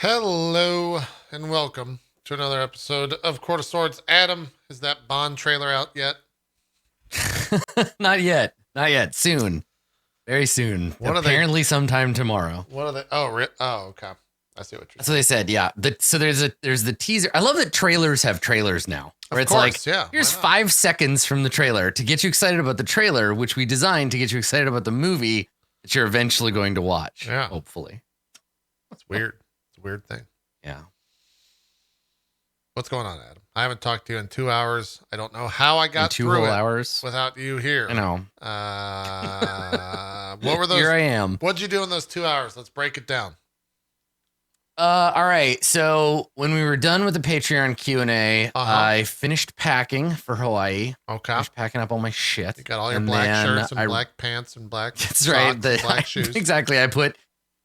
Hello and welcome to another episode of Court of Swords. Adam, is that Bond trailer out yet? Not yet. Not yet. Soon. Very soon. Apparently sometime tomorrow. What are they? Oh, okay. I see what you're saying. That's what they said. Yeah. So there's the teaser. I love that trailers have trailers now. Where it's like, here's 5 seconds from the trailer to get you excited about the trailer, which we designed to get you excited about the movie that you're eventually going to watch. Yeah. Hopefully. That's weird. It's a weird thing. Yeah. What's going on, Adam? I haven't talked to you in 2 hours. I don't know how I got through 2 whole hours without you here. I know. What were those? Here I am. What'd you do in those 2 hours? Let's break it down. All right. So when we were done with the Patreon Q&A, I finished packing for Hawaii. Okay. Finished packing up all my shit. You got all your black shirts and black pants and black socks and black shoes. Exactly. I put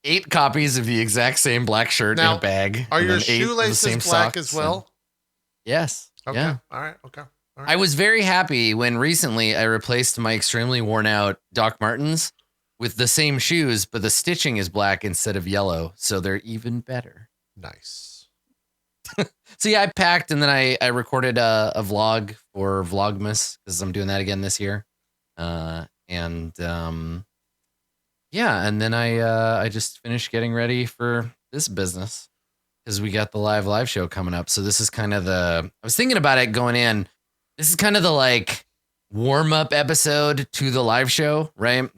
8 copies of the exact same black shirt in a bag. Are your shoelaces black as well? Yes. Okay. Yeah. All right. Okay. All right. I was very happy when recently I replaced my extremely worn out Doc Martens with the same shoes, but the stitching is black instead of yellow, so they're even better. Nice. So yeah, I packed and then I recorded a vlog for Vlogmas because I'm doing that again this year. Yeah, and then I just finished getting ready for this business because we got the live show coming up. So this is kind of I was thinking about it going in. This is kind of the like warm up episode to the live show, right?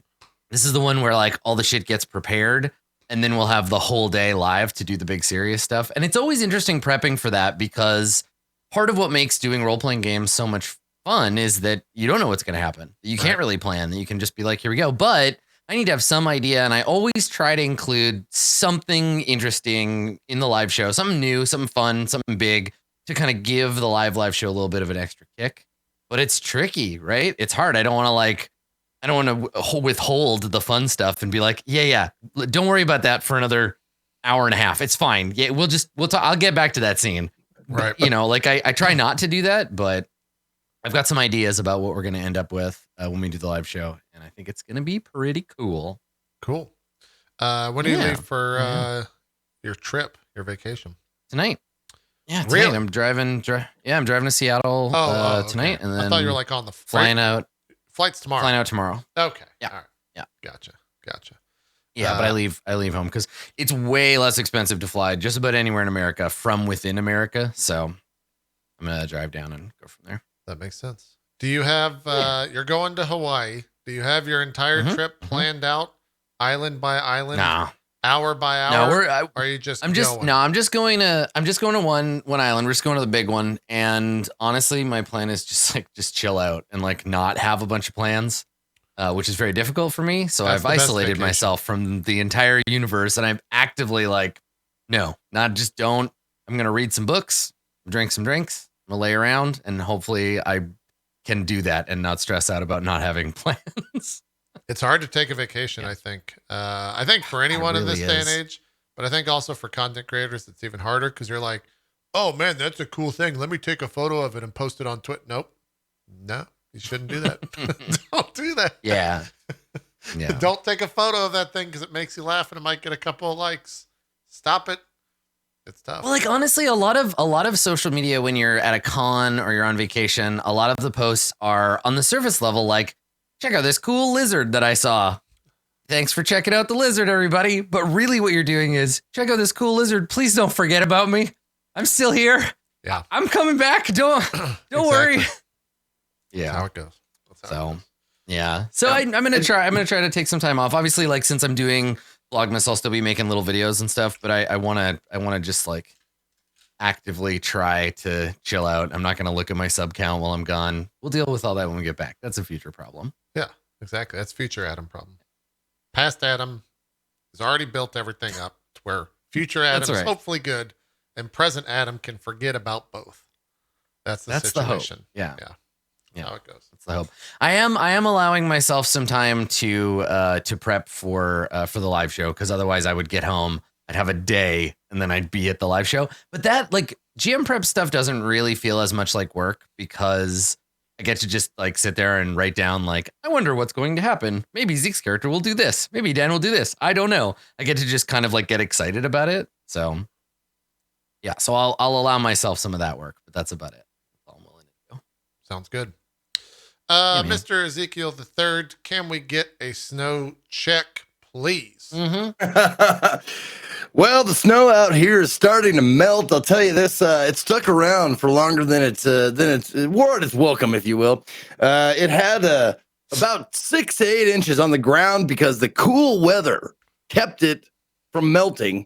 This is the one where like all the shit gets prepared and then we'll have the whole day live to do the big serious stuff. And it's always interesting prepping for that because part of what makes doing role-playing games so much fun is that you don't know what's going to happen. You can't really plan. You can just be like, here we go. But I need to have some idea. And I always try to include something interesting in the live show, something new, something fun, something big to kind of give the live show a little bit of an extra kick. But it's tricky, right? It's hard. I don't want to withhold the fun stuff and be like, yeah, don't worry about that for another hour and a half. It's fine. Yeah, we'll talk. I'll get back to that scene. Right. Like I try not to do that, but I've got some ideas about what we're going to end up with when we do the live show. And I think it's going to be pretty cool. Cool. When do you leave for your trip, your vacation? Tonight. Yeah, tonight. Really? I'm driving to Seattle tonight. And then I thought you were like on the flying out. Flight's tomorrow. Flying out tomorrow. Okay. Yeah. All right. Yeah. Gotcha. Yeah, but I leave home because it's way less expensive to fly just about anywhere in America from within America. So I'm gonna drive down and go from there. That makes sense. Do you have you're going to Hawaii? Do you have your entire trip planned out, island by island, hour by hour? No, are you just? I'm just going to one island. We're just going to the big one, and honestly, my plan is just chill out and like not have a bunch of plans. Which is very difficult for me. So I've isolated myself from the entire universe and I'm actively like, no, not just don't. I'm going to read some books, drink some drinks, I'm going to lay around and hopefully I can do that and not stress out about not having plans. It's hard to take a vacation, I think. I think for anyone in this day and age, but I think also for content creators, it's even harder because you're like, oh man, that's a cool thing. Let me take a photo of it and post it on Twitter. Nope. No. You shouldn't do that. Don't do that. Yeah. Don't take a photo of that thing because it makes you laugh and it might get a couple of likes. Stop it. It's tough. Well, like honestly, a lot of social media when you're at a con or you're on vacation, a lot of the posts are on the surface level, like, check out this cool lizard that I saw. Thanks for checking out the lizard, everybody. But really what you're doing is check out this cool lizard. Please don't forget about me. I'm still here. Yeah. I'm coming back. Don't worry. Yeah, that's how it goes. Yeah. So I'm gonna try to take some time off. Obviously, like since I'm doing Vlogmas, I'll still be making little videos and stuff. But I wanna just like actively try to chill out. I'm not gonna look at my sub count while I'm gone. We'll deal with all that when we get back. That's a future problem. Yeah, exactly. That's future Adam problem. Past Adam has already built everything up to where future Adam is hopefully good, and present Adam can forget about both. That's the situation. The hope. Yeah. How it goes. That's the hope. I am allowing myself some time to prep for the live show because otherwise I would get home, I'd have a day, and then I'd be at the live show. But that like GM prep stuff doesn't really feel as much like work because I get to just like sit there and write down like, I wonder what's going to happen. Maybe Zeke's character will do this. Maybe Dan will do this. I don't know. I get to just kind of like get excited about it. So Yeah, so I'll allow myself some of that work, but that's about it. That's all I'm willing to do. Sounds good. man. Mr. Ezekiel the Third, can we get a snow check, please? Well, the snow out here is starting to melt. I'll tell you this: it stuck around for longer than it wore its welcome, if you will. It had about 6 to 8 inches on the ground because the cool weather kept it from melting.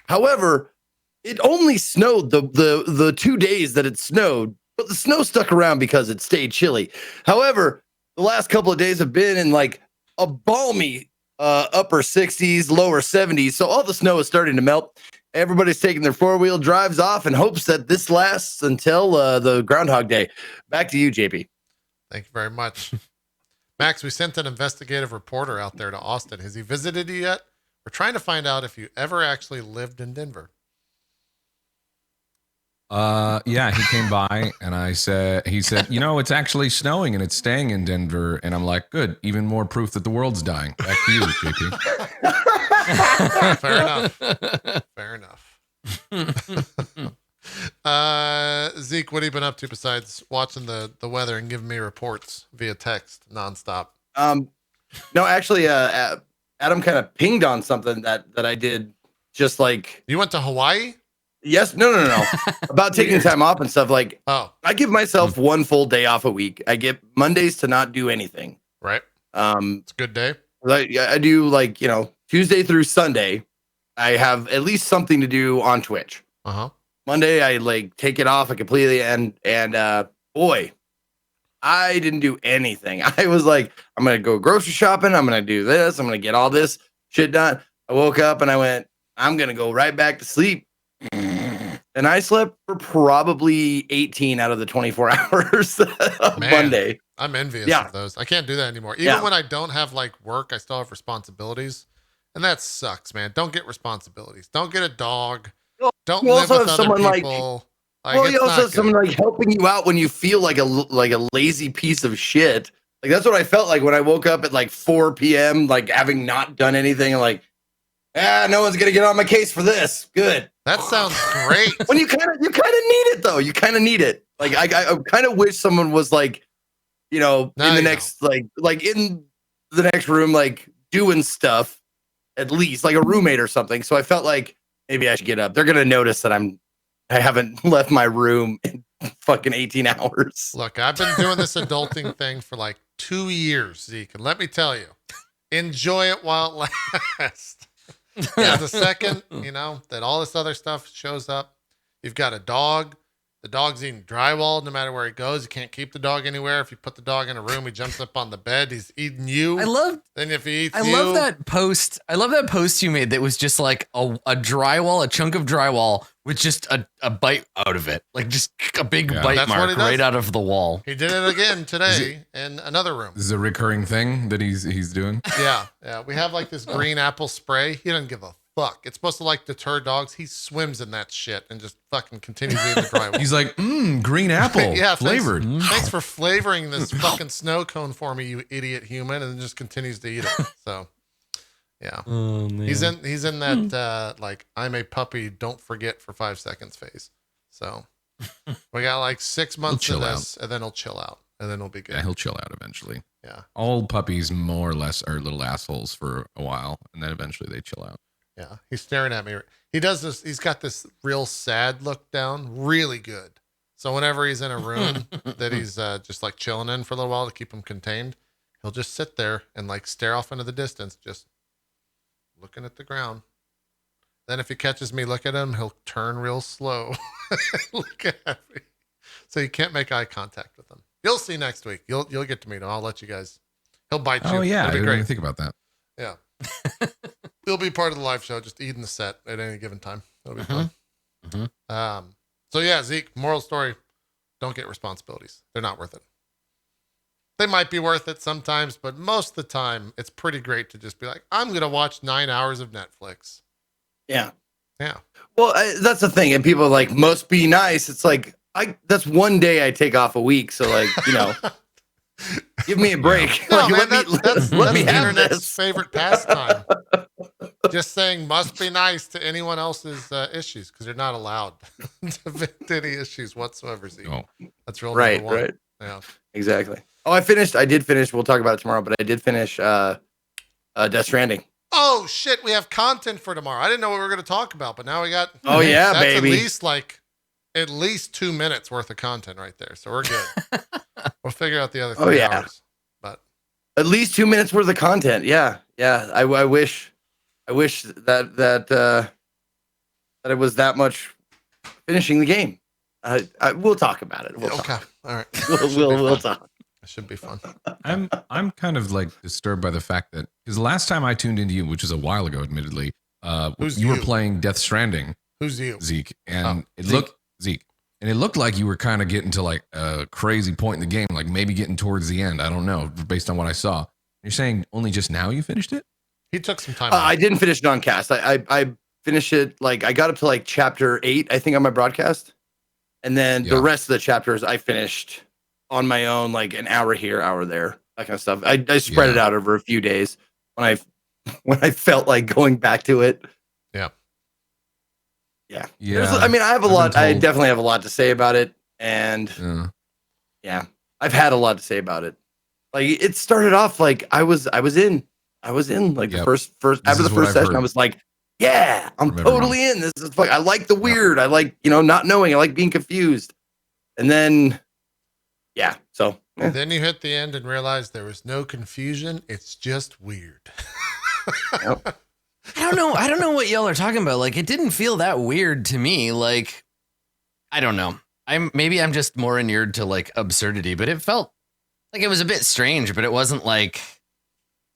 However, it only snowed the 2 days that it snowed, but the snow stuck around because it stayed chilly. However, the last couple of days have been in like a balmy upper 60s, lower 70s. So all the snow is starting to melt. Everybody's taking their 4-wheel drives off in hopes that this lasts until the Groundhog Day. Back to you, JP. Thank you very much. Max, we sent an investigative reporter out there to Austin. Has he visited you yet? We're trying to find out if you ever actually lived in Denver. Yeah, he came by and he said, it's actually snowing and it's staying in Denver. And I'm like, good, even more proof that the world's dying. Back to you, JP. Fair enough. Zeke, what have you been up to besides watching the weather and giving me reports via text nonstop? No, actually, Adam kind of pinged on something that I did. Just like, you went to Hawaii? Yes. No. About taking time off and stuff. Like, I give myself 1 full day off a week. I get Mondays to not do anything. Right. It's a good day. I do like, Tuesday through Sunday. I have at least something to do on Twitch. Monday, I like take it off completely. And boy, I didn't do anything. I was like, I'm going to go grocery shopping. I'm going to do this. I'm going to get all this shit done. I woke up and I went, I'm going to go right back to sleep. And I slept for probably 18 out of the 24 hours of Monday. I'm envious of those. I can't do that anymore. Even when I don't have like work, I still have responsibilities. And that sucks, man. Don't get responsibilities. Don't get a dog. Don't live with other people. You also have someone like helping you out when you feel like a lazy piece of shit. Like that's what I felt like when I woke up at like 4 p.m. like having not done anything. Like, no one's gonna get on my case for this. Good. That sounds great. When you kind of need it though. You kind of need it. Like I kind of wish someone was like, in the next like in the next room, like doing stuff, at least like a roommate or something. So I felt like maybe I should get up. They're gonna notice that I haven't left my room in fucking 18 hours. Look, I've been doing this adulting thing for like 2 years, Zeke, and let me tell you, enjoy it while it lasts. Yeah, the second, that all this other stuff shows up, you've got a dog. The dog's eating drywall no matter where he goes. You can't keep the dog anywhere. If you put the dog in a room, he jumps up on the bed. He's eating you. Then if he eats you. love that post. I love that post you made that was just like a chunk of drywall with just a bite out of it. Like just a big bite mark right out of the wall. He did it again today in another room. This is a recurring thing that he's doing. Yeah. We have like this green apple spray. He doesn't give a fuck. It's supposed to like deter dogs. He swims in that shit and just fucking continues eating the drywall. He's like, green apple, flavored. Thanks for flavoring this fucking snow cone for me, you idiot human, and then just continues to eat it. So, yeah, he's in that like I'm a puppy, don't forget for 5 seconds phase. So we got like 6 months of this, and then he'll chill out, and then he'll be good. Yeah, he'll chill out eventually. Yeah, all puppies more or less are little assholes for a while, and then eventually they chill out. Yeah, he's staring at me. He does this. He's got this real sad look down, really good. So whenever he's in a room that he's just like chilling in for a little while to keep him contained, he'll just sit there and like stare off into the distance, just looking at the ground. Then if he catches me look at him, he'll turn real slow, look at me. So you can't make eye contact with him. You'll see next week. You'll get to meet him. I'll let you guys. He'll bite you. Oh yeah, it'll be I great. didn't think about that. Yeah. He'll be part of the live show, just eating the set at any given time. It'll be fun. So yeah, Zeke, moral story, don't get responsibilities. They're not worth it. They might be worth it sometimes, but most of the time it's pretty great to just be like, I'm going to watch 9 hours of Netflix. Yeah. Yeah. Well, that's the thing. And people are like, must be nice. It's like, that's one day I take off a week. So like, give me a break. No, like, man, that's let me have internet's this. favorite pastime. Just saying must be nice to anyone else's issues because you're not allowed to vent any issues whatsoever, Zeke. Oh. That's real Right, number one. right. Yeah. Exactly. Oh, I did finish. We'll talk about it tomorrow, but I did finish Death Stranding. Oh, shit. We have content for tomorrow. I didn't know what we were going to talk about, but now we got. Oh, yeah, that's baby. At least 2 minutes worth of content right there. So we're good. We'll figure out the other 3 hours. But at least 2 minutes worth of content. Yeah. Yeah. I wish that it was that much finishing the game. We'll talk about it. okay. All right. We'll talk. It should be fun. I'm kind of like disturbed by the fact that because the last time I tuned into you, which was a while ago, admittedly, you were playing Death Stranding. Who's you? Zeke, and it looked like you were kind of getting to like a crazy point in the game, like maybe getting towards the end. I don't know, based on what I saw. You're saying only just now you finished it? He took some time. I didn't finish it on cast. I finished it like I got up to like chapter 8, I think, on my broadcast, and then the rest of the chapters I finished on my own, like an hour here, hour there, that kind of stuff. I spread it out over a few days when I felt like going back to it. Yeah. I mean, I have a lot. I definitely have a lot to say about it, and I've had a lot to say about it. Like it started off like I was in like the first after the first session. I was like, yeah, I'm totally in. This is fun. I like the weird. I like not knowing. I like being confused, and then so. And then you hit the end and realized there was no confusion. It's just weird. I don't know what y'all are talking about. Like, it didn't feel that weird to me. Like, I don't know. I'm just more inured to like absurdity, but it felt like it was a bit strange, but it wasn't like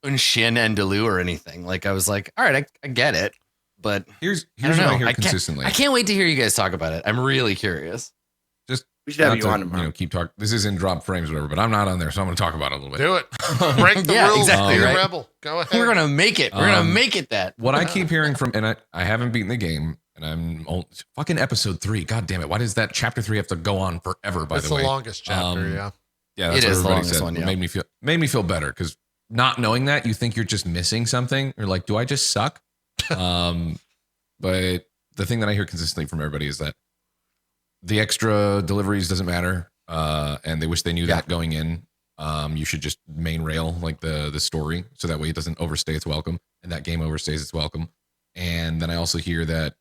Unshin and Delu or anything. Like, I was like, all right, I get it. But here's what I hear consistently. I can't wait to hear you guys talk about it. I'm really curious. We should have you on tomorrow. Keep talking. This is in drop frames, or whatever, but I'm not on there, so I'm going to talk about it a little bit. Do it. Break the rules. Exactly, Be right? a rebel. Go ahead. We're gonna make it. We're gonna make it that. What I keep hearing from, and I haven't beaten the game, and I'm fucking episode 3. God damn it! Why does that chapter 3 have to go on forever? By it's the way, the longest chapter. Yeah, that's it what is the everybody longest said. one. Yeah. Made me feel better because not knowing that, you think you're just missing something, or like, do I just suck? But the thing that I hear consistently from everybody is that the extra deliveries doesn't matter. And they wish they knew that going in. You should just main rail like the story so that way it doesn't overstay its welcome, and that game overstays its welcome. And then I also hear that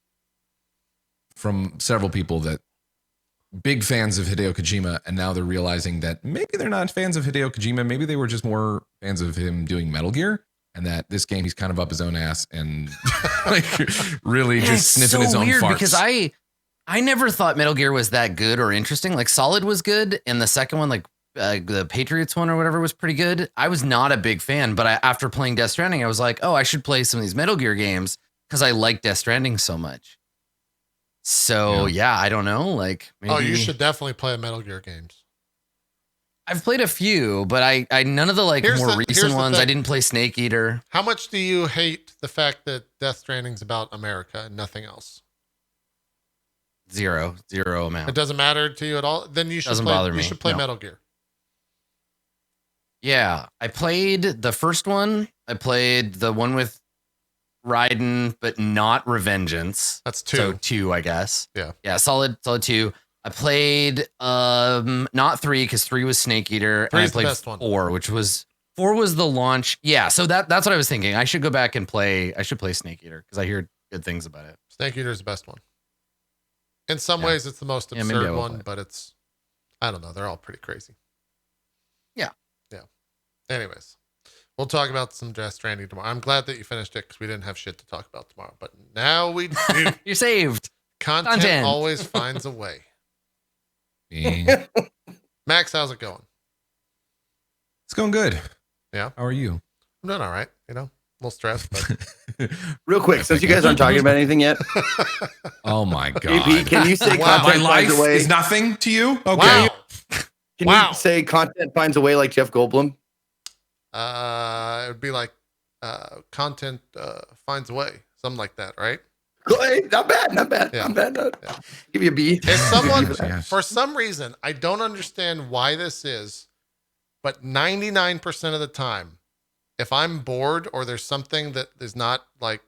from several people that big fans of Hideo Kojima, and now they're realizing that maybe they're not fans of Hideo Kojima, maybe they were just more fans of him doing Metal Gear, and that this game he's kind of up his own ass and like really just sniffing his own farts. Because I never thought Metal Gear was that good or interesting. Like Solid was good, and the second one, like the Patriots one or whatever, was pretty good. I was not a big fan, but after playing Death Stranding, I was like, oh, I should play some of these Metal Gear games because I like Death Stranding so much. So I don't know. Like, maybe you should definitely play Metal Gear games. I've played a few, but I none of the like more recent ones. I didn't play Snake Eater. How much do you hate the fact that Death Stranding's about America and nothing else? Zero amount. It doesn't matter to you at all. Then you should Doesn't play, bother me. You should play No. Metal Gear. Yeah, I played the first one. I played the one with Raiden, but not Revengeance. That's 2. So 2, I guess. Yeah. Solid 2. I played not 3 because 3 was Snake Eater. And I 3's the played best one. 4, which was 4 was the launch. Yeah, so that's what I was thinking. I should go back and play. I should play Snake Eater because I hear good things about it. Snake Eater is the best one. In some ways, it's the most maybe I absurd will one, play it. but I don't know. They're all pretty crazy. Yeah. Anyways, we'll talk about some Death Stranding tomorrow. I'm glad that you finished it because we didn't have shit to talk about tomorrow, but now we do. You're saved. Content always finds a way. Yeah. Max, how's it going? It's going good. Yeah. How are you? I'm doing all right. A little stressed, but Real quick, since you guys aren't talking about anything yet, Oh my god. AP, can you say Wow. My content life finds a way? is nothing to you? Okay. wow. Can Wow. you say content finds a way like Jeff Goldblum? It would be like content finds a way, something like that, right? Hey, not bad. Yeah. Not bad. Yeah. Give you a B. If someone, Yes. for some reason, I don't understand why this is, but 99% of the time, if I'm bored or there's something that is not like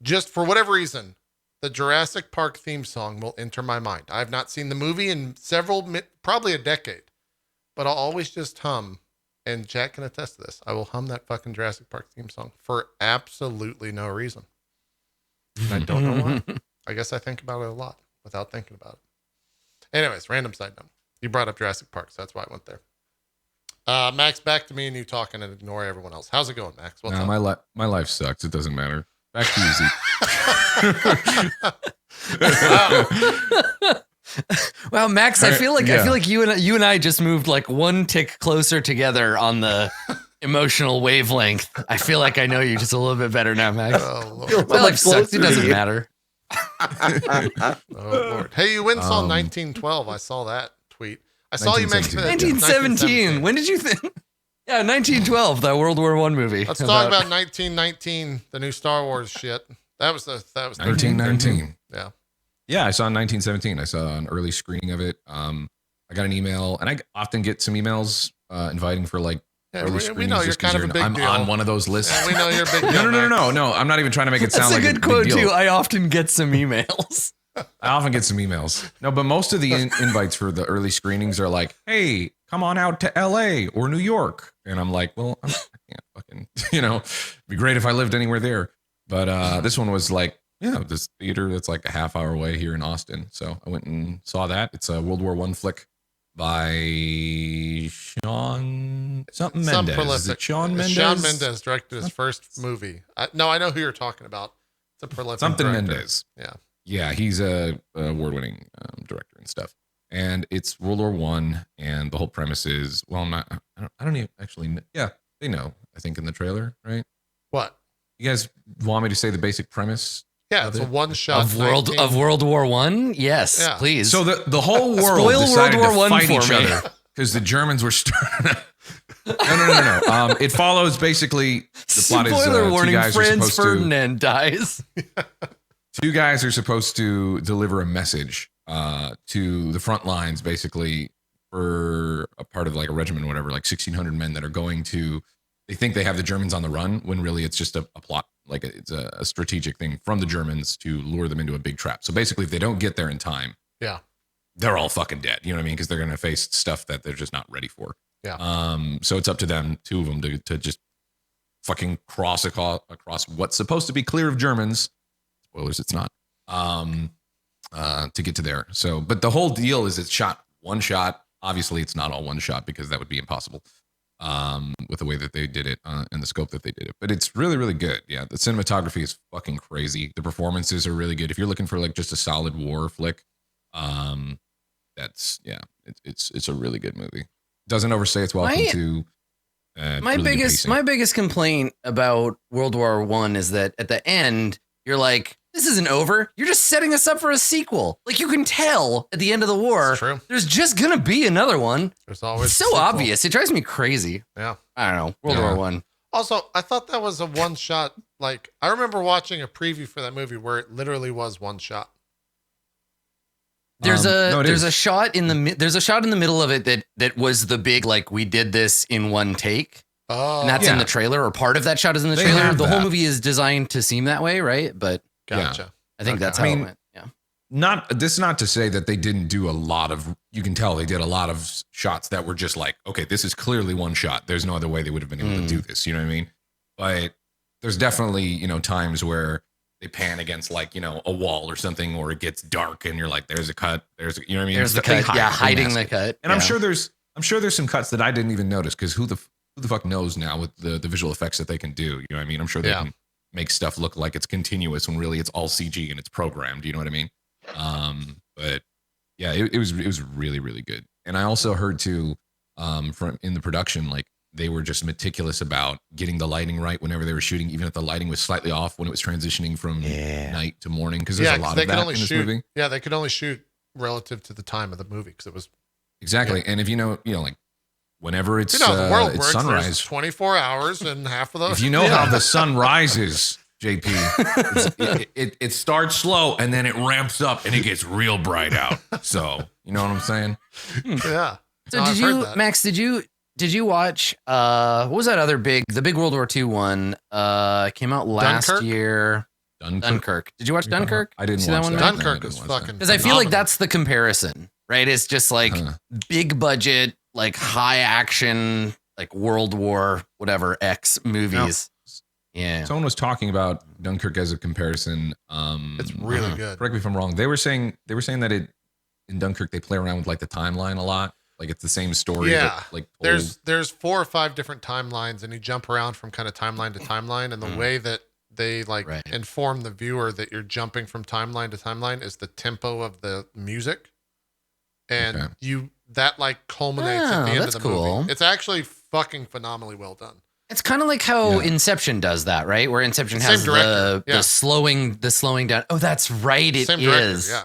just for whatever reason, the Jurassic Park theme song will enter my mind. I've not seen the movie in probably a decade, but I'll always just hum, and Jack can attest to this. I will hum that fucking Jurassic Park theme song for absolutely no reason. And I don't know why. I guess I think about it a lot without thinking about it. Anyways, random side note. You brought up Jurassic Park, so that's why I went there. Max, back to me and you talking and ignore everyone else. How's it going, Max? What's up? My life sucks. It doesn't matter. Back to you, Zeke. Wow, Max, I feel like you and I just moved like one tick closer together on the emotional wavelength. I feel like I know you just a little bit better now, Max. Oh, Lord. My life sucks. It doesn't matter. Oh, Lord. Hey, you win saw 1912. I saw that tweet. I saw you make 1917. When did you think? Yeah, 1912, that World War I movie. Let's talk about 1919, the new Star Wars shit. That was 1919. Yeah. Yeah, I saw 1917. I saw an early screening of it. I got an email, and I often get some emails inviting for like early screenings. We know you're kind of a big I'm deal. on one of those lists. Yeah, we know you're a big deal. No. I'm not even trying to make it sound like a good quote too. I often get some emails. I often get some emails. No, but most of the invites for the early screenings are like, "Hey, come on out to LA or New York," and I'm like, "Well, I can't fucking, it'd be great if I lived anywhere there." But this one was like, this theater that's like a half hour away here in Austin. So I went and saw that. It's a World War I flick by Sean Mendes. Is it Sean Mendes? Sean Mendes directed his first movie. I know who you're talking about. It's a prolific director. Mendes. Yeah, he's a award-winning director and stuff. And it's World War I, and the whole premise is, well, I don't even actually know. Yeah, they know, I think, in the trailer, right? What? You guys want me to say the basic premise? Yeah, it's a one-shot of World War I. Yes, please. So the whole world decided to fight each other because the Germans were starting. No. It follows basically the plot is spoiler warning. Franz Ferdinand dies. Two guys are supposed to deliver a message to the front lines, basically for a part of like a regiment or whatever, like 1,600 men that are going to. They think they have the Germans on the run when really it's just a plot, like it's a strategic thing from the Germans to lure them into a big trap. So basically, if they don't get there in time, they're all fucking dead. You know what I mean? Because they're going to face stuff that they're just not ready for. Yeah. So it's up to them, two of them, to just fucking cross across what's supposed to be clear of Germans. Spoilers, it's not. To get to there. So, but the whole deal is it's shot one shot. Obviously, it's not all one shot because that would be impossible. With the way that they did it and the scope that they did it, but it's really, really good. Yeah, the cinematography is fucking crazy. The performances are really good. If you're looking for like just a solid war flick, it's a really good movie. Doesn't overstay its welcome to. My biggest complaint about World War I is that at the end you're like, this isn't over. You're just setting us up for a sequel. Like you can tell at the end of the war, there's just gonna be another one. There's always it's so obvious. It drives me crazy. Yeah, I don't know. World War I. Also, I thought that was a one shot. Like I remember watching a preview for that movie where it literally was one shot. There's a shot in the middle of it that was the big like we did this in one take. Oh, and that's in the trailer, or part of that shot is in the trailer. The whole movie is designed to seem that way, right? But gotcha. Yeah, I think that's how it went. Yeah. Not to say that they didn't do a lot of. You can tell they did a lot of shots that were just like, okay, this is clearly one shot. There's no other way they would have been able to do this. You know what I mean? But there's definitely times where they pan against like a wall or something, or it gets dark and you're like, there's a cut. There's what I mean? There's the cut. Hiding the cut. And I'm sure there's some cuts that I didn't even notice because who the fuck knows now with the visual effects that they can do. You know what I mean? I'm sure they can make stuff look like it's continuous when really it's all CG and it's programmed. You know what I mean? But yeah, it was really, really good. And I also heard too, from in the production, like they were just meticulous about getting the lighting right whenever they were shooting, even if the lighting was slightly off when it was transitioning from night to morning. Because there's a lot of that in this movie. Yeah, they could only shoot relative to the time of the movie because it was exactly. And if like whenever it's the world it's works, sunrise, 24 hours and half of those. If you know how the sun rises, JP, it starts slow and then it ramps up and it gets real bright out. So you know what I'm saying? Yeah. So did you, Max? Did you watch? What was that other the big World War II one? Came out last year. Dunkirk. Did you watch Dunkirk? I didn't See watch that one. that. Dunkirk was fucking. Because I feel like that's the comparison, right? It's just like big budget, like high action, like World War, whatever X movies. Yeah. Someone was talking about Dunkirk as a comparison. It's really good. Correct me if I'm wrong. They were saying that in Dunkirk they play around with like the timeline a lot. Like it's the same story. Yeah. But, like there's 4 or 5 different timelines, and you jump around from kind of timeline to timeline, and the way that they inform the viewer that you're jumping from timeline to timeline is the tempo of the music, and that like culminates at the end of the movie. It's actually fucking phenomenally well done. It's kind of like how Inception does that, right? Where Inception has the slowing down. Oh, that's right. It is. Yeah.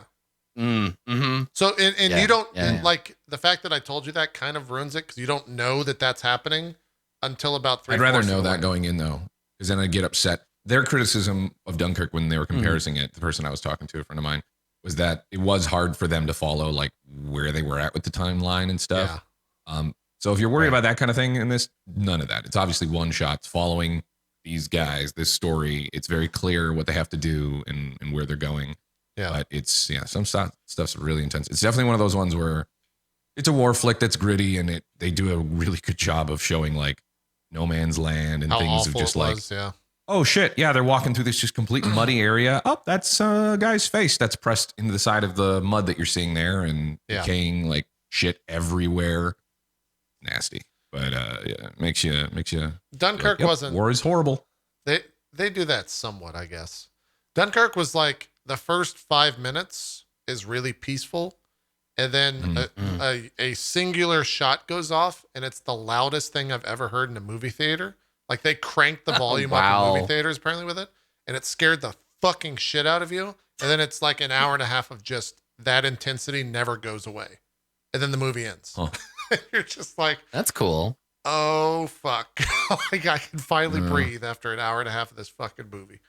Mm-hmm. So, and you don't like the fact that I told you that kind of ruins it because you don't know that that's happening until about 3. I'd rather know that going in though, because then I'd get upset. Their criticism of Dunkirk when they were comparing it, the person I was talking to, a friend of mine, was that it was hard for them to follow like where they were at with the timeline and stuff. Yeah. So if you're worried about that kind of thing in this, none of that. It's obviously one shot. It's following these guys, this story. It's very clear what they have to do and where they're going. Yeah. But it's, some stuff's really intense. It's definitely one of those ones where it's a war flick that's gritty, and they do a really good job of showing like no man's land and things of just like, oh shit, yeah, they're walking through this just complete muddy area. Oh, that's a guy's face that's pressed into the side of the mud that you're seeing there, and decaying like shit everywhere. Nasty, but makes you. Dunkirk wasn't. War is horrible. They do that somewhat, I guess. Dunkirk was like the first 5 minutes is really peaceful, and then a singular shot goes off, and it's the loudest thing I've ever heard in a movie theater. Like they cranked the volume up in movie theaters apparently with it, and it scared the fucking shit out of you. And then it's like an hour and a half of just that intensity never goes away, and then the movie ends. Huh. You're just like, that's cool. Oh fuck! Like I can finally breathe after an hour and a half of this fucking movie.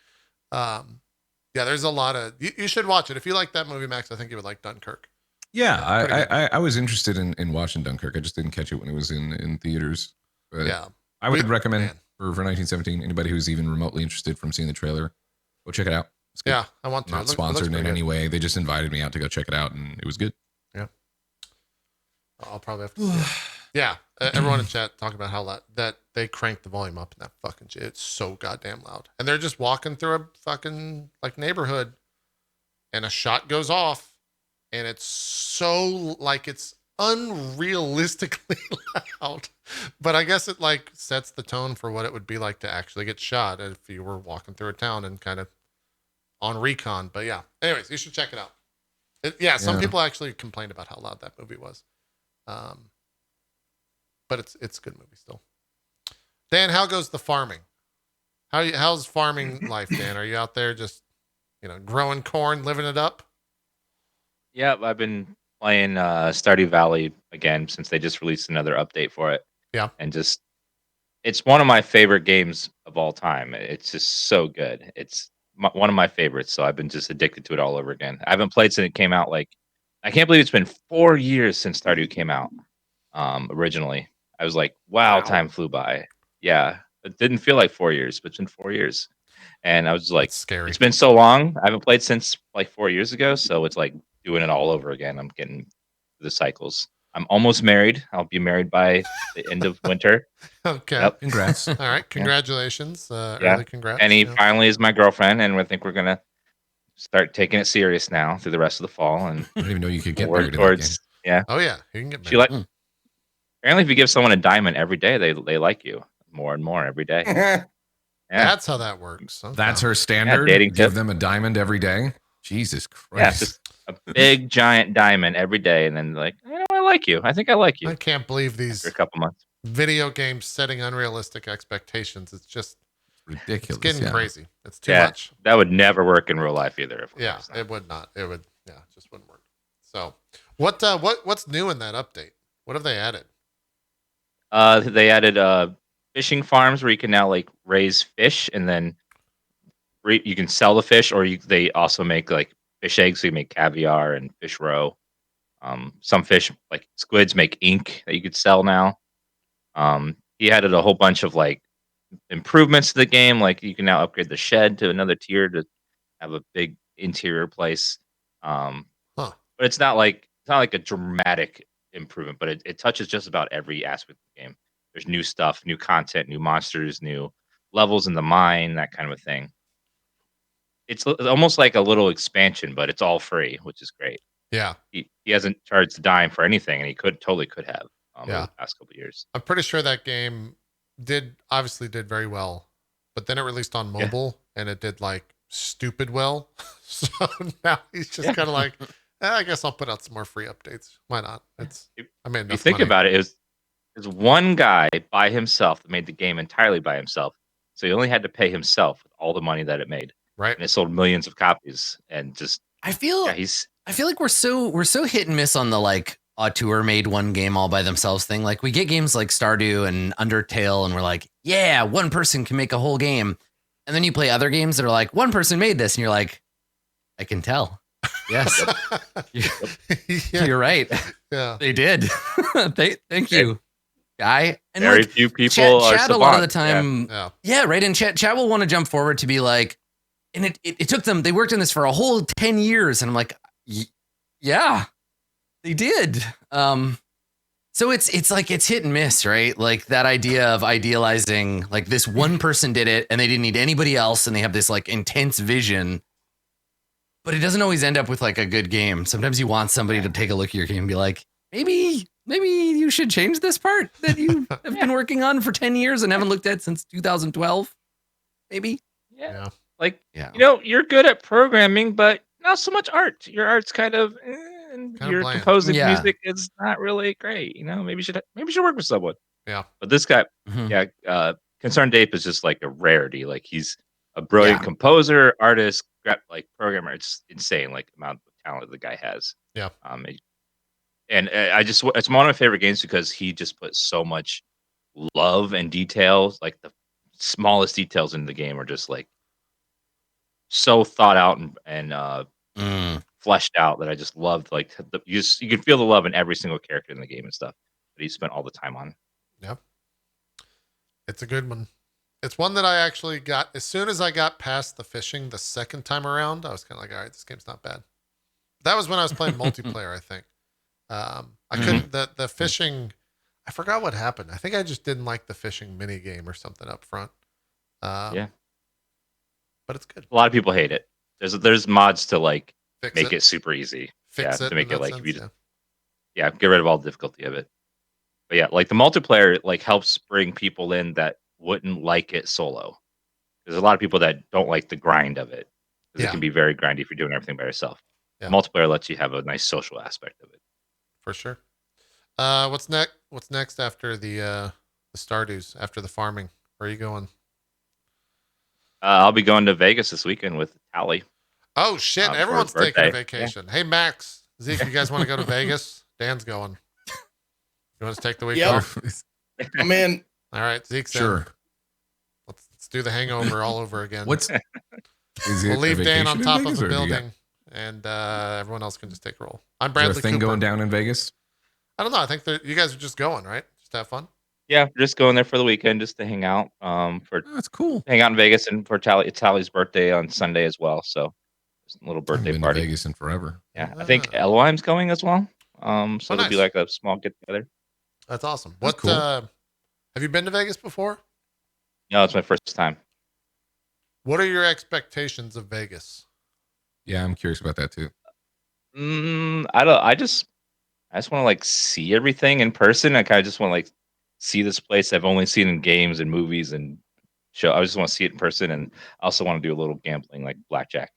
There's a lot of. You should watch it if you like that movie, Max. I think you would like Dunkirk. Yeah, I was interested in watching Dunkirk. I just didn't catch it when it was in theaters. But I would recommend for 1917 anybody who's even remotely interested from seeing the trailer, go check it out. It's good. Yeah, I want to. Not sponsored in any way. They just invited me out to go check it out, and it was good. Yeah. I'll probably have to see it. Yeah, everyone in chat talking about how that they cranked the volume up in that fucking shit. It's so goddamn loud. And they're just walking through a fucking like neighborhood, and a shot goes off, and it's so like it's unrealistically loud. But I guess it like sets the tone for what it would be like to actually get shot if you were walking through a town and kind of on recon. But yeah, anyways, you should check it out. Some people actually complained about how loud that movie was. But it's a good movie still. Dan, how goes the farming? How's farming life, Dan? Are you out there just, growing corn, living it up? Yep, I've been playing Stardew Valley again since they just released another update for it. Yeah. And it's one of my favorite games of all time. It's just so good. It's one of my favorites, so I've been just addicted to it all over again. I haven't played since it came out. Like, I can't believe it's been 4 years since Stardew came out. Originally, I was like, wow, time flew by. Yeah, it didn't feel like 4 years, but it's been 4 years, and I was like, that's scary. It's been so long. I haven't played since like 4 years ago, so it's like doing it all over again. I'm getting the cycles. I'm almost married. I'll be married by the end of winter. Okay. Yep. Congrats. All right. Congratulations. Early congrats. And he finally is my girlfriend, and I think we're gonna start taking it serious now through the rest of the fall. And I didn't even know you could get married. Towards, yeah. Oh yeah, you can get married. Apparently, if you give someone a diamond every day, they like you more and more every day. Yeah. That's how that works. Okay. That's her standard. Dating give them a diamond every day. Jesus Christ. Yeah, just a big giant diamond every day, and then like, I like you. I think I like you. I can't believe these after a couple months. Video games setting unrealistic expectations. It's just ridiculous. It's getting crazy. It's too much. That would never work in real life either. It would not. It would. Yeah, it just wouldn't work. So, what's new in that update? What have they added? They added fishing farms where you can now like raise fish, and then you can sell the fish, or they also make like fish eggs, so you make caviar and fish roe. Some fish like squids make ink that you could sell now. He added a whole bunch of like improvements to the game, like you can now upgrade the shed to another tier to have a big interior place. Huh. But it's not like a dramatic improvement, but it touches just about every aspect of the game. There's new stuff, new content, new monsters, new levels in the mine, that kind of a thing. It's almost like a little expansion, but it's all free, which is great. Yeah. He hasn't charged a dime for anything, and he could have over Yeah. the past couple of years. I'm pretty sure that game obviously did very well, but then it released on mobile and it did like stupid well. So now he's just kind of like, I guess I'll put out some more free updates. Why not? If you think about it, it was one guy by himself that made the game entirely by himself. So he only had to pay himself with all the money that it made. Right. And it sold millions of copies. And just I feel like we're so hit and miss on the like auteur made one game all by themselves thing. Like we get games like Stardew and Undertale, and we're like, yeah, one person can make a whole game. And then you play other games that are like, one person made this, and you're like, I can tell. Yes. You're right. Yeah. They did. Thank you, guy. And very like, few people are chat a lot of the time. Yeah. Right. And chat will want to jump forward to be like, and it took them, they worked on this for a whole 10 years. And I'm like, yeah, they did. So it's like, it's hit and miss, right? Like that idea of idealizing, like this one person did it and they didn't need anybody else. And they have this like intense vision, but it doesn't always end up with like a good game. Sometimes you want somebody to take a look at your game and be like, maybe you should change this part that you have been working on for 10 years and haven't looked at since 2012. Maybe. Yeah. Like, you're good at programming, but not so much art. Your art's kind of, and your composing music is not really great. Maybe you should work with someone. Yeah. But this guy, Concerned Ape is just like a rarity. Like he's a brilliant composer, artist, like programmer. It's insane, like the amount of talent the guy has. Yeah. And it's one of my favorite games because he just put so much love and details. Like the smallest details in the game are just like so thought out and fleshed out that I just loved. Like you can feel the love in every single character in the game and stuff that he spent all the time on. Yeah, it's a good one. It's one that I actually got as soon as I got past the fishing the second time around. I was kind of like, all right, this game's not bad. That was when I was playing multiplayer. I think I couldn't the fishing. I forgot what happened. I think I just didn't like the fishing mini game or something up front. But it's good. A lot of people hate it. There's mods to like make it super easy. Fix it to make it like sense, get rid of all the difficulty of it. But yeah, like the multiplayer like helps bring people in that wouldn't like it solo. There's a lot of people that don't like the grind of it. Because it can be very grindy if you're doing everything by yourself. Yeah. Multiplayer lets you have a nice social aspect of it. For sure. What's next? What's next after the Stardews, after the farming? Where are you going? I'll be going to Vegas this weekend with Tally. Oh shit! Everyone's taking a vacation. Yeah. Hey Max, Zeke, you guys want to go to Vegas? Dan's going. You want to take the week off? I'm in. All right, Zeke's sure. In. Let's do the Hangover all over again. We'll leave Dan on top of a building, and everyone else can just take a roll. I'm Bradley. Is there a thing Cooper. going down in Vegas? I don't know. I think you guys are just going, right? Just have fun. Yeah, we're just going there for the weekend, just to hang out. That's cool. Hang out in Vegas, and for Tally's birthday on Sunday as well. So, just a little birthday been party. To Vegas in forever. Yeah, I think Eloheim's going as well. So it'll be like a small get together. That's awesome. That's cool. Have you been to Vegas before? No, it's my first time. What are your expectations of Vegas? Yeah, I'm curious about that too. I just want to like see everything in person. I kind of just want to like see this place I've only seen in games and movies and show. I just want to see it in person, and I also want to do a little gambling, like blackjack.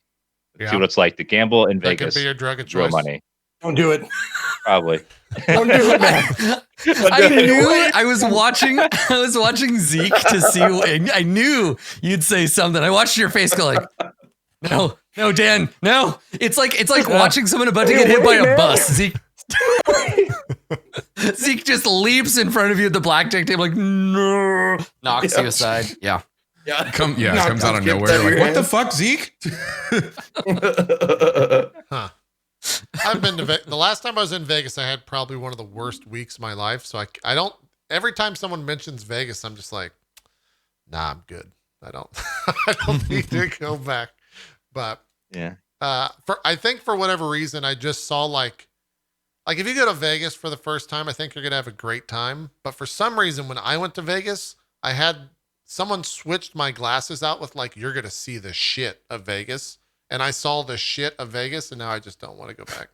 See what it's like to gamble in Vegas. That could be your drug of choice. Real money. Don't do it. Probably. Don't do it, man. I knew it. I was watching Zeke to see. I knew you'd say something. I watched your face go like, no, Dan, no. It's like watching someone about to get hit by a bus. Zeke just leaps in front of you at the blackjack table, like no, knocks you aside. Yeah. Comes out of nowhere. Like, what the fuck, Zeke? Huh. I've been to the last time I was in Vegas, I had probably one of the worst weeks of my life. So I don't. Every time someone mentions Vegas, I'm just like, nah, I'm good. I don't need to go back. But Yeah. I think for whatever reason, I just saw like if you go to Vegas for the first time, I think you're gonna have a great time. But for some reason, when I went to Vegas, I had someone switched my glasses out with like, you're gonna see the shit of Vegas, and I saw the shit of Vegas, and now I just don't want to go back.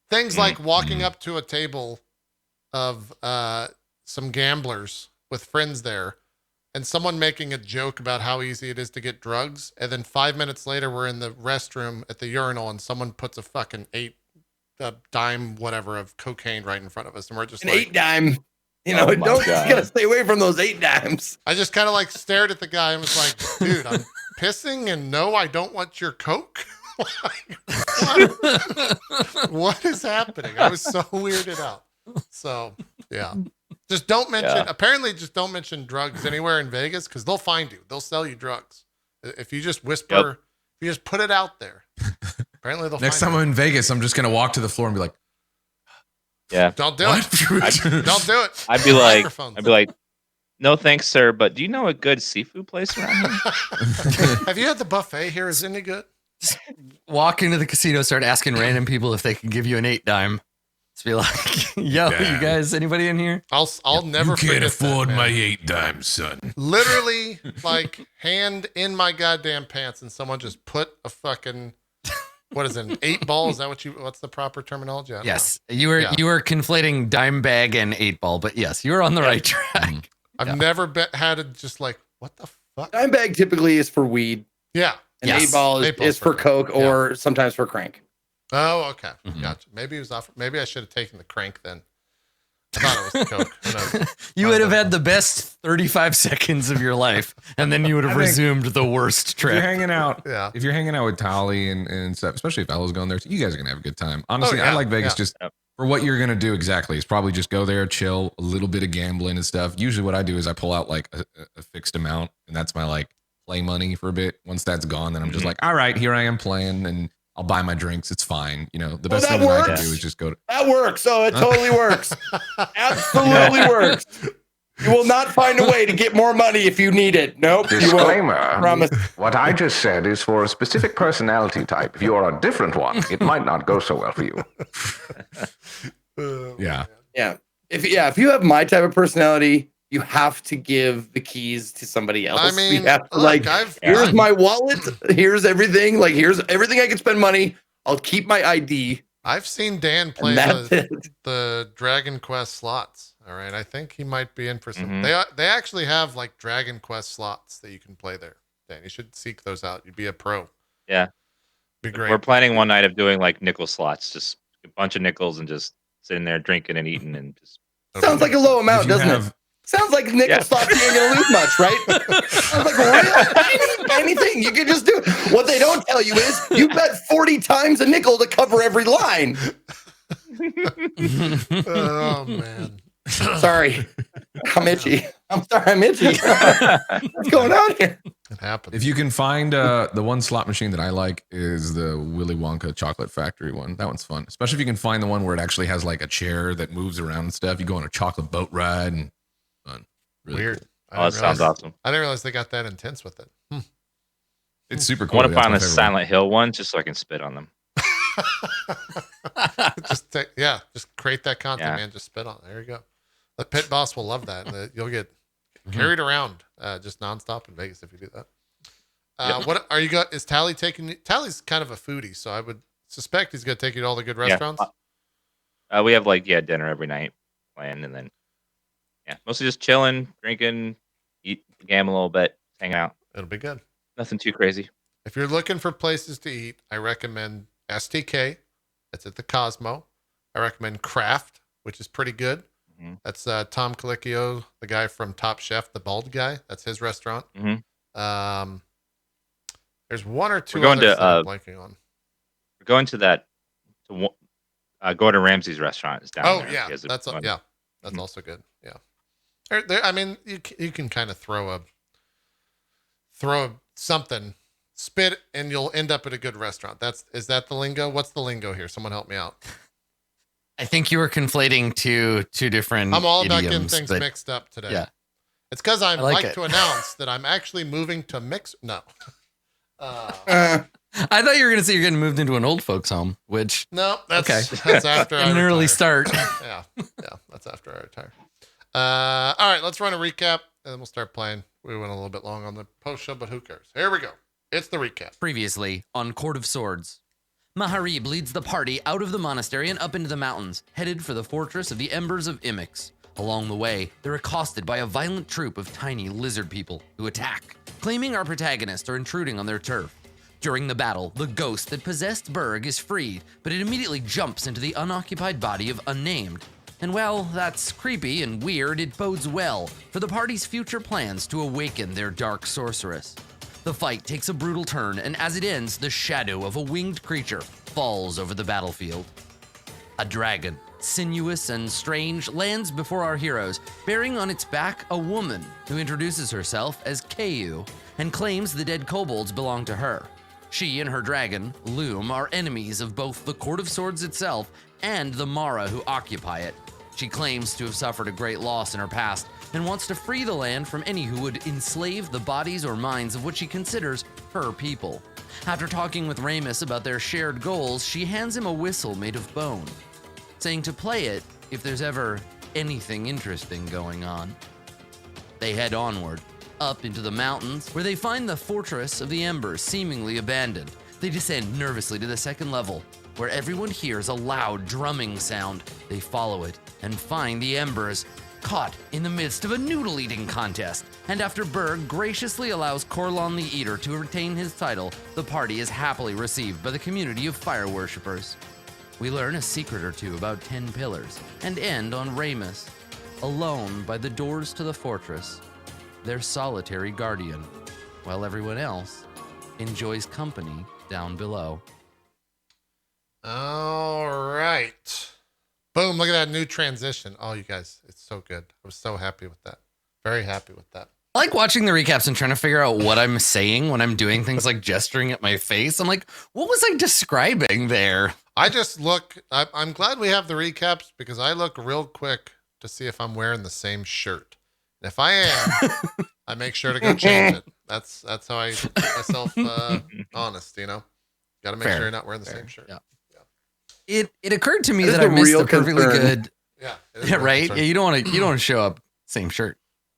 Things like walking up to a table of some gamblers with friends there, and someone making a joke about how easy it is to get drugs, and then 5 minutes later we're in the restroom at the urinal and someone puts a fucking dime whatever of cocaine right in front of us, and we're just An like, 8-dime. You know, Oh my don't you God. gotta stay away from those 8 dimes. I just kind of like stared at the guy and was like, dude, I'm pissing, and no, I don't want your coke. What is happening? I was so weirded out. So yeah, just don't mention. Yeah. Apparently, just don't mention drugs anywhere in Vegas because they'll find you. They'll sell you drugs if you just whisper. Yep. If you just put it out there. Apparently, they'll. Next find time I'm in Vegas, I'm just gonna walk to the floor and be like, Yeah. you. Don't do "What?" it. Don't do it. I'd be like, Microphones. no thanks, sir. But do you know a good seafood place around here? Have you had the buffet here? Is any good? Walk into the casino, start asking random people if they can give you an 8-dime. Just be like, yo, Yeah. you guys, anybody in here? I'll never You can't forget afford that, my man. 8 dimes, son. Literally, like, hand in my goddamn pants, and someone just put a fucking, what is it, an 8 ball? Is that what's the proper terminology? I don't Yes, know. you were Yeah. you were conflating dime bag and 8-ball, but yes, you were on the right track. I've never had it just like, what the fuck? Dime bag typically is for weed, Yeah. and Yes. 8-ball is, 8-ball's is for for coke coke, yeah. or sometimes for crank. Oh, okay. Mhm. Gotcha. Maybe it was off. Maybe I should have taken the crank then. I thought it was the coke. Who knows? You would have had the best 35 seconds of your life, and then you would have I think- resumed the worst If you're trip. hanging out, Yeah. if you're hanging out with Tali and stuff, especially if Ella's going there, you guys are gonna have a good time. Honestly, yeah, I like Vegas yeah. just Yep. for what you're gonna do exactly. Is probably just go there, chill, a little bit of gambling and stuff. Usually, what I do is I pull out like a fixed amount, and that's my like play money for a bit. Once that's gone, then I'm just Mhm. like, all right, here I am playing, and I'll buy my drinks. It's fine. You know, the Oh, best that thing that I can works. do is just go to. That works. Oh, it totally works. Absolutely works. You will not find a way to get more money if you need it. Nope. You won't. Disclaimer. Promise. What I just said is for a specific personality type. If you are a different one, it might not go so well for you. Yeah. Yeah. If you have my type of personality, you have to give the keys to somebody else. I mean, you have to, look, here's my wallet. Here's everything. Like, here's everything I can spend money. I'll keep my ID. I've seen Dan play And that's it. the Dragon Quest slots. All right, I think he might be in for some. Mhm. They actually have like Dragon Quest slots that you can play there. Dan, you should seek those out. You'd be a pro. Yeah. Be great. We're planning one night of doing like nickel slots, just a bunch of nickels and just sitting there drinking and eating and just. Sounds like a low amount, If you doesn't it? have- Sounds like nickel Yeah. slots. You ain't gonna lose much, right? Sounds like real anything. You can just do it. What they don't tell you is you bet 40 times a nickel to cover every line. Oh man. Sorry, I'm itchy. I'm sorry, I'm itchy. What's going on here? It happens. If you can find the one slot machine that I like is the Willy Wonka Chocolate Factory one. That one's fun, especially if you can find the one where it actually has like a chair that moves around and stuff. You go on a chocolate boat ride and fun. Really Weird. cool. I Oh, that didn't sounds realize- awesome. I didn't realize they got that intense with it. It's super I cool. want to That's find my a favorite one. Silent Hill one just so I can spit on them. Just create that content, Yeah. man. Just spit on it. There you go. The pit boss will love that. You'll get carried around just nonstop in Vegas if you do that. What are you got? Is Tally taking? Tally's kind of a foodie, so I would suspect he's going to take you to all the good restaurants. We have like dinner every night planned, and then mostly just chilling, drinking, eat, gamble a little bit, hang out. It'll be good. Nothing too crazy. If you're looking for places to eat, I recommend STK. That's at the Cosmo. I recommend Kraft, which is pretty good. Mhm. That's Tom Colicchio, the guy from Top Chef, the bald guy. That's his restaurant. Mhm. There's one or two We're going others to, that I'm blanking on. We're going to that Gordon Ramsay's restaurant. Is down Oh there. yeah, He has a that's one. that's Mhm. also good. Yeah, I mean, you can kind of throw something, spit, and you'll end up at a good restaurant. Is that the lingo? What's the lingo here? Someone help me out. I think you were conflating two different. I'm all about getting idioms, things but mixed up today. yeah. It's because I'd I like like it. to announce that I'm actually moving to mix. No. I thought you were gonna say you're getting moved into an old folks home, which No, that's Okay. that's after I an early retire. start. Yeah, that's after I retire. All right, let's run a recap, and then we'll start playing. We went a little bit long on the post show, but who cares? Here we go. It's the recap. Previously on Court of Swords, Maharib leads the party out of the monastery and up into the mountains, headed for the fortress of the Embers of Imix. Along the way, they're accosted by a violent troop of tiny lizard people who attack, claiming our protagonists are intruding on their turf. During the battle, the ghost that possessed Berg is freed, but it immediately jumps into the unoccupied body of Unnamed. And while that's creepy and weird, it bodes well for the party's future plans to awaken their dark sorceress. The fight takes a brutal turn, and as it ends, the shadow of a winged creature falls over the battlefield. A dragon, sinuous and strange, lands before our heroes, bearing on its back a woman who introduces herself as Keu and claims the dead kobolds belong to her. She and her dragon, Loom, are enemies of both the Court of Swords itself and the Mara who occupy it. She claims to have suffered a great loss in her past and wants to free the land from any who would enslave the bodies or minds of what she considers her people. After talking with Ramus about their shared goals, she hands him a whistle made of bone, saying to play it if there's ever anything interesting going on. They head onward, up into the mountains, where they find the Fortress of the Embers seemingly abandoned. They descend nervously to the second level, where everyone hears a loud drumming sound. They follow it and find the Embers caught in the midst of a noodle eating contest. And after Berg graciously allows Corlon the Eater to retain his title, the party is happily received by the community of fire worshippers. We learn a secret or two about 10 pillars and end on Ramus, alone by the doors to the fortress, their solitary guardian, while everyone else enjoys company down below. All right. Boom, look at that new transition. Oh, you guys, it's so good. I was so happy with that. Very happy with that. I like watching the recaps and trying to figure out what I'm saying when I'm doing things like gesturing at my face. I'm like, what was I describing there? I just look, I'm glad we have the recaps because I look real quick to see if I'm wearing the same shirt. And if I am, I make sure to go change it. That's how I keep myself honest, you know? Got to make Fair. sure you're not wearing the Fair. same shirt. Yeah. It occurred to me That is that I a missed real a perfectly concern. good Yeah. it is yeah, really right. concerned. Yeah, you don't want to show up same shirt.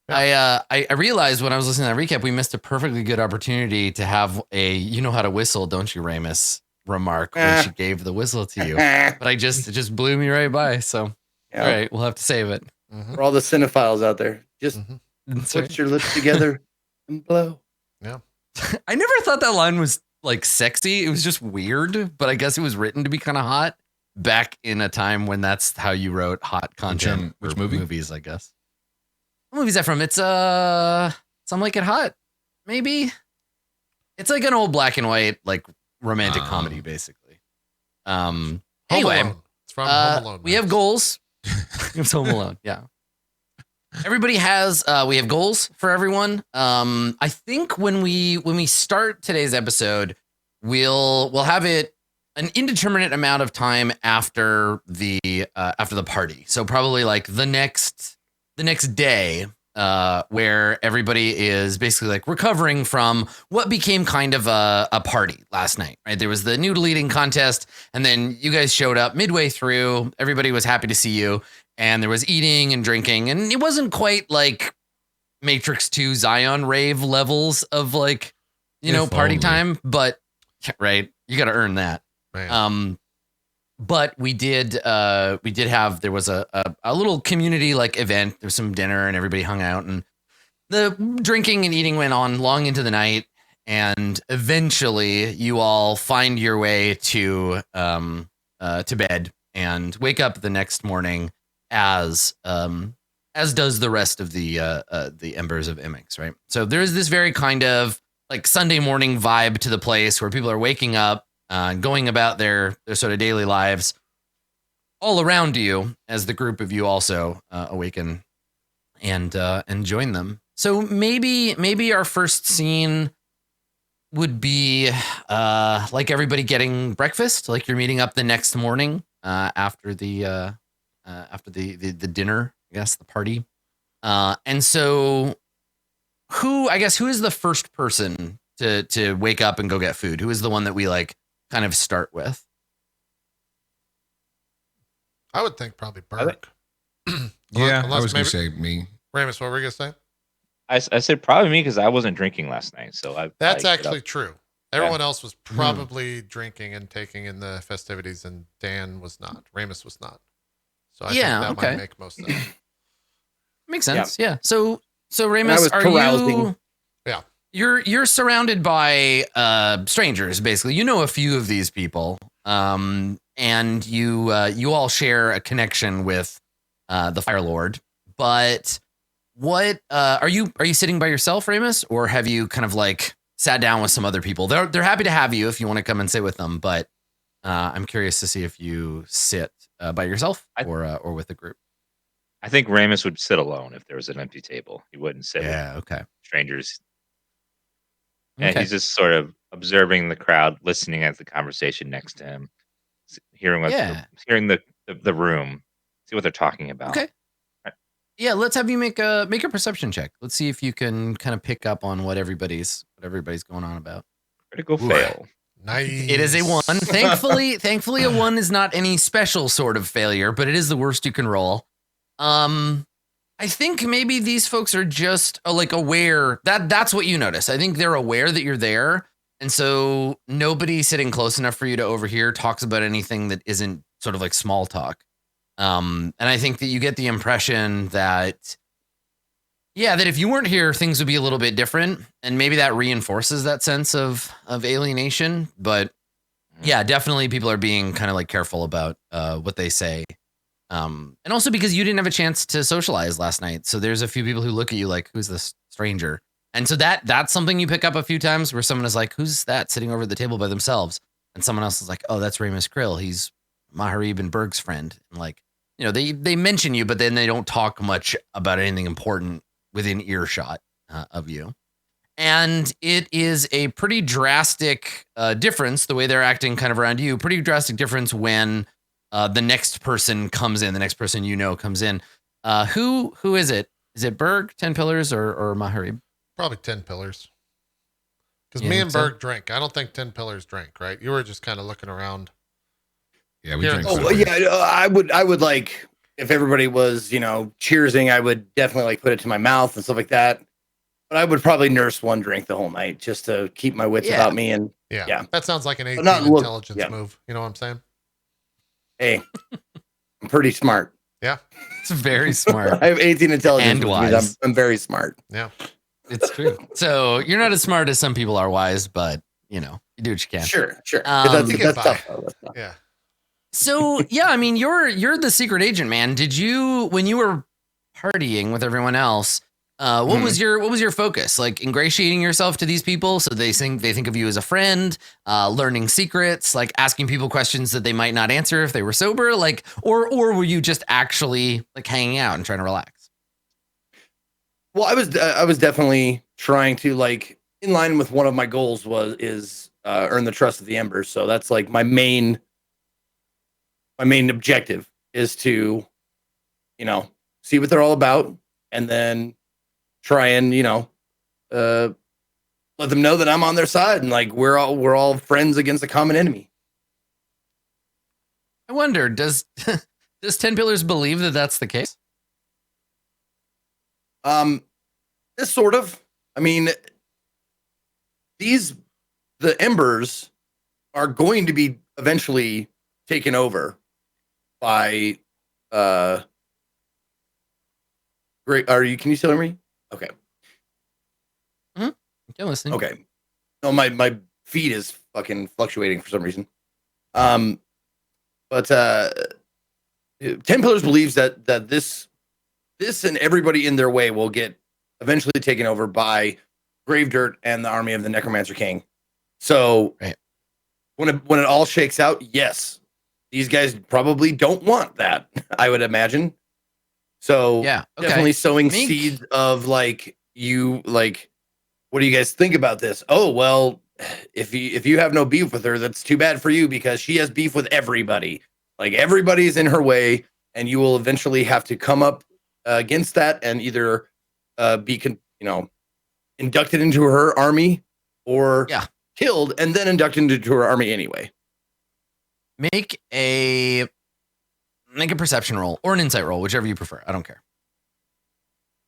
I realized when I was listening to that recap, we missed a perfectly good opportunity to have a "you know how to whistle, don't you, Ramus?" remark when she gave the whistle to you. But it just blew me right by. So Yeah. all right, we'll have to save it. Mhm. For all the cinephiles out there, just Mhm. That's put right. your lips together and blow. I never thought that line was like sexy. It was just weird, but I guess it was written to be kind of hot back in a time when that's how you wrote hot content. Which for movie? Movies, I guess. What movie is that from? It's Some Like It Hot, maybe. It's like an old black and white like romantic comedy, basically. Home Anyway, Alone. It's from Home Alone. we have goals. It's Home Alone, yeah. Everybody has we have goals for everyone. I think when we start today's episode, we'll have it an indeterminate amount of time after the party. So probably like the next day, where everybody is basically like recovering from what became kind of a party last night, right? There was the noodle eating contest, and then you guys showed up midway through. Everybody was happy to see you, and there was eating and drinking, and it wasn't quite like Matrix 2 Zion rave levels of like, If party only. time, but right, you got to earn that. Man. But we did have, there was a little community like event. There was some dinner and everybody hung out, and the drinking and eating went on long into the night. And eventually you all find your way to bed and wake up the next morning as does the rest of the Embers of Imix, right? So there's this very kind of like Sunday morning vibe to the place where people are waking up, going about their sort of daily lives all around you as the group of you also awaken and join them. So maybe our first scene would be like everybody getting breakfast, like you're meeting up the next morning after the dinner, I guess, the party. And so who is the first person to wake up and go get food? Who is the one that we like kind of start with? I would think probably Burke. Yeah, Unless I was going maybe- to say me. Ramus, what were you gonna say? I said probably me because I wasn't drinking last night, so That's I actually true. Everyone else was Hmm. probably drinking and taking in the festivities, and Dan was not. Ramus was not. So I Yeah, think that okay. might make most sense. Makes sense. Yeah. So I Ramus, was are carousing. you? Yeah. You're surrounded by strangers, basically. You know a few of these people, and you all share a connection with the Fire Lord. But what are you sitting by yourself, Ramus, or have you kind of like sat down with some other people? They're happy to have you if you want to come and sit with them, but I'm curious to see if you sit by yourself or with a group. I think Ramus would sit alone if there was an empty table. He wouldn't sit with Okay. strangers. And Okay. he's just sort of observing the crowd, listening at the conversation next to him, hearing hearing the room, see what they're talking about. Okay. Yeah, let's have you make a perception check. Let's see if you can kind of pick up on what everybody's going on about. Critical fail. Nice. It is a 1. Thankfully, a 1 is not any special sort of failure, but it is the worst you can roll. I think maybe these folks are just like aware that's what you notice. I think they're aware that you're there, and so nobody sitting close enough for you to overhear talks about anything that isn't sort of like small talk. And I think that you get the impression that, that if you weren't here, things would be a little bit different. And maybe that reinforces that sense of alienation. But yeah, definitely people are being kind of like careful about what they say. And also because you didn't have a chance to socialize last night. So there's a few people who look at you like, who's this stranger? And so that's something you pick up a few times where someone is like, who's that sitting over at the table by themselves? And someone else is like, oh, that's Ramus Krill. He's Maharib and Berg's friend. And like, they mention you, but then they don't talk much about anything important within earshot of you. And it is a pretty drastic difference, the way they're acting kind of around you, pretty drastic difference when the next person comes in, the next person comes in. Who is it? Is it Berg, 10 Pillars, or Maharib? Probably 10 Pillars. Because You me think and so? Berg drink. I don't think 10 Pillars drink, right? You were just kind of looking around. Yeah, we Here- drink. Oh, Oh separate. yeah, I would like if everybody was cheersing, I would definitely like put it to my mouth and stuff like that. But I would probably nurse one drink the whole night just to keep my wits Yeah. about me. And Yeah. Yeah. That sounds like an 18 not look- intelligence yeah. move. You know what I'm saying? hey, I'm pretty smart. Yeah. It's very smart. I have 18 intelligence, And which means wise. I'm very smart. Yeah. It's true. So you're not as smart as some people are wise, but you do what you can. Sure. You That's get by. tough. Though. That's tough. Yeah. So yeah, I mean, you're the secret agent, man. Did you, when you were partying with everyone else, what was your focus? Like ingratiating yourself to these people so they think of you as a friend, learning secrets, like asking people questions that they might not answer if they were sober, like, or were you just actually like hanging out and trying to relax? Well, I was definitely trying to like in line with one of my goals is earn the trust of the Embers. So that's like my main objective is to, see what they're all about and then try and, let them know that I'm on their side and like we're all friends against a common enemy. I wonder, does 10 Pillars believe that that's the case? This sort of, I mean, the Embers are going to be eventually taken over by, great. Can you still hear me? Okay. Okay, listening. Okay. No, my feed is fucking fluctuating for some reason. But 10 Pillars believes that this and everybody in their way will get eventually taken over by Gravedirt and the army of the Necromancer King. So Right. when it all shakes out, yes, these guys probably don't want that, I would imagine. So Yeah. Okay. definitely sowing Mink. seeds of what do you guys think about this? Oh, well, if you have no beef with her, that's too bad for you because she has beef with everybody. Like everybody's in her way, and you will eventually have to come up against that and either be inducted into her army or killed and then inducted into her army anyway. Make a perception roll or an insight roll, whichever you prefer. I don't care.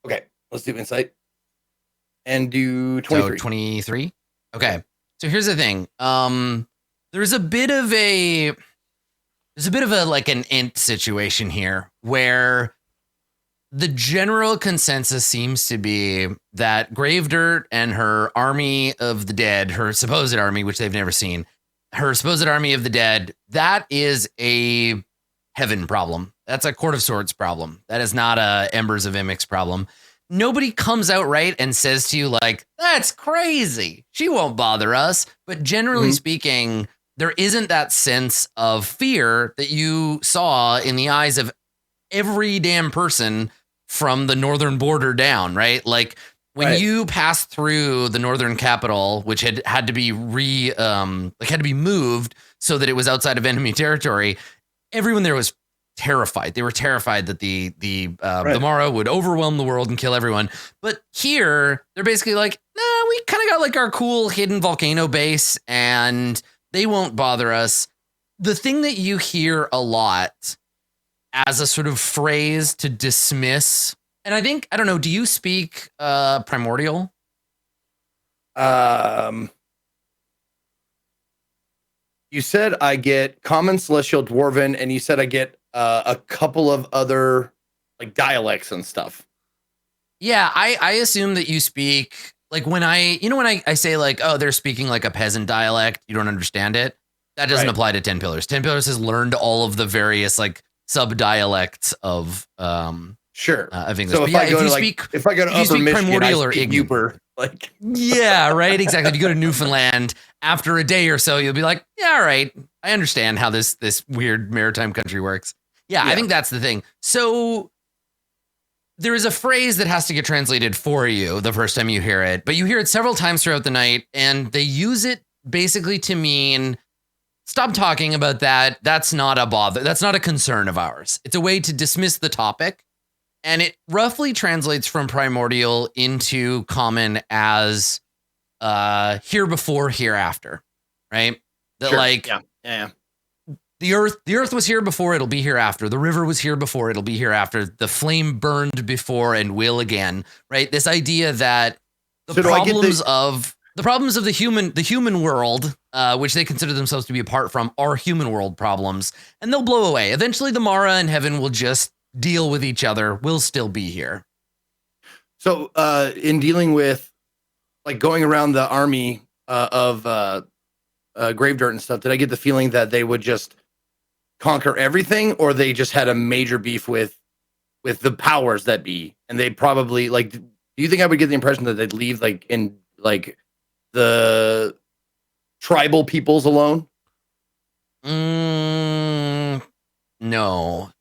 Okay, let's do insight and do 23. So 23. Okay. So here's the thing. There's a bit of a like an int situation here where the general consensus seems to be that Gravedirt and her army of the dead, her supposed army, which they've never seen, her supposed army of the dead, that is a heaven problem. That's a Court of Swords problem. That is not a Embers of Imix problem. Nobody comes out right and says to you like, that's crazy. She won't bother us. But generally speaking, there isn't that sense of fear that you saw in the eyes of every damn person from the northern border down, right? Like when you passed through the northern capital, which had to be had to be moved so that it was outside of enemy territory, everyone there was terrified. They were terrified that the Mara would overwhelm the world and kill everyone. But here, they're basically like, nah, we kind of got like our cool hidden volcano base and they won't bother us. The thing that you hear a lot as a sort of phrase to dismiss, and I think, I don't know, do you speak Primordial? You said I get Common, Celestial, Dwarven, and you said I get a couple of other like dialects and stuff. Yeah, I assume that you speak like when I say like, oh, they're speaking like a peasant dialect, you don't understand it. That doesn't apply to 10 Pillars. 10 Pillars has learned all of the various like sub dialects of of English. So if I go to Upper Michigan, I speak Uber. Like yeah, right, exactly. You go to Newfoundland, after a day or so, you'll be like, yeah, all right, I understand how this weird maritime country works. Yeah, I think that's the thing. So there is a phrase that has to get translated for you the first time you hear it, but you hear it several times throughout the night, and they use it basically to mean, stop talking about that. That's not a bother. That's not a concern of ours. It's a way to dismiss the topic. And it roughly translates from Primordial into Common as here before, hereafter, right? That like the earth was here before, it'll be here after. The river was here before, it'll be here after. The flame burned before and will again, right? This idea that the problems of the human world, which they consider themselves to be apart from, are human world problems, and they'll blow away. Eventually, the Mara and Heaven will just deal with each other. We'll still be here. So, in dealing with like going around the army of Gravedirt and stuff, did I get the feeling that they would just conquer everything, or they just had a major beef with the powers that be, and they probably like? Do you think I would get the impression that they'd leave like in like the tribal peoples alone? No.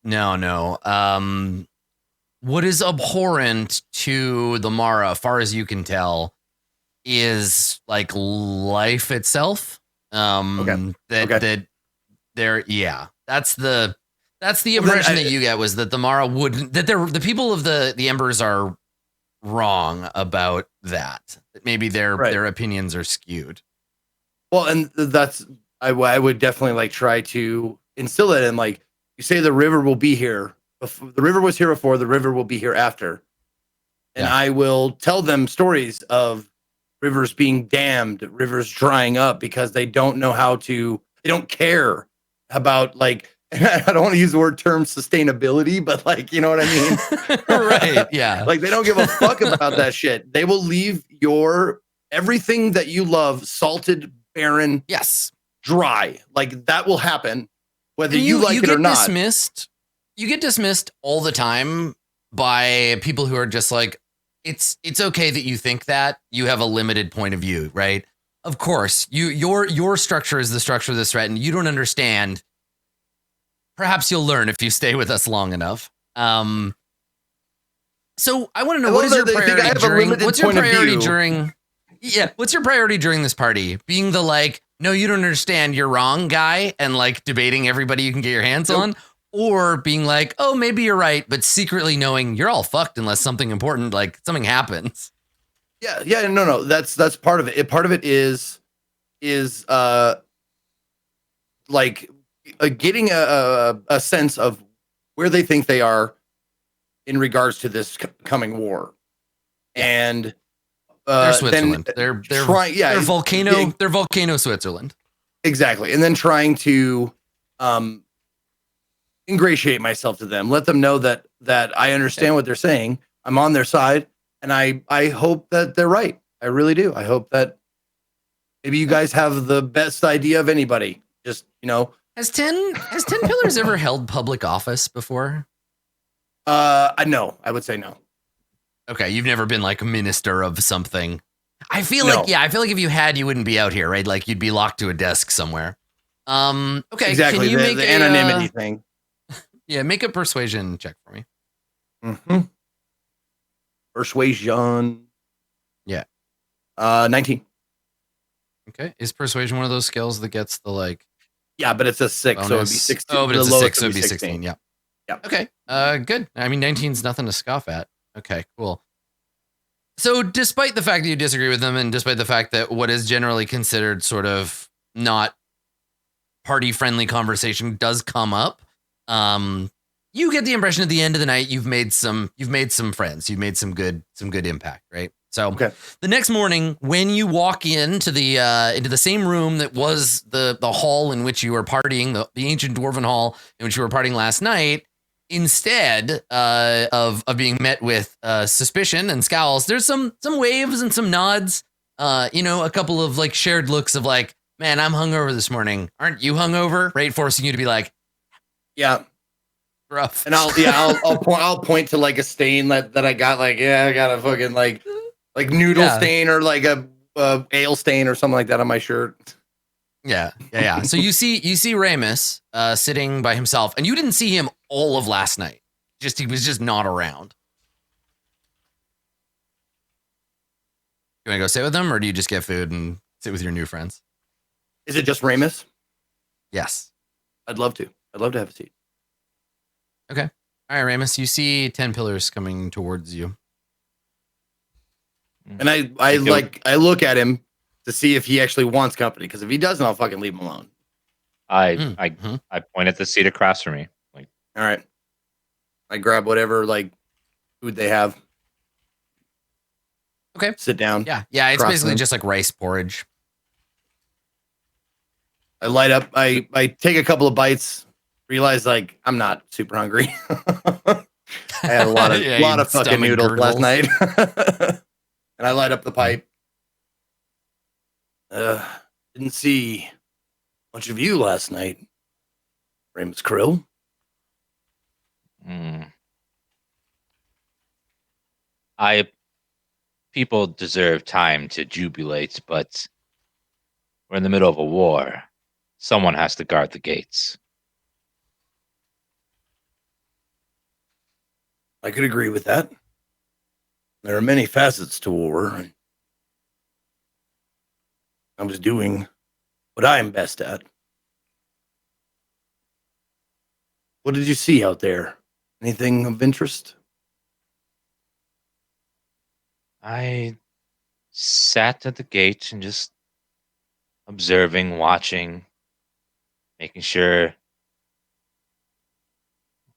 What is abhorrent to the Mara, far as you can tell, is like life itself. That they're that's the impression that you get, was that the Mara wouldn't, that the people of the Embers are wrong about that. That maybe their opinions are skewed. Well, and that's I would definitely like try to instill it in, like, you say the river will be here. The river was here before, the river will be here after. And I will tell them stories of rivers being dammed, rivers drying up because they don't know they don't care about, like, I don't want to use the term sustainability, but like, you know what I mean? Right. Yeah. Like, they don't give a fuck about that shit. They will leave everything that you love, salted, barren, dry. Like, that will happen whether you like it or not. You get dismissed all the time by people who are just like, it's okay that you think that. You have a limited point of view, right? Of course, your structure is the structure of this threat, and you don't understand. Perhaps you'll learn if you stay with us long enough. So I want to know, what is your priority during? What's your priority during? Yeah, what's your priority during this party? Being the like, no, you don't understand, you're wrong guy, and like debating everybody you can get your hands on, or being like, oh, maybe you're right, but secretly knowing you're all fucked unless something important, like something happens. Yeah, no. That's part of it. Part of it is like getting a sense of where they think they are in regards to this coming war, and they're Switzerland. Then They're they're volcano. They're volcano Switzerland. Exactly, and then trying to ingratiate myself to them, let them know that I understand what they're saying. I'm on their side, and I hope that they're right. I really do. I hope that maybe you guys have the best idea of anybody. Just, Has 10 Pillars ever held public office before? No, I would say no. Okay, you've never been like a minister of something. I feel like if you had, you wouldn't be out here, right? Like you'd be locked to a desk somewhere. Okay, exactly. Can you make the anonymity thing? Yeah, make a persuasion check for me. Mm-hmm. Persuasion. Yeah. 19. Okay. Is persuasion one of those skills that gets the like? Yeah, but it's a 6, bonus? so it'd be 16. Oh, but it's a 6, so it'd be 16. 16. Yeah. Yeah. Okay. Good. I mean, 19's nothing to scoff at. Okay, cool. So, despite the fact that you disagree with them, and despite the fact that what is generally considered sort of not party-friendly conversation does come up, you get the impression at the end of the night you've made some friends, you've made some good impact, right? So The next morning, when you walk into the same room that was the hall in which you were partying, the ancient dwarven hall in which you were partying last night, instead of being met with suspicion and scowls, there's some waves and some nods. A couple of like shared looks of like, man, I'm hungover this morning. Aren't you hungover? Right, forcing you to be like, yeah. Rough. And I'll point to like a stain that I got, like, I got a fucking like noodle stain or like a ale stain or something like that on my shirt. Yeah. So you see Ramus sitting by himself, and you didn't see him all of last night. He was just not around. You want to go sit with him, or do you just get food and sit with your new friends? Is it just Ramus? Yes. I'd love to. I'd love to have a seat. Okay. All right, Ramus, you see 10 pillars coming towards you. And I look at him to see if he actually wants company, because if he doesn't, I'll fucking leave him alone. I point at the seat across from me. Like, all right. I grab whatever like food they have. Okay. Sit down. Yeah. It's basically just like rice porridge. I light up. I take a couple of bites. Realize like I'm not super hungry. I had a lot of fucking noodles last night. And I light up the pipe. Didn't see much of you last night, Ramus Krill. People deserve time to jubilate, but we're in the middle of a war. Someone has to guard the gates. I could agree with that. There are many facets to war. I was doing what I am best at. What did you see out there? Anything of interest? I sat at the gate and just observing, watching, making sure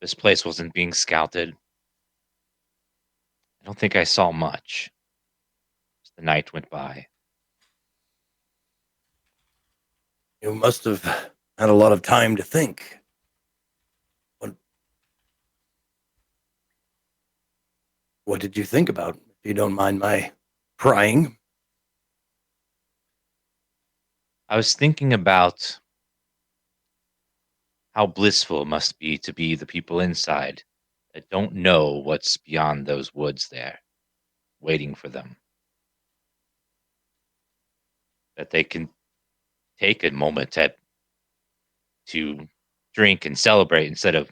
this place wasn't being scouted. I don't think I saw much as the night went by. You must have had a lot of time to think. What did you think about, if you don't mind my prying? I was thinking about how blissful it must be to be the people inside that don't know what's beyond those woods there, waiting for them. That they can take a moment to drink and celebrate instead of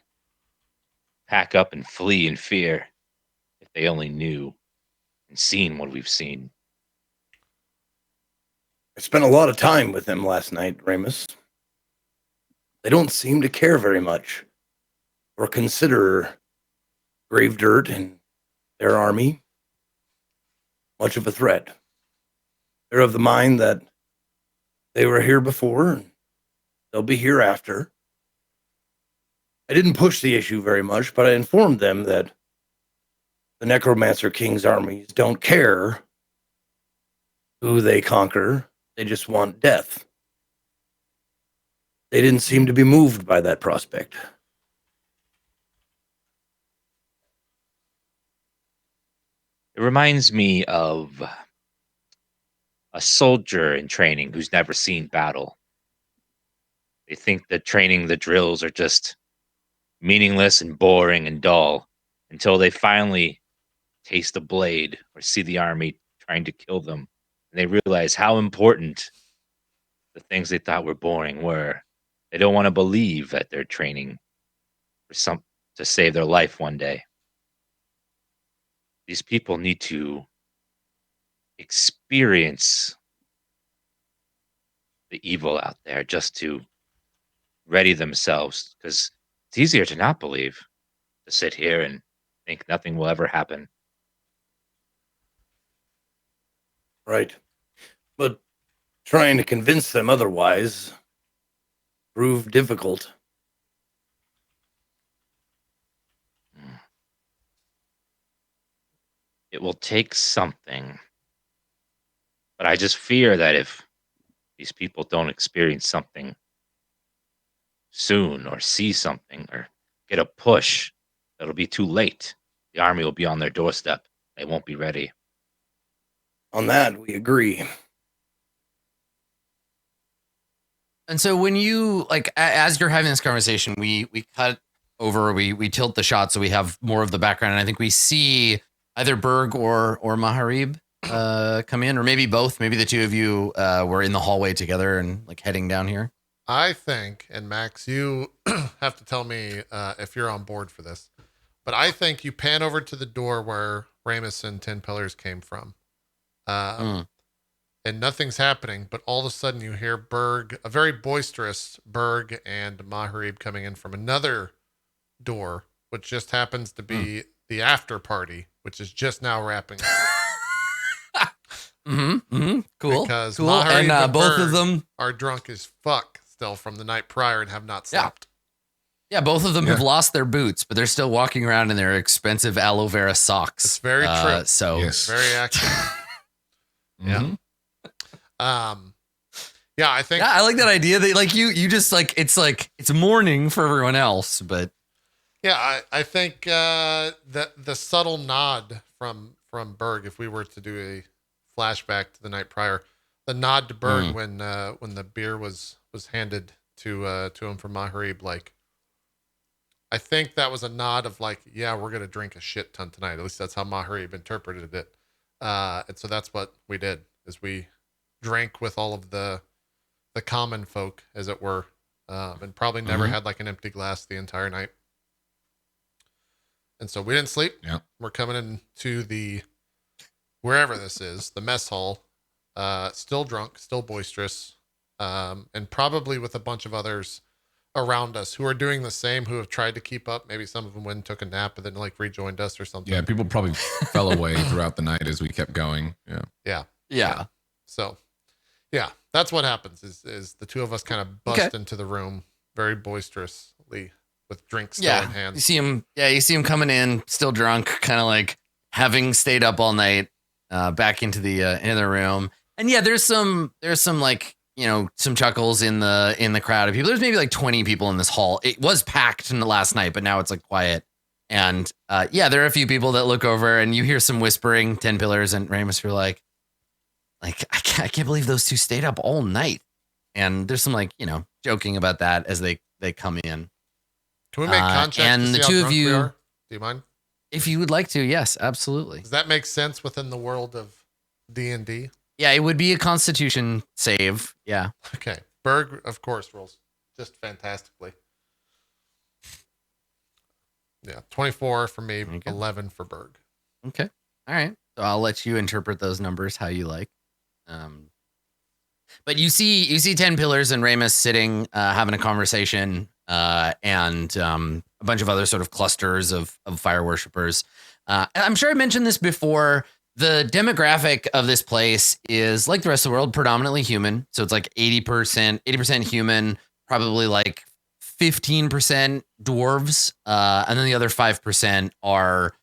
pack up and flee in fear. If they only knew and seen what we've seen. I spent a lot of time with them last night, Ramus. They don't seem to care very much or consider grave dirt in their army. much of a threat. They're of the mind that they were here before and they'll be here after. I didn't push the issue very much, but I informed them that the Necromancer King's armies don't care who they conquer. They just want death. They didn't seem to be moved by that prospect. It reminds me of a soldier in training who's never seen battle. They think the training, the drills are just meaningless and boring and dull until they finally taste a blade or see the army trying to kill them. And they realize how important the things they thought were boring were. They don't want to believe that they're training for to save their life one day. These people need to experience the evil out there just to ready themselves, because it's easier to not believe, to sit here and think nothing will ever happen. Right. But trying to convince them otherwise proved difficult. It will take something. But I just fear that if these people don't experience something soon or see something or get a push, it'll be too late. The army will be on their doorstep. They won't be ready. On that, we agree. And so when you like, as you're having this conversation, we cut over, we tilt the shot so we have more of the background, and I think we see either Berg or Maharib come in, or maybe both. Maybe the two of you were in the hallway together and like heading down here. I think, and Max, you have to tell me if you're on board for this, but I think you pan over to the door where Ramus and 10 Pillars came from. And nothing's happening, but all of a sudden you hear Berg, a very boisterous Berg and Maharib coming in from another door, which just happens to be the after party, which is just now wrapping up. Cool. Because cool. Maharib And both Berg of them are drunk as fuck still from the night prior and have not slept. Yeah, both of them have lost their boots, but they're still walking around in their expensive aloe vera socks. It's very true. So very accurate. Yeah. Yeah, I think. Yeah, I like that idea. That like you just like it's morning for everyone else, but yeah, I think that the subtle nod from Berg, if we were to do a flashback to the night prior, the nod to Berg when the beer was handed to him from Maharib, like, I think that was a nod of like, yeah, we're gonna drink a shit ton tonight. At least that's how Maharib interpreted it. And so that's what we did, is we drank with all of the common folk, as it were, and probably never had like an empty glass the entire night. And so we didn't sleep. Yeah. We're coming into wherever this is, the mess hall, still drunk, still boisterous, and probably with a bunch of others around us who are doing the same, who have tried to keep up. Maybe some of them went and took a nap and then like rejoined us or something. Yeah, people probably fell away throughout the night as we kept going. yeah. So, yeah, that's what happens is the two of us kind of bust into the room very boisterously with drinks still in hand. You see him coming in still drunk, kind of like having stayed up all night, back into the room. And yeah, there's some like, some chuckles in the crowd of people. There's maybe like 20 people in this hall. It was packed in the last night, but now it's like quiet. And there are a few people that look over and you hear some whispering. 10 Pillars and Ramus are like I can't believe those two stayed up all night. And there's some like, joking about that as they come in. Can we make contact and to the see two how of drunk you, we are? Do you mind? If you would like to, yes, absolutely. Does that make sense within the world of D&D? Yeah, it would be a Constitution save. Yeah. Okay. Berg, of course, rolls just fantastically. Yeah, 24 for me, 11 for Berg. Okay. All right. So I'll let you interpret those numbers how you like. But you see 10 Pillars and Ramus sitting, having a conversation, and a bunch of other sort of clusters of fire worshippers. I'm sure I mentioned this before. The demographic of this place is like the rest of the world, predominantly human. So it's like 80% human, probably like 15% dwarves. And then the other 5% are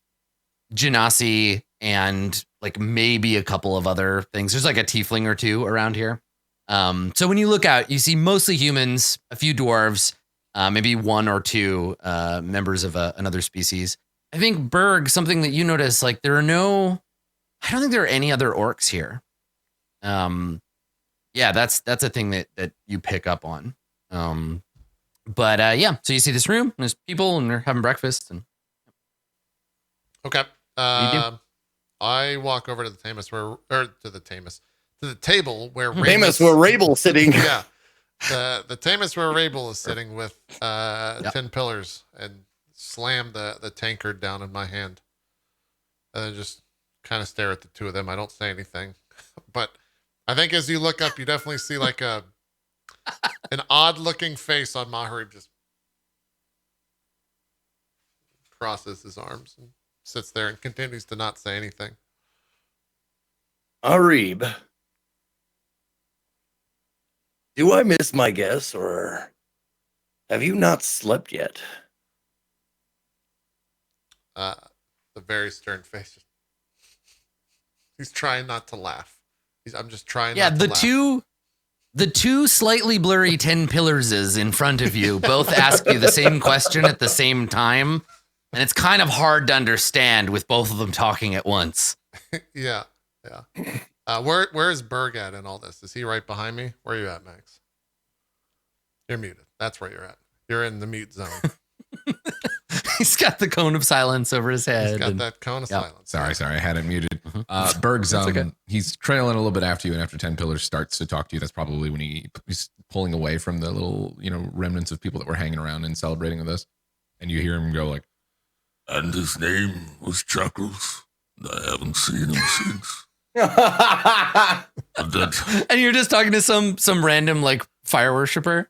genasi and like maybe a couple of other things. There's like a tiefling or two around here. So when you look out, you see mostly humans, a few dwarves, maybe one or two members of another species. I think Berg, something that you notice, like I don't think there are any other orcs here. Yeah, that's a thing that you pick up on. But yeah, so you see this room, and there's people, and they're having breakfast. And Okay. do you do? I walk over to the table where Famous where Rabel's sitting. Yeah. The Tamus where Rabel is sitting with 10 pillars and slam the tankard down in my hand. And then just kind of stare at the two of them. I don't say anything. But I think as you look up, you definitely see like an odd looking face on Maharib, just crosses his arms and sits there and continues to not say anything. Arib, do I miss my guess, or have you not slept yet? The very stern face. He's trying not to laugh. I'm just trying not to laugh. The two slightly blurry 10 pillars in front of you both ask you the same question at the same time. And it's kind of hard to understand with both of them talking at once. Yeah. Where is Berg at in all this? Is he right behind me? Where are you at, Max? You're muted. That's where you're at. You're in the mute zone. He's got the cone of silence over his head. He's got that cone of silence. Sorry, I had it muted. Berg's okay. He's trailing a little bit after you, and after 10 pillars starts to talk to you, that's probably when he's pulling away from the little, remnants of people that were hanging around and celebrating with us. And you hear him go like, and his name was Chuckles. I haven't seen him since. And you're just talking to some random like fire worshiper.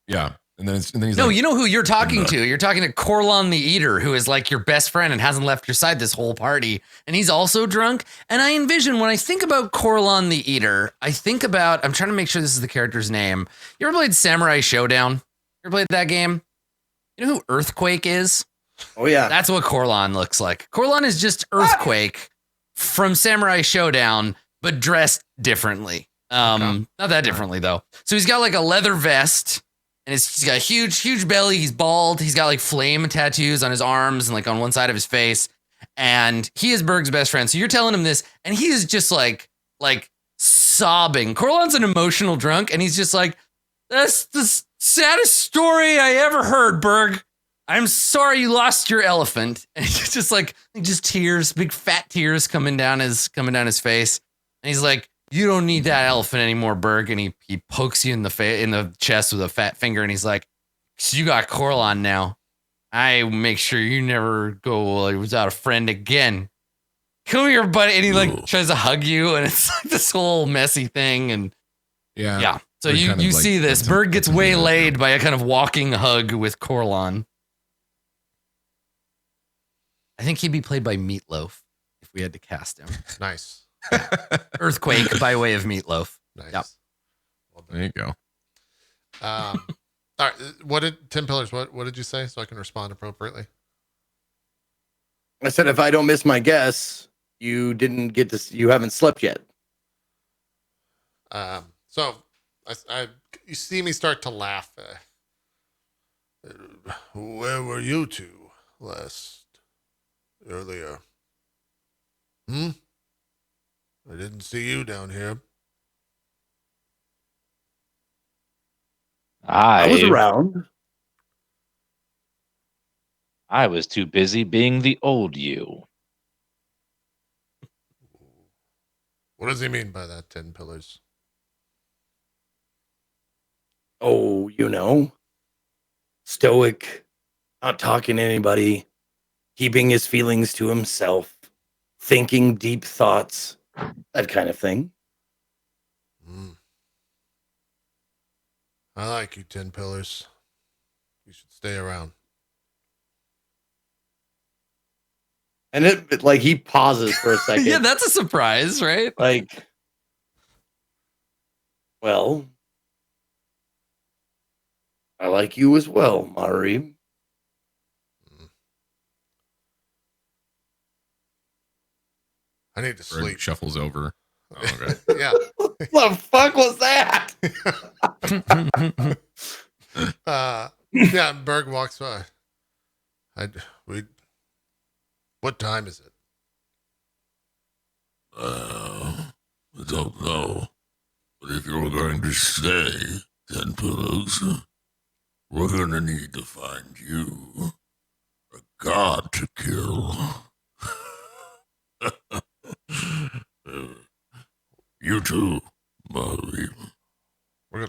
Yeah. And then he's no, like, you know who you're talking to. You're talking to Corlon the Eater, who is like your best friend and hasn't left your side this whole party. And he's also drunk. And I envision when I think about Corlon the Eater, I'm trying to make sure this is the character's name. You ever played Samurai Showdown? You ever played that game? You know who Earthquake is? Oh, yeah. That's what Corlon looks like. Corlon is just Earthquake from Samurai Showdown, but dressed differently. Not that differently, though. So he's got like a leather vest. And he's got a huge belly. He's bald. He's got like flame tattoos on his arms and like on one side of his face. And he is Berg's best friend. So you're telling him this, and he is just like sobbing. Corlon's an emotional drunk, and he's just like, "That's the saddest story I ever heard, Berg. I'm sorry you lost your elephant." And he's just tears, big fat tears coming down his face. And he's like, "You don't need that elephant anymore, Berg." And he pokes you in the chest with a fat finger, and he's like, "So you got Corlon now. I make sure you never go without a friend again. Come here, buddy." And he like tries to hug you, and it's like this whole messy thing. And yeah. So you see this. Berg gets waylaid by a kind of walking hug with Corlon. I think he'd be played by Meatloaf if we had to cast him. Nice. Earthquake by way of Meatloaf. Nice. Yep. Well there you go. All right. What did 10 pillars? What did you say so I can respond appropriately? I said, if I don't miss my guess, you haven't slept yet. So you see me start to laugh. Where were you two earlier? I didn't see you down here. I was around. I was too busy being the old you. What does he mean by that, 10 pillars? Oh, stoic, not talking to anybody, keeping his feelings to himself, thinking deep thoughts, that kind of thing. I like you, 10 pillars. You should stay around. And it like he pauses for a second. Yeah, that's a surprise, right? Like, well, I like you as well, Mari. I need to sleep. Shuffles over. Oh, okay. Yeah. What the fuck was that? Yeah, Berg walks by. What time is it? I don't know. But if you're going to stay 10 pillows, we're going to need to find you a god to kill. You too, Mari.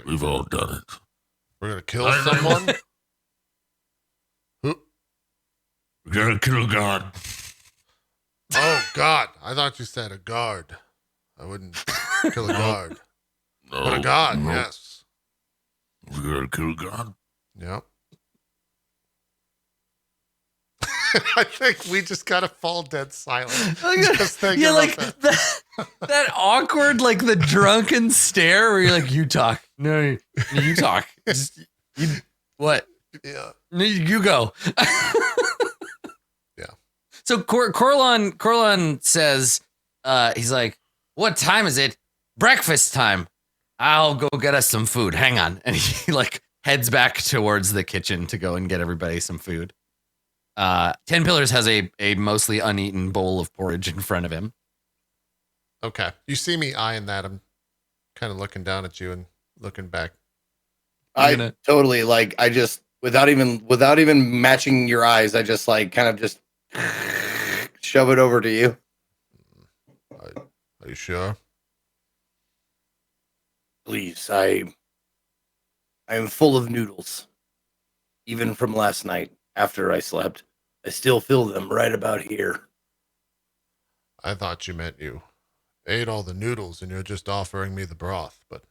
We've all done it. We're gonna kill someone. Who? We're gonna kill a god. Oh God! I thought you said a guard. I wouldn't kill a guard, No, but a god, no. yes. We're gonna kill a god. Yep. I think we just gotta fall dead silent. Just thinking Yeah, about like that. that awkward, like the drunken stare where you're like, you talk. No, you talk. What? Yeah. No, you go. Yeah. So Corlon says, he's like, what time is it? Breakfast time. I'll go get us some food. Hang on. And he like heads back towards the kitchen to go and get everybody some food. 10 Pillars has a mostly uneaten bowl of porridge in front of him. Okay. You see me eyeing that. I'm kind of looking down at you and looking back. I totally like. I just without even matching your eyes. I just like kind of just shove it over to you. Are you sure? Please, I am full of noodles. Even from last night after I slept, I still feel them right about here. I thought you meant you ate all the noodles and you're just offering me the broth, but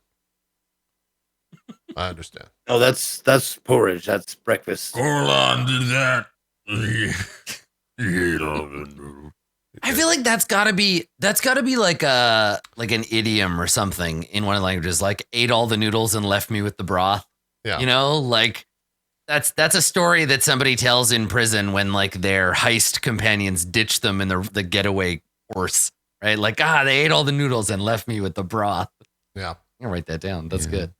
I understand. Oh, that's porridge. That's breakfast. Corlon did that. He ate all the noodles. I feel like that's gotta be like an idiom or something in one of the languages, like ate all the noodles and left me with the broth. Yeah. You know, like that's a story that somebody tells in prison when like their heist companions ditch them in the getaway horse, right? Like, they ate all the noodles and left me with the broth. Yeah. I'm gonna write that down. That's good.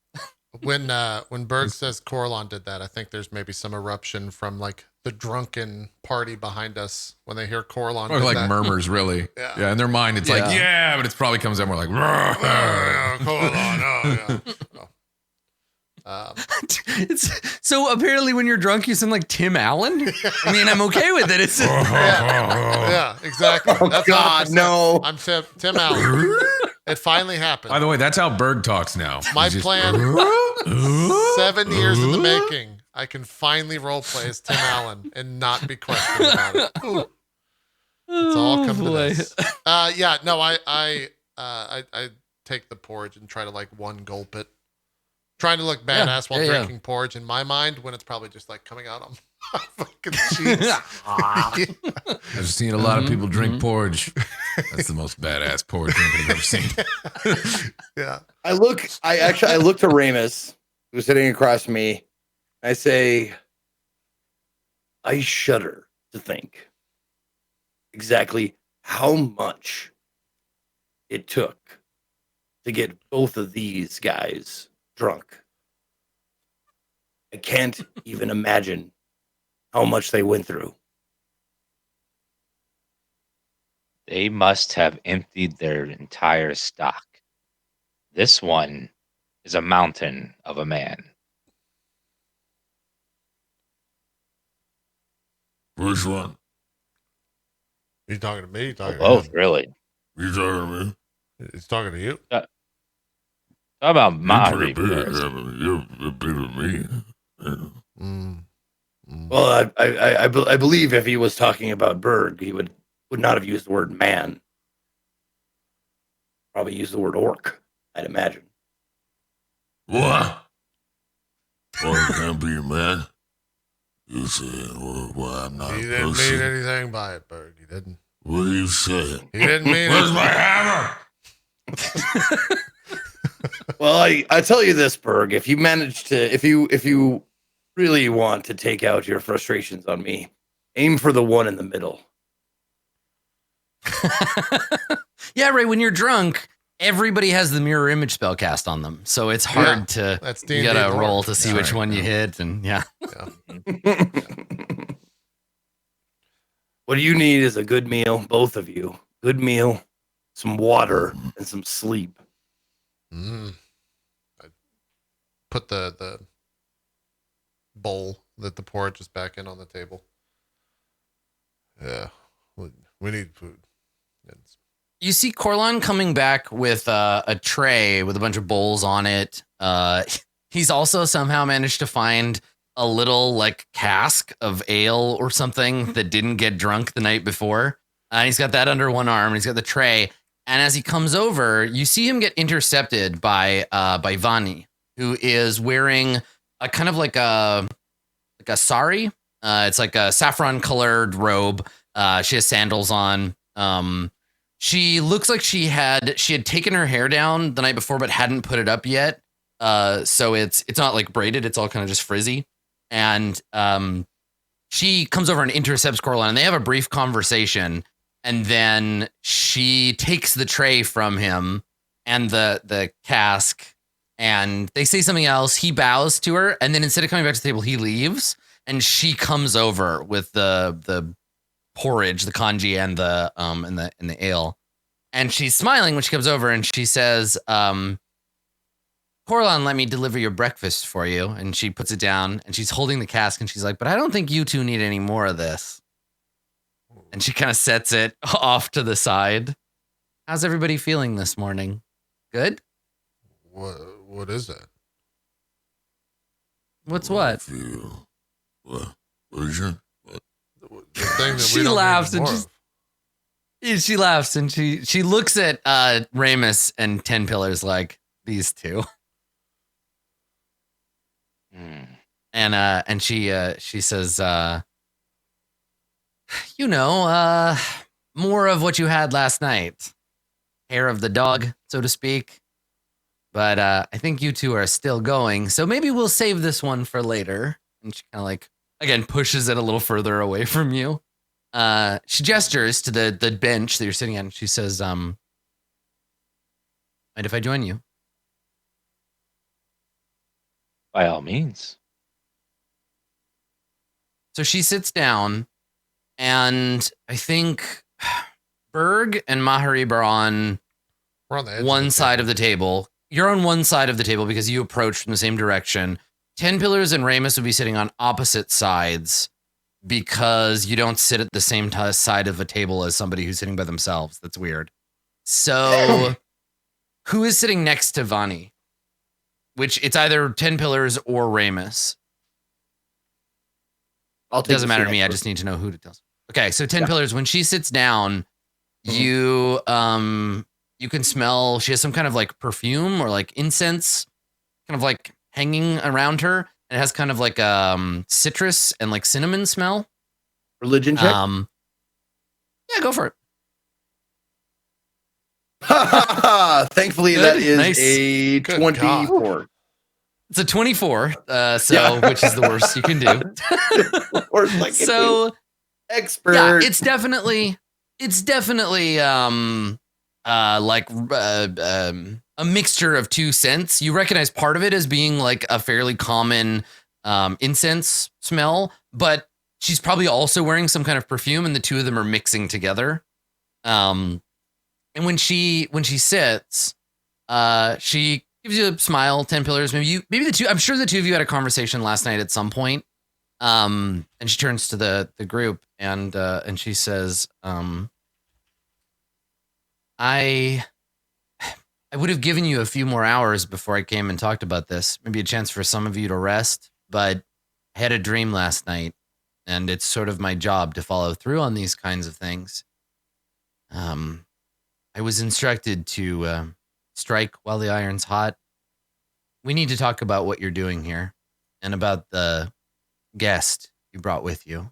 When Berg says Corlon did that, I think there's maybe some eruption from like the drunken party behind us when they hear Corlon. Or did like that. murmurs, really. Yeah. In their mind, it's like, yeah, but it probably comes out more like, Corlon. Oh, yeah. So apparently when you're drunk, you sound like Tim Allen. I mean, I'm okay with it. It's yeah, exactly. Oh, That's God, 100%. no. I'm Tim Allen. It finally happened. By the way, that's how Berg talks now. My He's just- plan, 7 years in the making. I can finally roleplay as Tim Allen and not be questioned about it. Ooh. It's all come to this. Yeah, no, I take the porridge and try to like one gulp it. Trying to look badass while drinking porridge in my mind when it's probably just like coming out on my fucking cheeks. I've seen a lot of people drink porridge. That's the most badass porridge drink I've ever seen. Yeah. I look to Ramus, who's sitting across from me. I say, I shudder to think exactly how much it took to get both of these guys drunk. I can't even imagine how much they went through. They must have emptied their entire stock. This one is a mountain of a man. Which one? You talking to me? You talking Both, to him? really. You talking to me? He's talking to you. How about You're Mari? pretty big. I mean, you're bigger than me. Yeah. Well, I believe if he was talking about Berg, he would not have used the word man. Probably used the word orc, I'd imagine. What? Well, you can't be a man. You say, well, I'm not He a didn't person. mean anything by it, Berg. He didn't. What are you saying? He didn't mean Where's it. my hammer? Well, I tell you this, Berg. If you manage to, if you really want to take out your frustrations on me, aim for the one in the middle. Yeah, Ray, when you're drunk, everybody has the mirror image spell cast on them. So it's hard to, That's you D&D gotta lore. roll to see which one you hit. And yeah. What you need is a good meal, both of you. Good meal, some water, and some sleep. I put the bowl that the porridge is back in on the table. Yeah, we need food. It's, You see Corlon coming back with a tray with a bunch of bowls on it. He's also somehow managed to find a little like cask of ale or something that didn't get drunk the night before. He's got that under one arm. And he's got the tray. And as he comes over, you see him get intercepted by Vani, who is wearing a kind of like a sari. It's like a saffron colored robe. She has sandals on. She looks like she had taken her hair down the night before, but hadn't put it up yet. So it's not like braided. It's all kind of just frizzy. And she comes over and intercepts Corlon, and they have a brief conversation. And then she takes the tray from him and the cask, and they say something else. He bows to her, and then instead of coming back to the table, he leaves. And she comes over with the porridge, the congee, and the ale. And she's smiling when she comes over, and she says, Corlon, let me deliver your breakfast for you. And she puts it down, and she's holding the cask, and she's like, but I don't think you two need any more of this. And she kind of sets it off to the side. How's everybody feeling this morning? Good? what is that? What's what? Feel. What is it? The thing that She we don't laughs need and more just- of. Yeah, she laughs, and she looks at Ramus and 10 Pillars like, these two. And she says, more of what you had last night. Hair of the dog, so to speak. But I think you two are still going, so maybe we'll save this one for later. And she kind of like, again, pushes it a little further away from you. She gestures to the bench that you're sitting at, and she says, mind if I join you? By all means. So she sits down, and I think Berg and Maharib are on We're on the edge one of the side table. of the table. You're on one side of the table because you approached from the same direction. 10 Pillars and Ramus would be sitting on opposite sides because you don't sit at the same side of a table as somebody who's sitting by themselves. That's weird. So who is sitting next to Vani? Which it's either 10 Pillars or Ramus. I'll It take doesn't the matter to seat me. I first. just need to know who to tell. Okay, so 10 Yeah. Pillars, when she sits down, you can smell, she has some kind of like perfume or like incense kind of like hanging around her. And it has kind of like citrus and like cinnamon smell. Religion check. Yeah, go for it. Thankfully, Good. that is Nice. a Good 24. It's a 24, Yeah. which is the worst you can do. Or like So expert. yeah, it's definitely a mixture of two scents. You recognize part of it as being like a fairly common incense smell, but she's probably also wearing some kind of perfume, and the two of them are mixing together. And when she sits, she gives you a smile, 10 Pillars. Maybe the two. I'm sure the two of you had a conversation last night at some point. And she turns to the group and she says, I would have given you a few more hours before I came and talked about this. Maybe a chance for some of you to rest, but I had a dream last night, and it's sort of my job to follow through on these kinds of things. I was instructed to strike while the iron's hot. We need to talk about what you're doing here and about the guest you brought with you.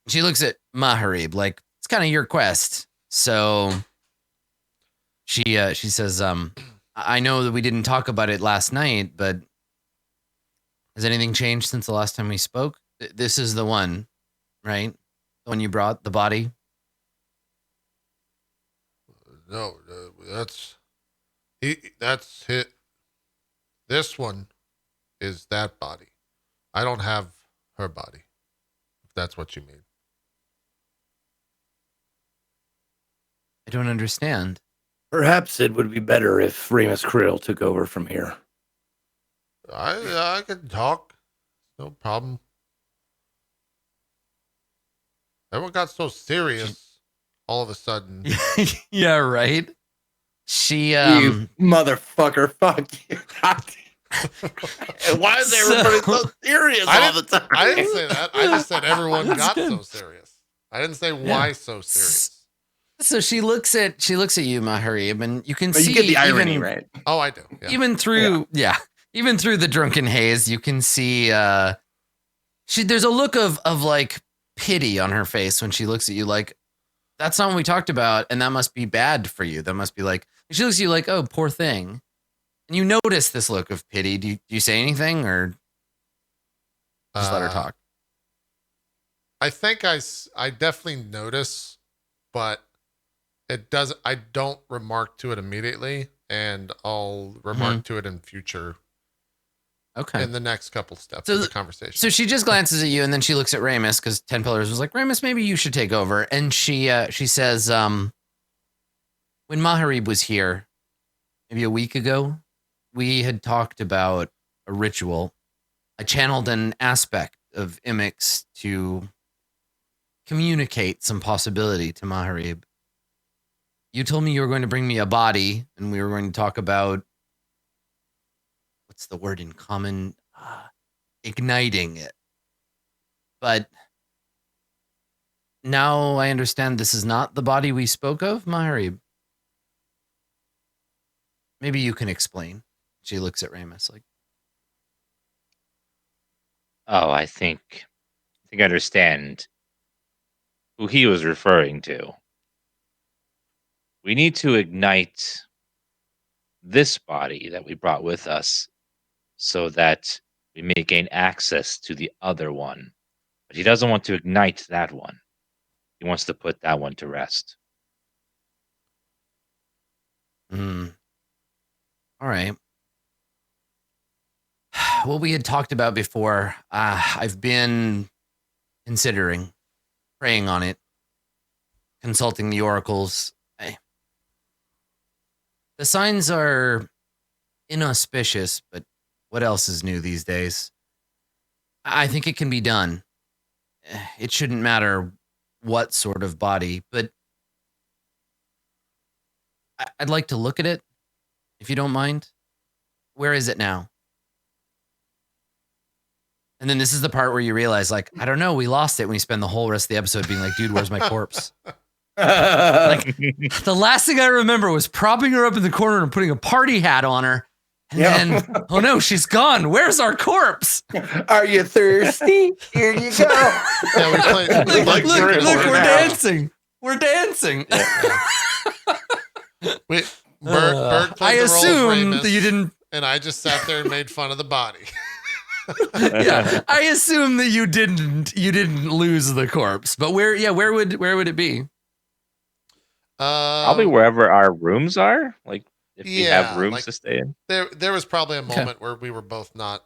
She looks at Maharib like it's kind of your quest. So she says, I know that we didn't talk about it last night, but has anything changed since the last time we spoke? This is the one, right? The one you brought, the body. No, that's it. This one is that body. I don't have her body, if that's what you mean. I don't understand. Perhaps it would be better if Remus Krill took over from here. I can talk. No problem. Everyone got so serious all of a sudden. Yeah, right. She You motherfucker! Fuck you! Why is everybody so serious all the time? I didn't say that. I just said everyone got so serious. I didn't say why so serious. So she looks at you, Maharib, and you can see You get the irony, even, right? Oh, I do. Yeah. even through even through the drunken haze, you can see there's a look of like pity on her face when she looks at you like that's not what we talked about, and that must be bad for you. That must be like she looks at you like, oh, poor thing. And you notice this look of pity. Do you say anything or just let her talk? I think I definitely notice, but I don't remark to it immediately, and I'll remark to it in future. Okay. In the next couple steps of the conversation. So she just glances at you, and then she looks at Remus because 10 Pillars was like, Remus, maybe you should take over. And she says, when Maharib was here, maybe a week ago, we had talked about a ritual. I channeled an aspect of Imix to communicate some possibility to Maharib. You told me you were going to bring me a body, and we were going to talk about what's the word in common? Igniting it. But now I understand this is not the body we spoke of, Maharib. Maybe you can explain. She looks at Remus like, Oh, I think I understand who he was referring to. We need to ignite this body that we brought with us so that we may gain access to the other one. But he doesn't want to ignite that one. He wants to put that one to rest. all right. What we had talked about before, I've been considering, praying on it, consulting the oracles. The signs are inauspicious, but what else is new these days? I think it can be done. It shouldn't matter what sort of body, but I'd like to look at it, if you don't mind. Where is it now? And then this is the part where you realize, like, I don't know, we lost it when we spend the whole rest of the episode being like, dude, where's my corpse? Like, the last thing I remember was propping her up in the corner and putting a party hat on her. And then, oh no, she's gone. Where's our corpse? Are you thirsty? Here you go. Yeah, we played. Look, we're dancing. We're dancing. Bert played I the role of assume Remus, that you didn't. and I just sat there and made fun of the body. Yeah, I assume that you didn't lose the corpse. But where would it be? Probably wherever our rooms are. Like, if we have rooms like, to stay in. There was probably a moment where we were both not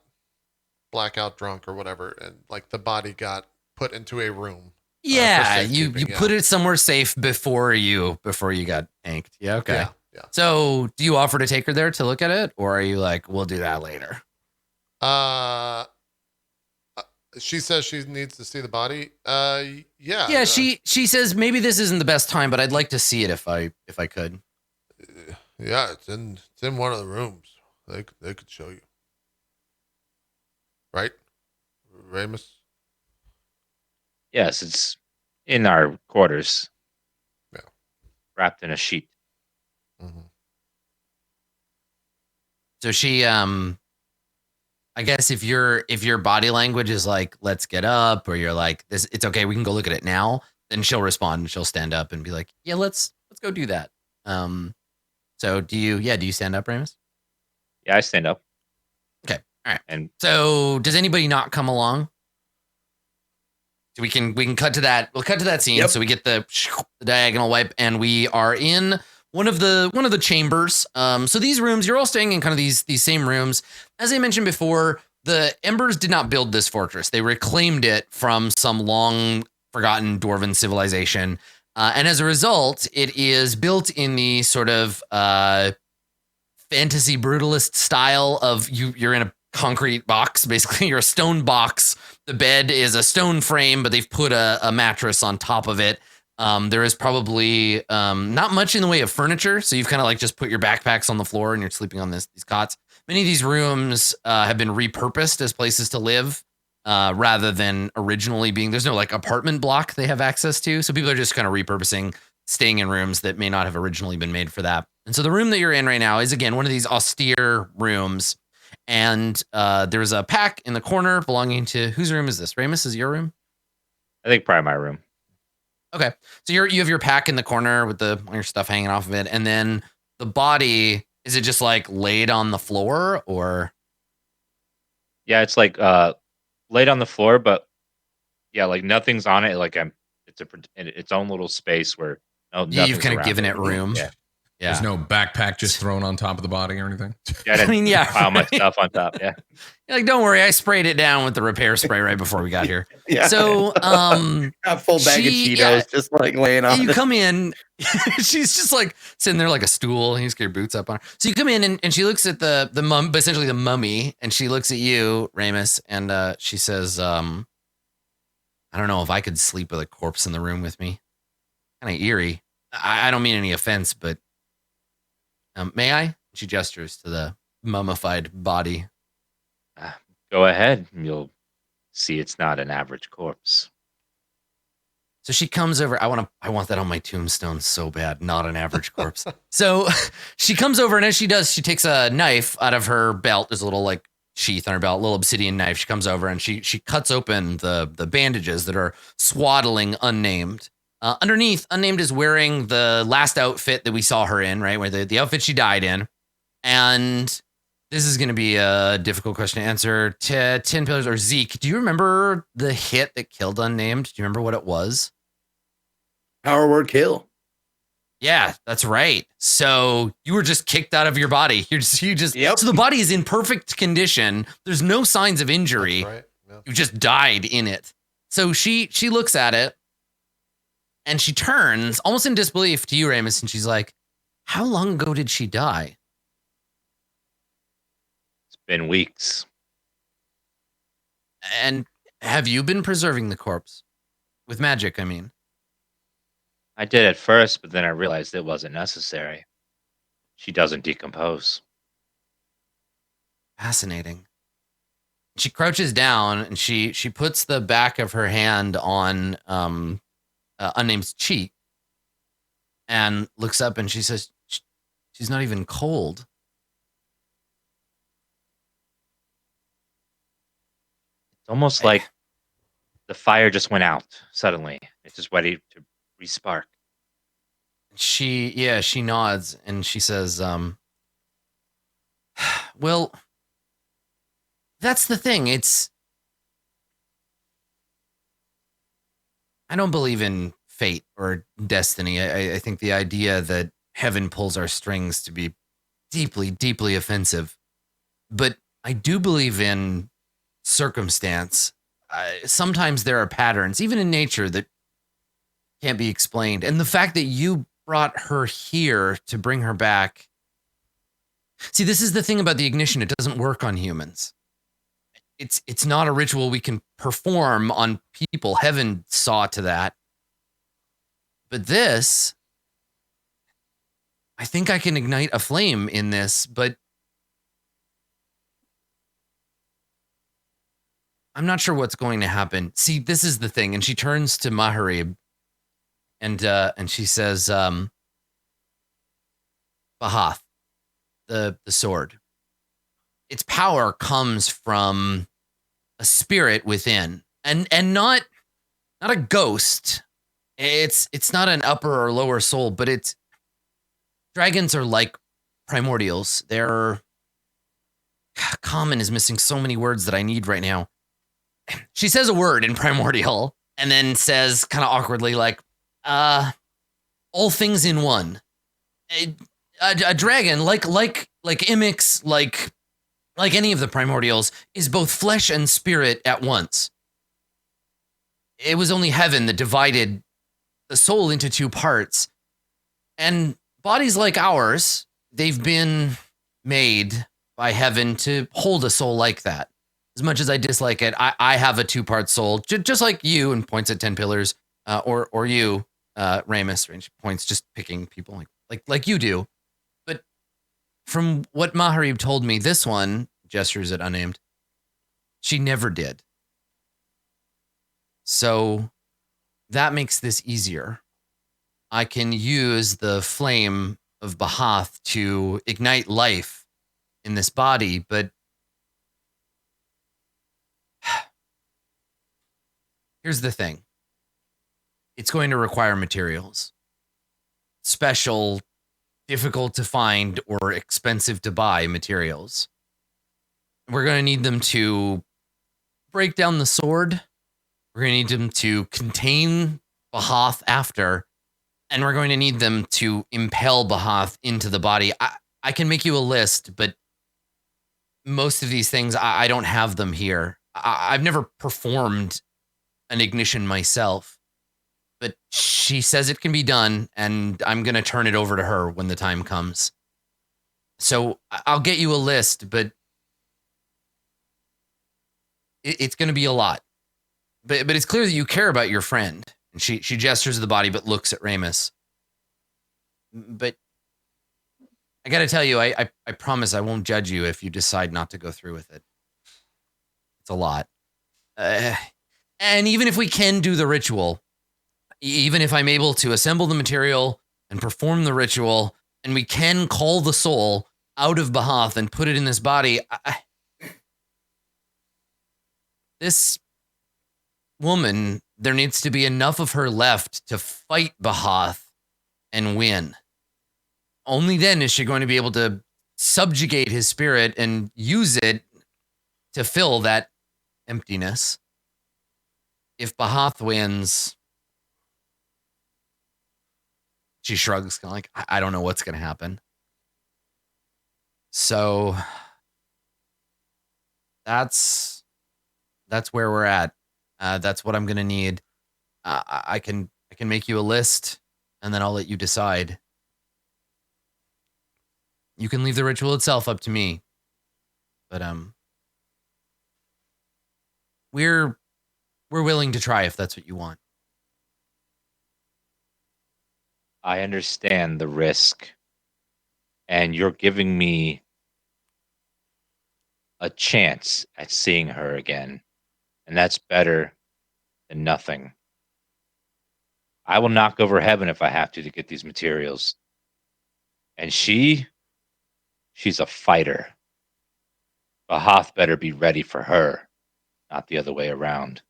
blackout drunk or whatever, and like the body got put into a room. Yeah, you put it somewhere safe before you got tanked. Yeah, okay. Yeah. So, do you offer to take her there to look at it, or are you like, we'll do that later? She says she needs to see the body. Yeah. Yeah, she says maybe this isn't the best time, but I'd like to see it if I could. Yeah, it's in one of the rooms. They could show you. Right, Remus? Yes, it's in our quarters. Yeah. Wrapped in a sheet. Mm-hmm. So she I I guess if your body language is like, let's get up, or you're like, this, it's okay, we can go look at it now, then she'll respond and she'll stand up and be like, yeah, let's go do that. So do you stand up, Ramus? Yeah, I stand up. Okay. All right. And So does anybody not come along? So we can cut to that. We'll cut to that scene. Yep. So we get the diagonal wipe, and we are in one of the chambers. So these rooms, you're all staying in kind of these same rooms. As I mentioned before, the Embers did not build this fortress. They reclaimed it from some long forgotten dwarven civilization. And as a result, it is built in the sort of fantasy brutalist style of you're in a concrete box. Basically, you're a stone box. The bed is a stone frame, but they've put a mattress on top of it. There is probably not much in the way of furniture. So you've kind of like just put your backpacks on the floor and you're sleeping on these cots. Many of these rooms have been repurposed as places to live rather than originally being, there's no like apartment block they have access to. So people are just kind of repurposing, staying in rooms that may not have originally been made for that. And so the room that you're in right now is, again, one of these austere rooms. And there's a pack in the corner belonging to, whose room is this? Ramus, is your room? I think probably my room. Okay. So you have your pack in the corner with all your stuff hanging off of it. And then the body, is it just like laid on the floor or? Yeah, it's like laid on the floor, but yeah, like nothing's on it. Like it's its own little space where You've kind of given it room. Yeah. Yeah. There's no backpack just thrown on top of the body or anything. Yeah, I didn't mean, yeah. pile my stuff on top. Yeah. You're like, don't worry, I sprayed it down with the repair spray right before we got here. Yeah. So, a full bag of Cheetos just like laying on. You come in, she's just like sitting there like a stool. And you just get your boots up on her. So you come in and she looks at the mum, essentially the mummy, and she looks at you, Ramus, and she says, I don't know if I could sleep with a corpse in the room with me. Kind of eerie. I don't mean any offense, but may I? She gestures to the mummified body. Go ahead. You'll see it's not an average corpse. So she comes over. I want that on my tombstone so bad. Not an average corpse. So she comes over, and as she does, she takes a knife out of her belt. There's a little like sheath on her belt, a little obsidian knife. She comes over and she cuts open the bandages that are swaddling Unnamed. Underneath, Unnamed is wearing the last outfit that we saw her in, right? Where the outfit she died in. And this is going to be a difficult question to answer. 10 Pillars or Zeke, do you remember the hit that killed Unnamed? Do you remember what it was? Power word kill. Yeah, that's right. So you were just kicked out of your body. You just. Yep. So the body is in perfect condition. There's no signs of injury. Right. Yeah. You just died in it. So she looks at it. And she turns almost in disbelief to you, Ramus, and she's like, how long ago did she die? It's been weeks. And have you been preserving the corpse? With magic, I mean. I did at first, but then I realized it wasn't necessary. She doesn't decompose. Fascinating. She crouches down and she puts the back of her hand on Unnamed's cheek and looks up and she says, she's not even cold. It's almost like the fire just went out suddenly. It's just ready to respark. She nods and she says, well, that's the thing. I don't believe in fate or destiny. I think the idea that heaven pulls our strings to be deeply, deeply offensive. But I do believe in circumstance. Sometimes there are patterns, even in nature, that can't be explained. And the fact that you brought her here to bring her back. See, this is the thing about the ignition. It doesn't work on humans. It's not a ritual we can perform on people. Heaven saw to that. But this, I think I can ignite a flame in this, but I'm not sure what's going to happen. See, this is the thing. And she turns to Maharib and she says, Bahath, the sword. its power comes from a spirit within, and not a ghost. It's not an upper or lower soul, but it's dragons are like primordials. They're common is missing so many words that I need right now. She says a word in primordial and then says kind of awkwardly like, all things in one. A dragon like Imix, like any of the primordials, is both flesh and spirit at once. It was only heaven that divided the soul into two parts. And bodies like ours, they've been made by heaven to hold a soul like that. As much as I dislike it, I have a two-part soul, just like you, and points at 10 pillars, or you, Ramus, range points, just picking people like you do. But from what Maharib told me, this one, gestures at unnamed, she never did. So that makes this easier. I can use the flame of Bahath to ignite life in this body, but here's the thing. It's going to require materials. Special, difficult to find, or expensive to buy materials. We're going to need them to break down the sword. We're going to need them to contain Bahath after. And we're going to need them to impel Bahath into the body. I can make you a list, but most of these things, I don't have them here. I've never performed an ignition myself, but she says it can be done, and I'm going to turn it over to her when the time comes. So I'll get you a list, but it's going to be a lot. But it's clear that you care about your friend. And she gestures to the body, but looks at Ramus. But I got to tell you, I promise I won't judge you if you decide not to go through with it. It's a lot. And even if we can do the ritual, even if I'm able to assemble the material and perform the ritual, and we can call the soul out of Bahath and put it in this body, this woman, there needs to be enough of her left to fight Bahath and win. Only then is she going to be able to subjugate his spirit and use it to fill that emptiness. If Bahath wins, she shrugs, kind of like, I don't know what's going to happen. So that's where we're at. That's what I'm going to need. I can make you a list, and then I'll let you decide. You can leave the ritual itself up to me. But we're willing to try if that's what you want. I understand the risk, and you're giving me a chance at seeing her again, and that's better than nothing. I will knock over heaven if I have to get these materials. And she's a fighter. Bahath better be ready for her, not the other way around.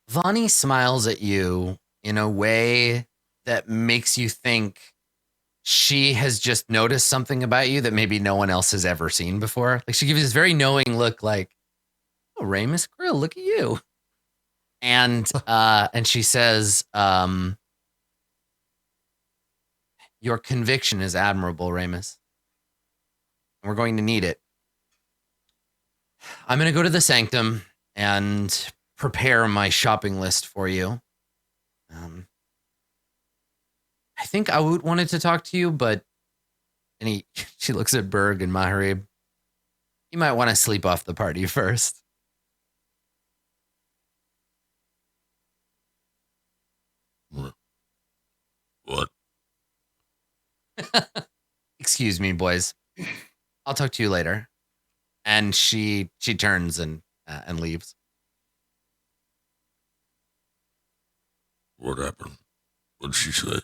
Vani smiles at you in a way that makes you think she has just noticed something about you that maybe no one else has ever seen before. Like, she gives this very knowing look like, oh, Ramus Grill, look at you. And she says, your conviction is admirable, Ramus. We're going to need it. I'm going to go to the sanctum and prepare my shopping list for you. I think Awoot wanted to talk to you, but she looks at Berg and Maharib. You might want to sleep off the party first. What? Excuse me, boys. I'll talk to you later. And she turns and leaves. What happened? What did she say?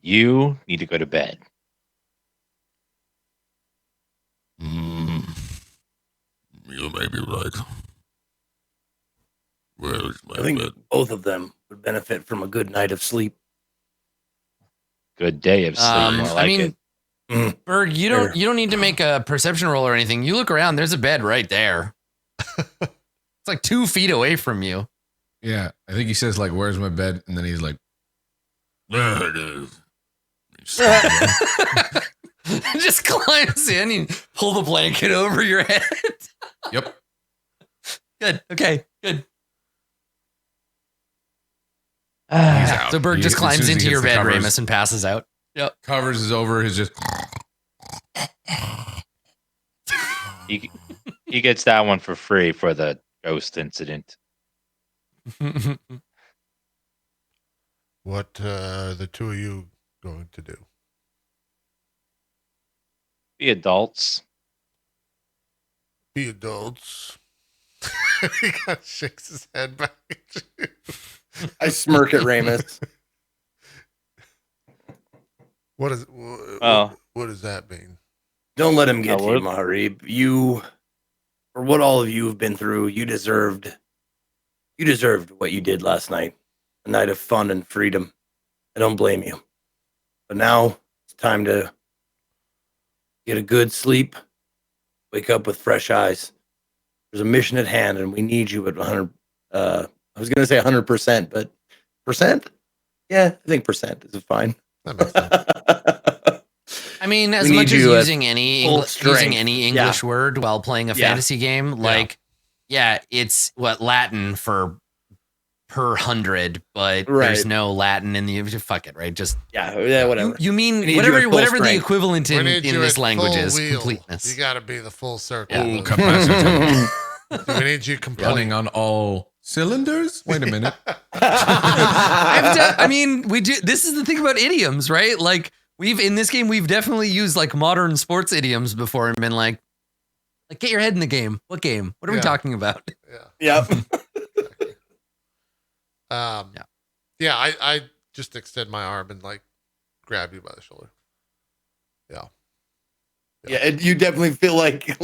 You need to go to bed. You may be right. Where is my I think bed? both of them would benefit from a good night of sleep. Good day of sleep. More like it. Berg, you don't need to make a perception roll or anything. You look around, there's a bed right there. It's like 2 feet away from you. Yeah, I think he says like, "Where's my bed?" And then he's like, There it is. Just climbs in and pull the blanket over your head. "Yep." Good. Okay. Good. He's out. So Berg He- just as climbs soon as he into gets your the bed, covers- Ramus, and passes out. Yep. Covers is over. He's just. He gets that one for free for the ghost incident. What are the two of you going to do? Be adults. Be adults. He kind of shakes his head back at you. I smirk at Ramus. What is? Oh. What does that mean? Don't let him get to you, what? Maharib. You, for what all of you have been through, you deserved what you did last night. A night of fun and freedom. I don't blame you. But now it's time to get a good sleep, wake up with fresh eyes. There's a mission at hand, and we need you at 100. I was going to say 100%, but percent? Yeah, I think percent is fine. That makes sense. I mean, as We much need as you at using any full strength. English word while playing a Yeah. fantasy game, like, yeah, it's what Latin for per 100, but there's Right. no Latin in the fuck it, right? Just Yeah, whatever. you mean We need you whatever at full whatever the strength. equivalent We in need you this at language full is wheel. completeness. You got to be the full circle. Yeah. Oh, capacity. We need you complete. Running on all cylinders. Wait a minute. I mean, we do. This is the thing about idioms, right? Like in this game, we've definitely used like modern sports idioms before and been like get your head in the game. What game? What are we Yeah. talking about? Yeah. Yep. Yeah. I just extend my arm and like grab you by the shoulder. Yeah. Yeah, and you definitely feel like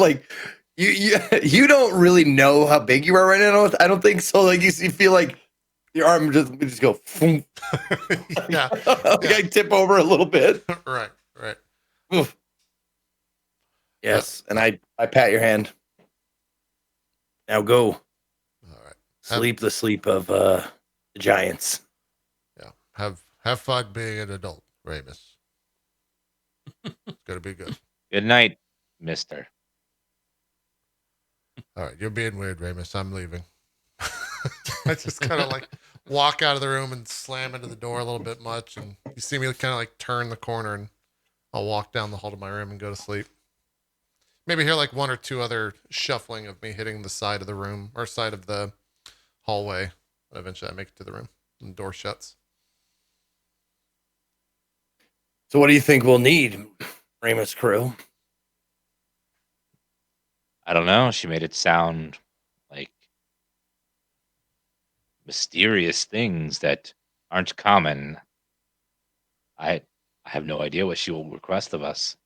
you don't really know how big you are right now. I don't think so. Like you feel like your arm just go. Boom. Yeah. Like I tip over a little bit. Right. Oof. Yes, and I pat your hand. Now go All right. sleep the sleep of the giants. Yeah. Have fun being an adult, Ramus. It's gonna be good. Good night, mister. All right, you're being weird, Ramus. I'm leaving. I just kind of like walk out of the room and slam into the door a little bit much, and you see me kind of like turn the corner, and I'll walk down the hall to my room and go to sleep. Maybe hear like one or two other shuffling of me hitting the side of the room or side of the hallway. But eventually, I make it to the room, and the door shuts. So what do you think we'll need, Ramus crew? I don't know. She made it sound like mysterious things that aren't common. I have no idea what she will request of us.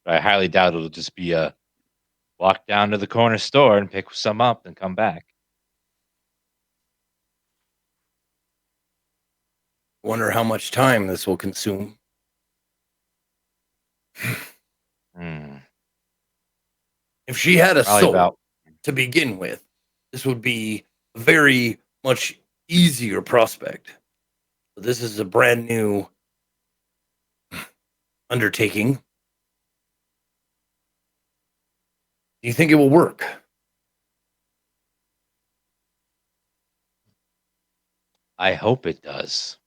But I highly doubt it'll just be a walk down to the corner store and pick some up and come back. Wonder how much time this will consume. Hmm. If she had a Probably soul about to begin with, this would be a very much easier prospect. But this is a brand new undertaking. Do you think it will work? I hope it does.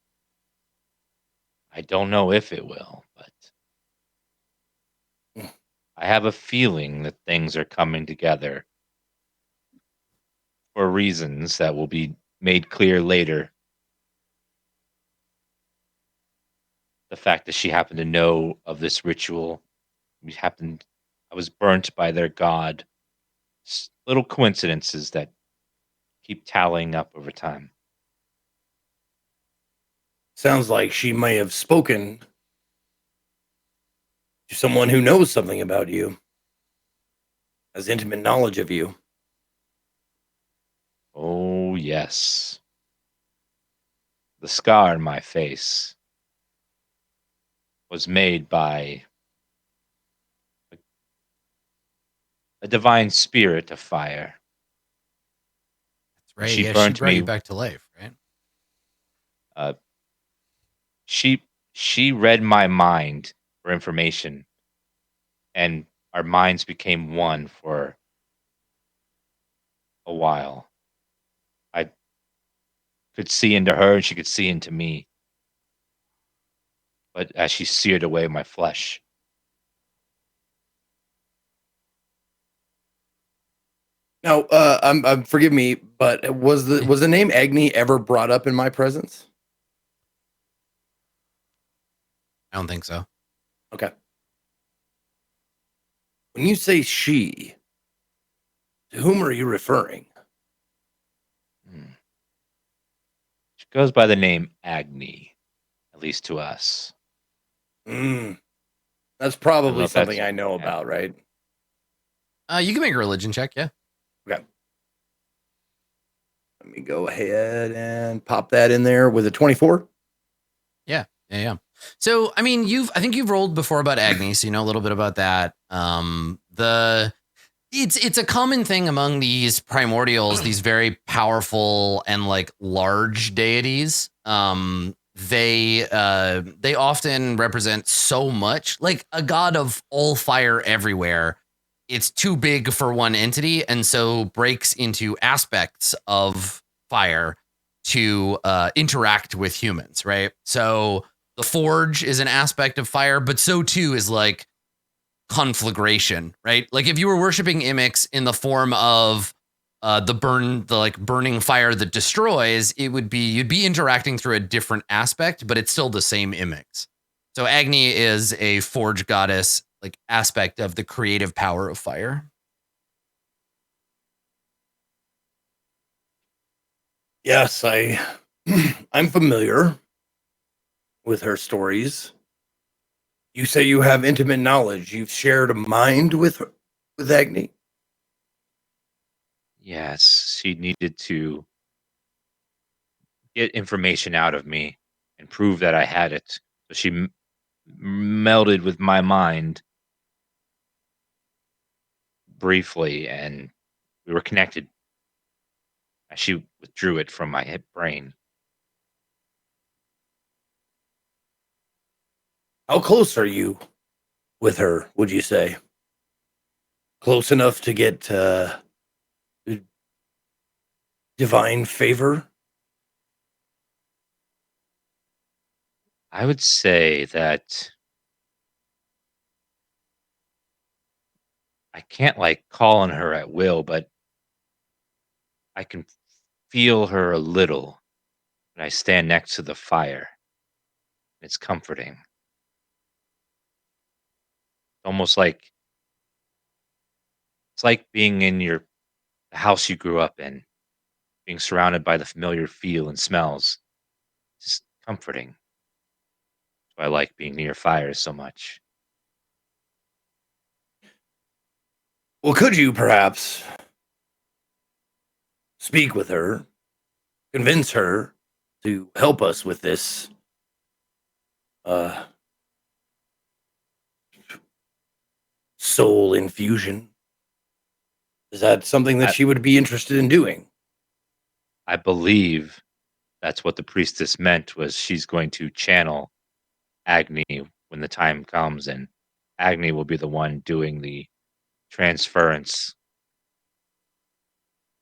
I don't know if it will, but I have a feeling that things are coming together for reasons that will be made clear later. The fact that she happened to know of this ritual, I was burnt by their god. Little coincidences that keep tallying up over time. Sounds like she may have spoken to someone who knows something about you, has intimate knowledge of you. Oh, yes. The scar in my face was made by a divine spirit of fire. That's right. She Yeah, she burnt brought you me. back to life, right? Uh, she read my mind for information, and our minds became one for a while. I could see into her, and she could see into me. But as she seared away my flesh, Now, I'm forgive me, but was the name Agni ever brought up in my presence? I don't think so. Okay. When you say she, to whom are you referring? she goes by the name Agni, at least to us. Mm, that's I don't know probably if something that's I know yeah. about, right? You can make a religion check, yeah. Okay. Let me go ahead and pop that in there with a 24. Yeah. So, I mean, I think you've rolled before about Agni, so you know a little bit about that. It's a common thing among these primordials, these very powerful and like large deities. They often represent so much, like a god of all fire everywhere. It's too big for one entity, and so breaks into aspects of fire to interact with humans, right? So the forge is an aspect of fire, but so too is like conflagration, right? Like if you were worshiping Imix in the form of the burning fire that destroys, you'd be interacting through a different aspect, but it's still the same Imix. So Agni is a forge goddess, like aspect of the creative power of fire. Yes, I'm familiar with her stories. You say you have intimate knowledge. You've shared a mind with Agni. Yes, she needed to get information out of me and prove that I had it. So she melded with my mind briefly, and we were connected as she withdrew it from my brain. How close are you with her, would you say? Close enough to get divine favor? I would say that I can't like call on her at will, but I can feel her a little when I stand next to the fire. It's comforting. Almost like it's like being in the house you grew up in, being surrounded by the familiar feel and smells. Just comforting. That's why I like being near fires so much. Well, could you perhaps speak with her, convince her to help us with this uh, soul infusion? Is that something that I, she would be interested in doing? I believe that's what the priestess meant was she's going to channel Agni when the time comes, and Agni will be the one doing the transference.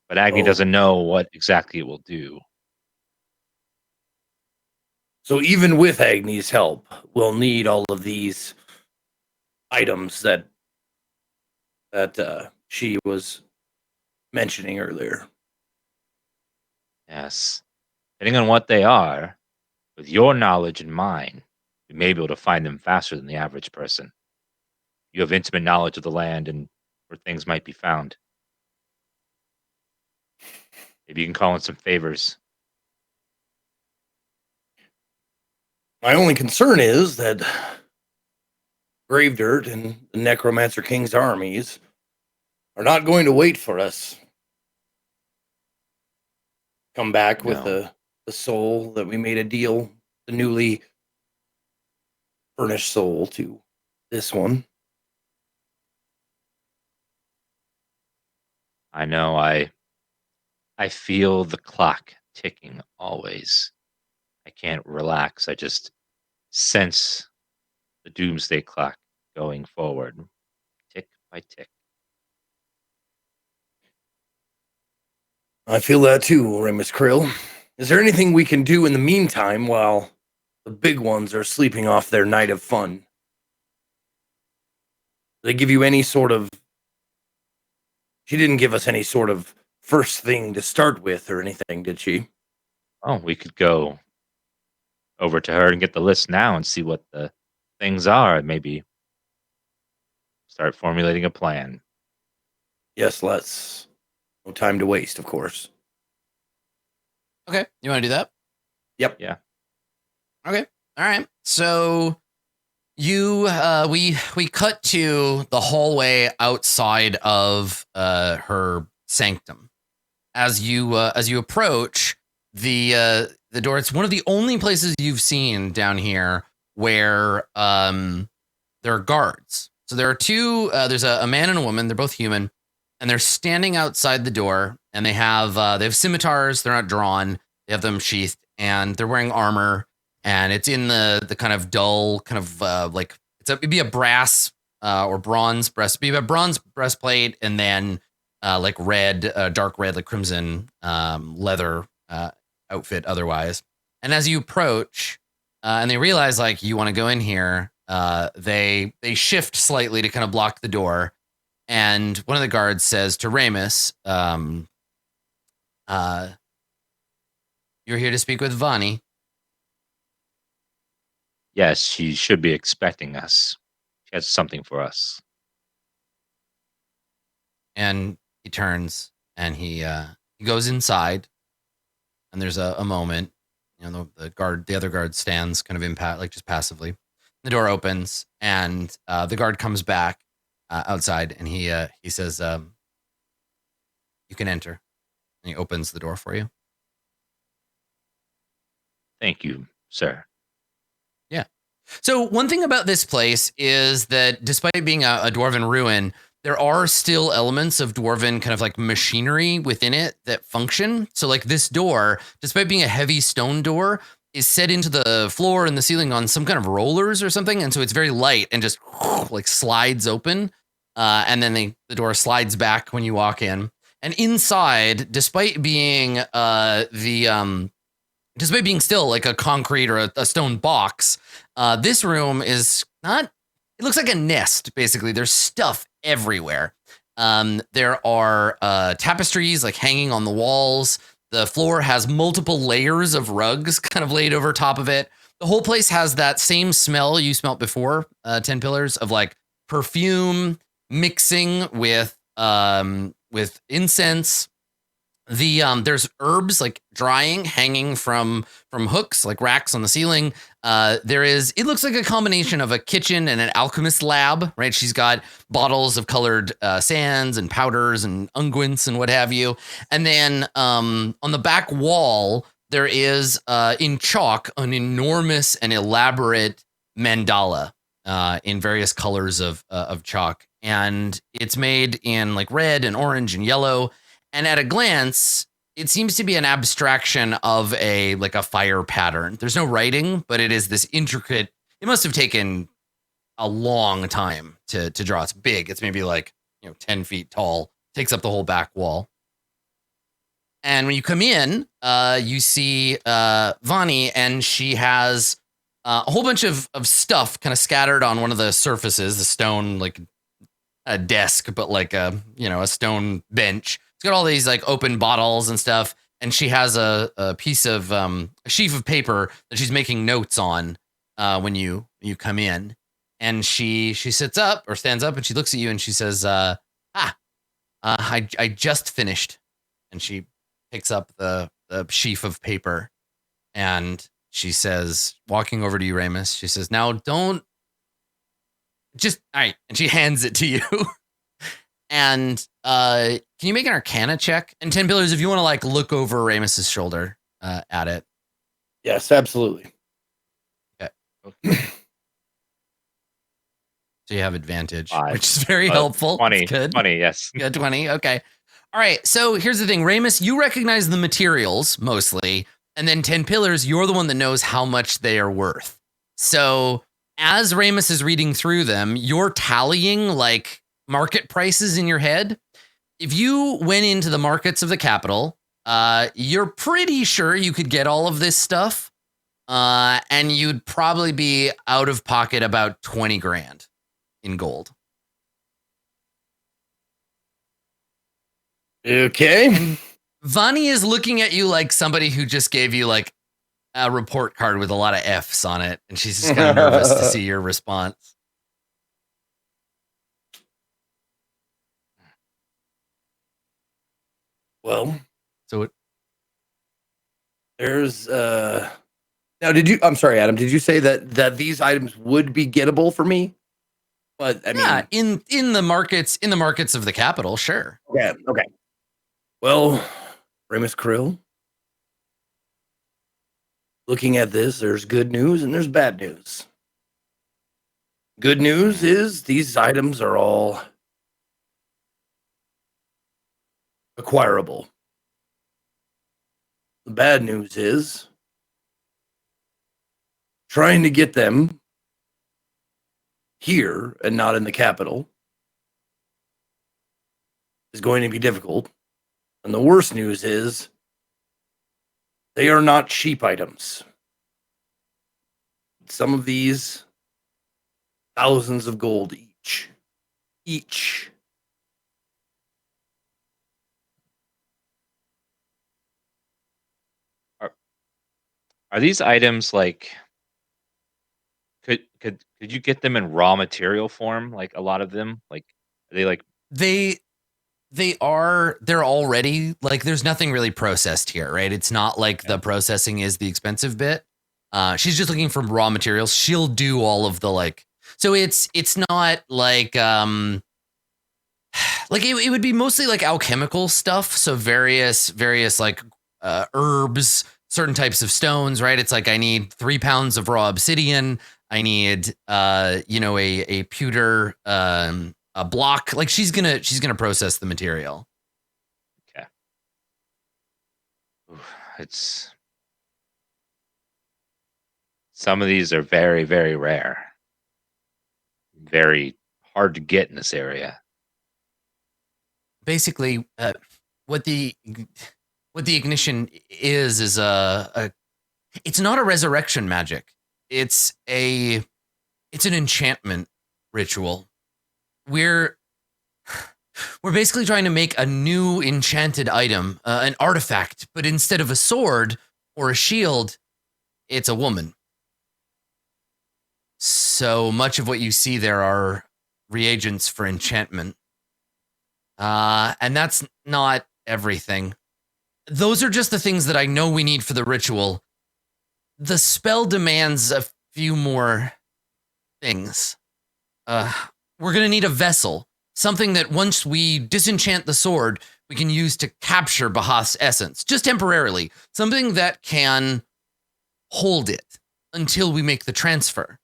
But Agni Oh, doesn't know what exactly it will do. so even with Agni's help, we'll need all of these items that she was mentioning earlier. Yes. Depending on what they are, with your knowledge and mine, we may be able to find them faster than the average person. You have intimate knowledge of the land and where things might be found. Maybe you can call in some favors. My only concern is that Gravedirt and the Necromancer King's armies are not going to wait for us. Come back with No. the soul that we made a deal, the newly furnished soul to this one. I know. I feel the clock ticking always. I can't relax. I just sense the doomsday clock going forward, tick by tick. I feel that too, Remus Krill. Is there anything we can do in the meantime while the big ones are sleeping off their night of fun? Did they give you any sort of... She didn't give us any sort of first thing to start with or anything, did she? Oh, we could go over to her and get the list now and see what the things are, and maybe start formulating a plan. Yes, let's. No time to waste, of course. Okay, you want to do that? Yep. Yeah. Okay. All right. So we cut to the hallway outside of her sanctum. As you approach the door, it's one of the only places you've seen down here where there are guards. So there are two. There's a man and a woman. They're both human, and they're standing outside the door. And they have scimitars. They're not drawn. They have them sheathed, and they're wearing armor. And it's in the kind of dull, kind of like it'd be a brass or bronze breast. It'd be a bronze breastplate, and then like red, dark red, like crimson leather outfit. Otherwise, and as you approach, and they realize like you want to go in here, they shift slightly to kind of block the door. And one of the guards says to Remus, "You're here to speak with Vani." Yes, she should be expecting us. She has something for us. And he turns and he goes inside. And there's a moment, you know, the other guard stands kind of like just passively. The door opens and the guard comes back outside, and he says, "You can enter." And he opens the door for you. Thank you, sir. Yeah. So one thing about this place is that despite being a dwarven ruin, there are still elements of dwarven kind of like machinery within it that function. So like this door, despite being a heavy stone door, is set into the floor and the ceiling on some kind of rollers or something. And so it's very light and just like slides open. And then the door slides back when you walk in. And inside, despite being despite being still like a concrete or a stone box, this room is not, it looks like a nest, basically. There's stuff everywhere. There are tapestries like hanging on the walls. The floor has multiple layers of rugs kind of laid over top of it. The whole place has that same smell you smelt before, 10 Pillars, of like perfume mixing with incense. There's herbs like drying, hanging from hooks, like racks on the ceiling. It looks like a combination of a kitchen and an alchemist lab, right? She's got bottles of colored sands and powders and unguents and what have you. And then on the back wall, there is in chalk an enormous and elaborate mandala in various colors of chalk. And it's made in like red and orange and yellow. And at a glance, it seems to be an abstraction of a fire pattern. There's no writing, but it is this intricate. It must have taken a long time to draw. It's big. It's maybe 10 feet tall. Takes up the whole back wall. And when you come in, you see Vani, and she has a whole bunch of stuff kind of scattered on one of the surfaces, the stone, like a desk, but like a stone bench. It's got all these like open bottles and stuff. And she has a piece of a sheaf of paper that she's making notes on when you come in. And she sits up or stands up, and she looks at you and she says, I just finished. And she picks up the sheaf of paper, and she says, walking over to you, Ramus, she says, now don't just, all right. And she hands it to you. And can you make an Arcana check? And 10 Pillars, if you want to like look over Ramus's shoulder at it. Yes, absolutely. Okay. So you have advantage, 5. which is very helpful. 20. That's good. 20, yes. Yeah, 20. Okay. All right. So here's the thing, Ramus, you recognize the materials mostly. And then 10 Pillars, you're the one that knows how much they are worth. So as Ramus is reading through them, you're tallying like market prices in your head. If you went into the markets of the capital, you're pretty sure you could get all of this stuff. And you'd probably be out of pocket about 20 grand in gold. Okay. Vani is looking at you like somebody who just gave you like a report card with a lot of F's on it. And she's just kind of nervous to see your response. Well, So there's now I'm sorry, Adam, did you say that these items would be gettable for me? But I mean, yeah, in the markets of the capital, sure. Okay. Well, Ramus Krill, looking at this, there's good news and there's bad news. Good news is these items are all acquirable. The bad news is trying to get them here and not in the capital is going to be difficult. And the worst news is they are not cheap items. Some of these, thousands of gold each. Are these items like could you get them in raw material form? Like a lot of them, like are they like They're already like, there's nothing really processed here, right? It's not like the processing is the expensive bit. She's just looking for raw materials. She'll do all of the like, so it's not like it would be mostly like alchemical stuff. So various like herbs, certain types of stones, right? It's like I need 3 pounds of raw obsidian. I need a pewter a block. Like she's gonna process the material. okay. It's some of these are very, very rare. Very hard to get in this area. Basically, what the ignition is it's not a resurrection magic. It's an enchantment ritual. We're basically trying to make a new enchanted item, an artifact, but instead of a sword or a shield, it's a woman. So much of what you see there are reagents for enchantment. And that's not everything. Those are just the things that I know we need for the ritual. The spell demands a few more things. We're going to need a vessel. Something that once we disenchant the sword, we can use to capture Bahath's essence. Just temporarily. Something that can hold it until we make the transfer.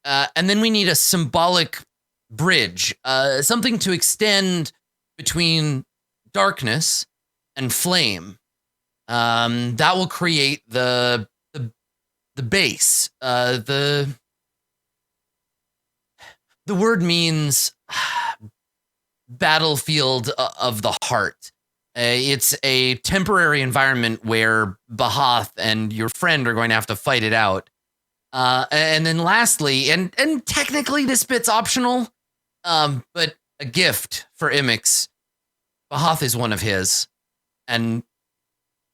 And then we need a symbolic bridge. Something to extend between darkness and flame. That will create the base. The word means battlefield of the heart. It's a temporary environment where Bahath and your friend are going to have to fight it out. And then lastly, and technically this bit's optional, but a gift for Imix. Bahath is one of his. And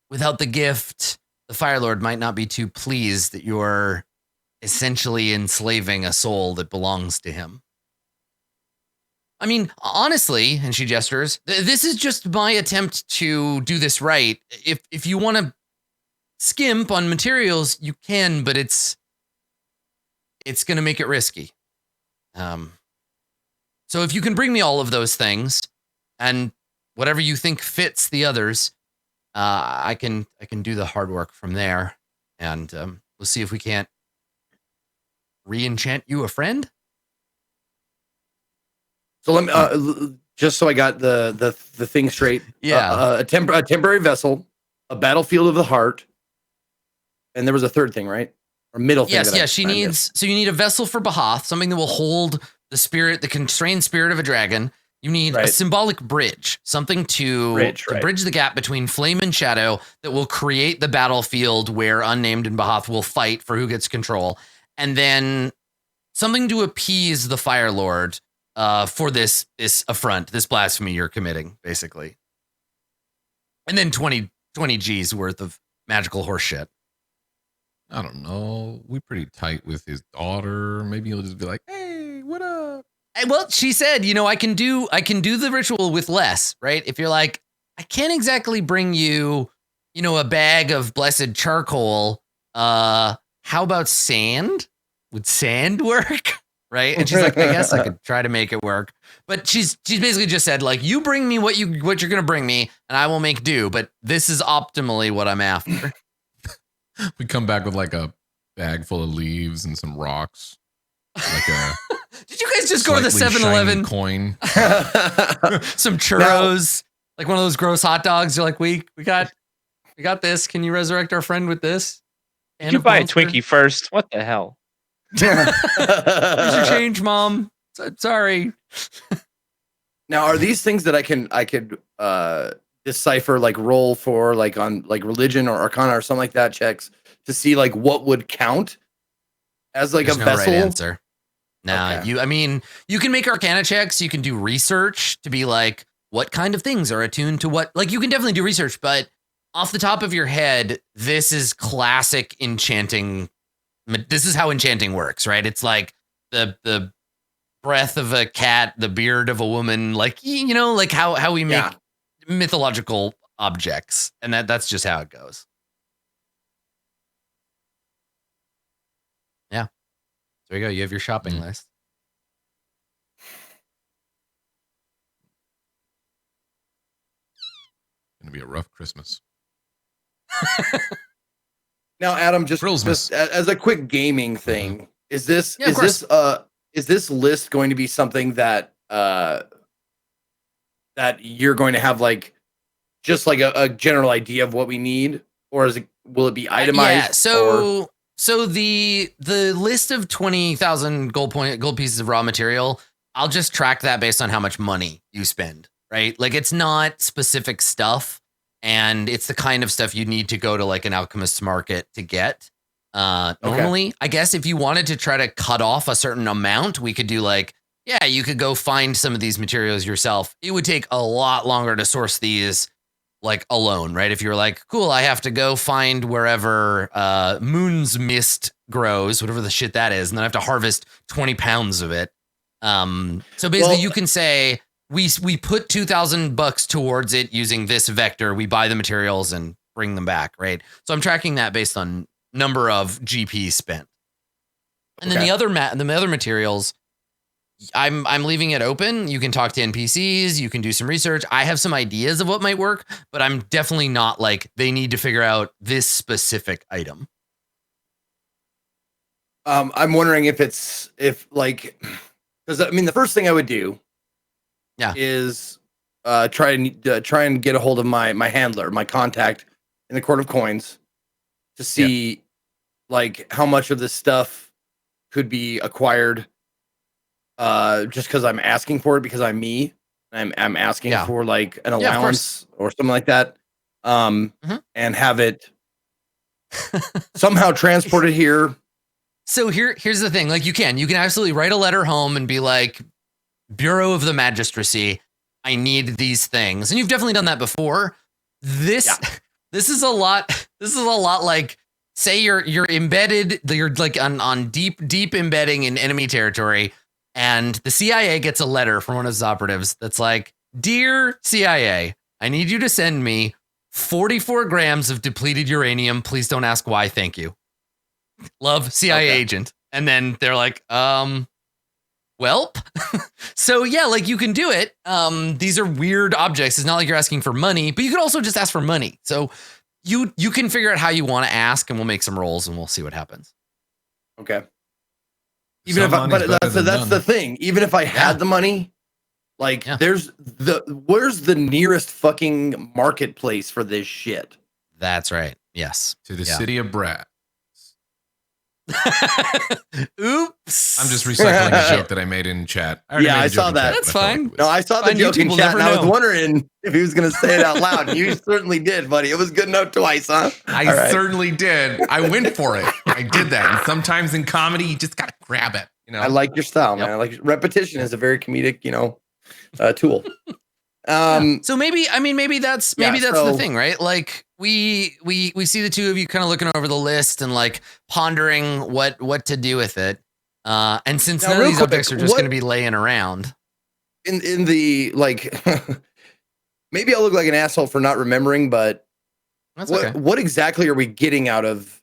without the gift, the Fire Lord might not be too pleased that you're essentially enslaving a soul that belongs to him. I mean, honestly, and she gestures, this is just my attempt to do this right. If you want to skimp on materials, you can, but it's going to make it risky. So if you can bring me all of those things and whatever you think fits the others, I can do the hard work from there, and we'll see if we can't re-enchant you a friend. So let me just so I got the thing straight. Yeah. A temporary vessel, a battlefield of the heart, and there was a third thing, right? Or middle thing. Yes, she needs. So you need a vessel for Bahath, something that will hold the spirit, the constrained spirit of a dragon. You need a symbolic bridge, something to bridge the gap between flame and shadow that will create the battlefield where Unnamed and Bahath will fight for who gets control, and then something to appease the Fire Lord for this affront, this blasphemy you're committing, basically. And then 20 G's worth of magical horse shit. I don't know. We're pretty tight with his daughter. Maybe he'll just be like, "Hey, what up?" And, well, she said, I can do the ritual with less, right? If you're like, I can't exactly bring you, a bag of blessed charcoal. How about sand? Would sand work? Right? And she's like, I guess I could try to make it work. But she's basically just said, like, you bring me what you're gonna bring me, and I will make do. But this is optimally what I'm after. We come back with like a bag full of leaves and some rocks. Like a Did you guys just go to the 7-Eleven coin? Some churros, like one of those gross hot dogs. You're like, we got this. Can you resurrect our friend with this? Did you buy a Twinkie first? What the hell? Here's your change, Mom. Sorry. Now, are these things that I could decipher, like roll for, like on like religion or arcana or something like that, checks to see like what would count as like There's a no vessel? right answer. No, Okay. you can make arcana checks. You can do research to be like, what kind of things are attuned to what? Like, you can definitely do research, but off the top of your head, this is classic enchanting. This is how enchanting works, right? It's like the breath of a cat, the beard of a woman, like, like how we make mythological objects. And that's just how it goes. Yeah. There you go. You have your shopping list. Gonna be a rough Christmas. Now, Adam, just as a quick gaming thing, is this list going to be something that that you're going to have like just like a general idea of what we need, or will it be itemized? Yeah. So the list of 20,000 gold pieces of raw material, I'll just track that based on how much money you spend, right? Like, it's not specific stuff. And it's the kind of stuff you need to go to like an alchemist's market to get. Normally, I guess if you wanted to try to cut off a certain amount, we could do like, you could go find some of these materials yourself. It would take a lot longer to source these like alone, right? If you're like, cool, I have to go find wherever Moon's Mist grows, whatever the shit that is, and then I have to harvest 20 pounds of it. So basically you can say, we put $2,000 towards it using this vector. We buy the materials and bring them back, right? So I'm tracking that based on number of GP spent. And then the other materials, I'm leaving it open. You can talk to NPCs. You can do some research. I have some ideas of what might work, but I'm definitely not like they need to figure out this specific item. I'm wondering because I mean, the first thing I would do is try and get a hold of my handler, my contact in the Court of Coins, to see like how much of this stuff could be acquired just because I'm asking for it, because I'm me. I'm asking for like an allowance or something like that, and have it somehow transported here. So here's the thing. Like, you can absolutely write a letter home and be like, Bureau of the Magistracy, I need these things. And you've definitely done that before. This is a lot like, say you're embedded, you're like on deep embedding in enemy territory, and the CIA gets a letter from one of his operatives that's like, Dear CIA, I need you to send me 44 grams of depleted uranium. Please don't ask why. Thank you. Love, CIA agent. And then they're like, welp. So yeah, like you can do it. These are weird objects. It's not like you're asking for money, but you could also just ask for money. So you can figure out how you want to ask, and we'll make some rolls and we'll see what happens. Okay. Even if that's the thing. Even if I had the money, like where's the nearest fucking marketplace for this shit? That's right. Yes. To the city of Brad. Oops. I'm just recycling a joke that I made in chat. I saw that. That's fine. No, I saw the joke in chat, and I was wondering if he was going to say it out loud. And you certainly did, buddy. It was good enough twice, huh? I certainly did. I went for it. I did that. And sometimes in comedy, you just got to grab it. You know. I like your style, man. I like repetition is a very comedic, tool. So maybe that's the thing, right? Like we see the two of you kind of looking over the list and like pondering what to do with it. And since none of these objects are just going to be laying around in the like, maybe I'll look like an asshole for not remembering, but what exactly are we getting out of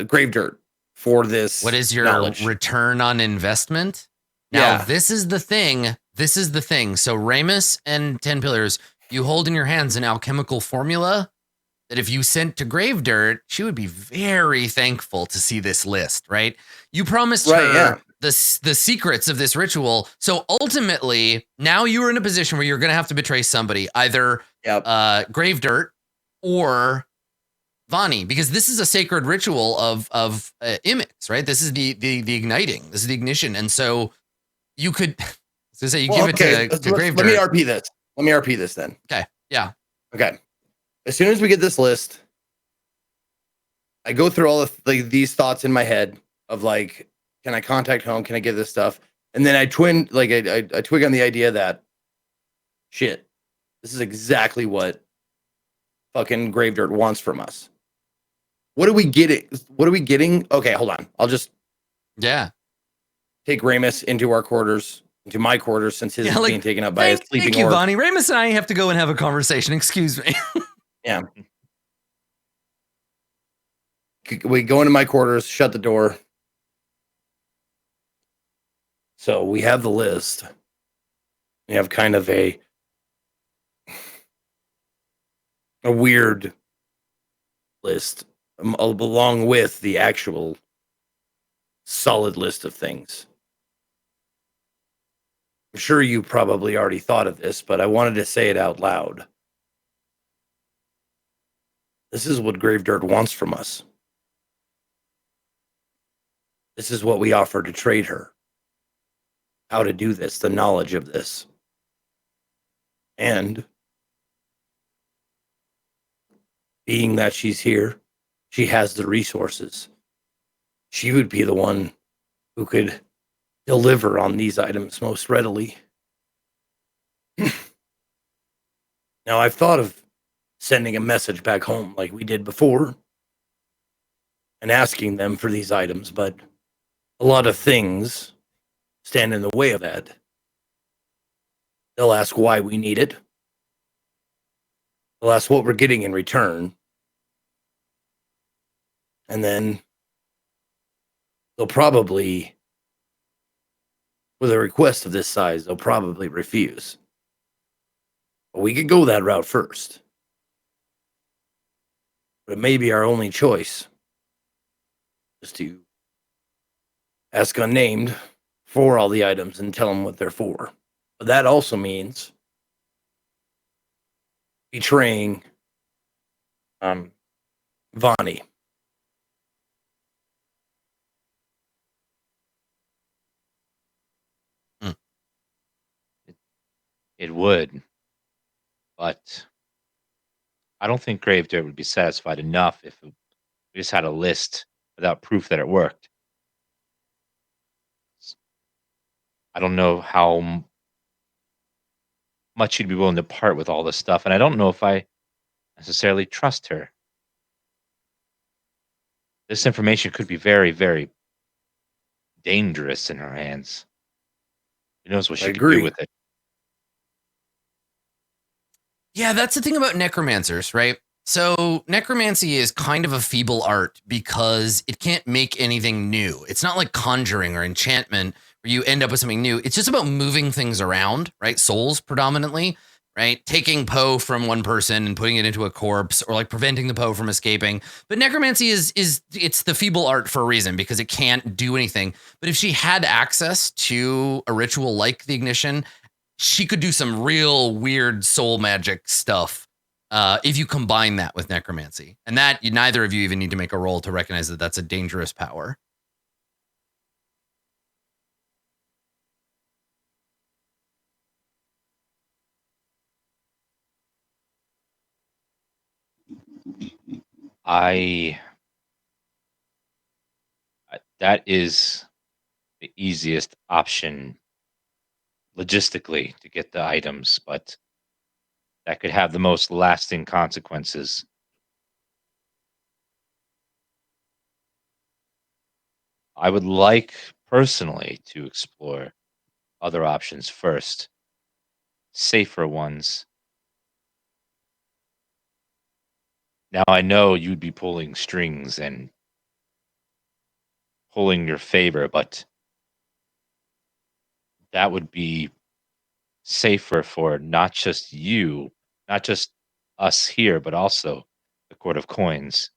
grave dirt for this? What is your return on investment? Now, this is the thing. So Ramus and 10 Pillars, you hold in your hands an alchemical formula that if you sent to grave dirt, she would be very thankful to see this list, right? You promised her the secrets of this ritual. So ultimately, now you are in a position where you're going to have to betray somebody, either grave dirt or Vani, because this is a sacred ritual of Imix, right? This is the igniting. This is the ignition. And so you could give it to grave dirt. Let me RP this then. Okay. Yeah. Okay. As soon as we get this list, I go through all of these thoughts in my head of like, can I contact home? Can I get this stuff? And then I twig on the idea that shit, this is exactly what fucking grave dirt wants from us. What are we getting? Okay, hold on. I'll just take Ramus into my quarters, since his is being taken up by his sleeping orb. Thank you, Bonnie. Ramus and I have to go and have a conversation. Excuse me. Yeah. We go into my quarters, shut the door. So we have the list. We have kind of a weird list along with the actual solid list of things. I'm sure you probably already thought of this, but I wanted to say it out loud. This is what grave dirt wants from us. This is what we offer to trade her. How to do this, the knowledge of this. And being that she's here, she has the resources. She would be the one who could deliver on these items most readily. Now, I've thought of sending a message back home like we did before and asking them for these items, but a lot of things stand in the way of that. They'll ask why we need it. They'll ask what we're getting in return. And then they'll probably, with a request of this size, they'll probably refuse. But we could go that route first. But it may be our only choice, is to ask unnamed for all the items and tell them what they're for. But that also means betraying Vani. It would, but I don't think grave dirt would be satisfied enough if we just had a list without proof that it worked. I don't know how much she'd be willing to part with all this stuff, and I don't know if I necessarily trust her. This information could be very, very dangerous in her hands. Who knows what she could do with it? Yeah, that's the thing about necromancers, right? So necromancy is kind of a feeble art because it can't make anything new. It's not like conjuring or enchantment where you end up with something new. It's just about moving things around, right? Souls predominantly, right? Taking Poe from one person and putting it into a corpse, or like preventing the Poe from escaping. But necromancy is it's the feeble art for a reason, because it can't do anything. But if she had access to a ritual like the ignition, she could do some real weird soul magic stuff if you combine that with necromancy. And that neither of you even need to make a roll to recognize that that's a dangerous power. That is the easiest option logistically to get the items, but that could have the most lasting consequences. I would like personally to explore other options first, safer ones. Now I know you'd be pulling strings and pulling your favor, but that would be safer for not just you, not just us here, but also the Court of Coins.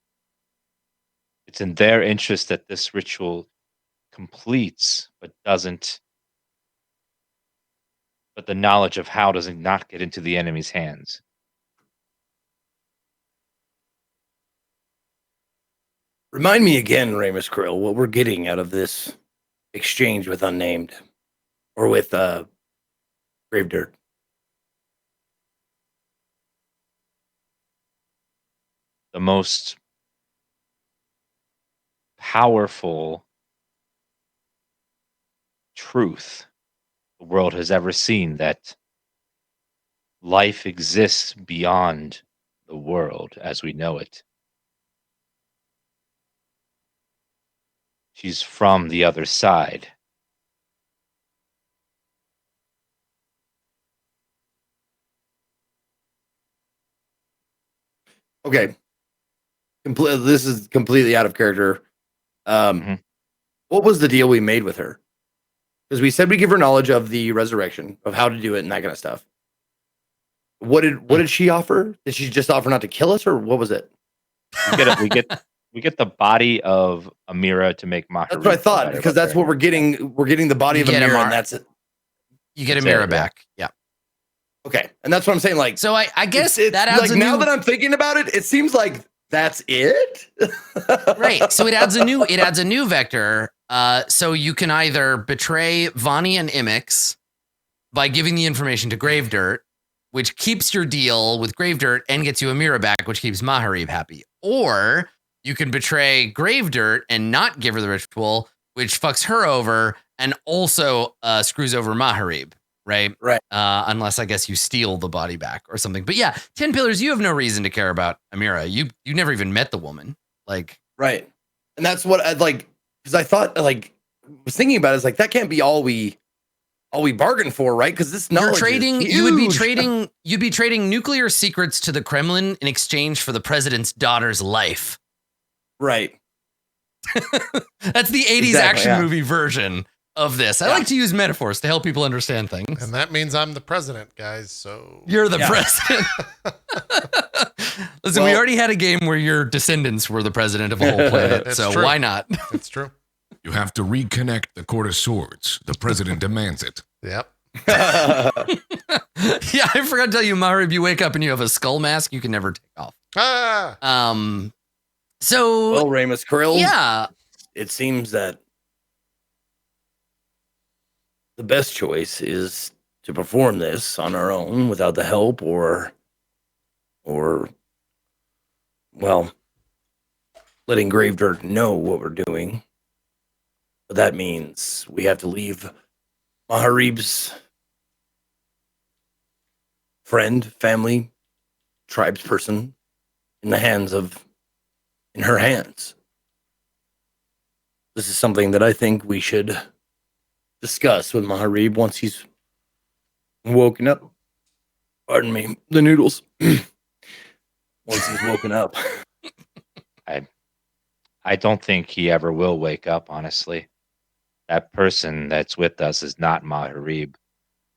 It's in their interest that this ritual completes, but the knowledge of how does it not get into the enemy's hands. Remind me again, Ramus Krill, what we're getting out of this exchange with Unnamed, or with Gravedirt. The most powerful truth the world has ever seen, that life exists beyond the world as we know it. She's from the other side. Okay. This is completely out of character. What was the deal we made with her? Because we said we give her knowledge of the resurrection, of how to do it and that kind of stuff. What did she offer? Did she just offer not to kill us, or what was it? We get the body of Amira to make Maharib. That's what I thought, because that's what we're getting. We're getting the body of Amira, and that's it. You get Amira back. Yeah. Okay, and that's what I'm saying. Like, so I guess it's that adds like, now that I'm thinking about it, it seems like that's it. Right. So it adds a new vector. So you can either betray Vani and Imix by giving the information to Gravedirt, which keeps your deal with Gravedirt and gets you Amira back, which keeps Maharib happy. Or you can betray Gravedirt and not give her the ritual, which fucks her over and also screws over Maharib. Right. Unless I guess you steal the body back or something. But yeah, 10 Pillars, you have no reason to care about Amira. You never even met the woman. Like, right. And that's what I'd like, because I thought, like, was thinking about it, it's like, that can't be all we bargained for, right? Because this knowledge you'd be trading nuclear secrets to the Kremlin in exchange for the president's daughter's life. Right. That's the 80s action movie version of this. I like to use metaphors to help people understand things. And that means I'm the president, guys. So you're the president. Listen, we already had a game where your descendants were the president of a whole planet. So why not? It's true. You have to reconnect the Court of Swords. The president demands it. Yep. Yeah, I forgot to tell you, Maharib, you wake up and you have a skull mask you can never take off. So well, Ramus Krill. Yeah. It seems that the best choice is to perform this on our own without the help or well, letting Gravedirt know what we're doing. But that means we have to leave Maharib's friend, family, tribesperson in her hands. This is something that I think we should discuss with Maharib once he's woken up. Pardon me, the noodles. Once he's woken up. I don't think he ever will wake up, honestly. That person that's with us is not Maharib.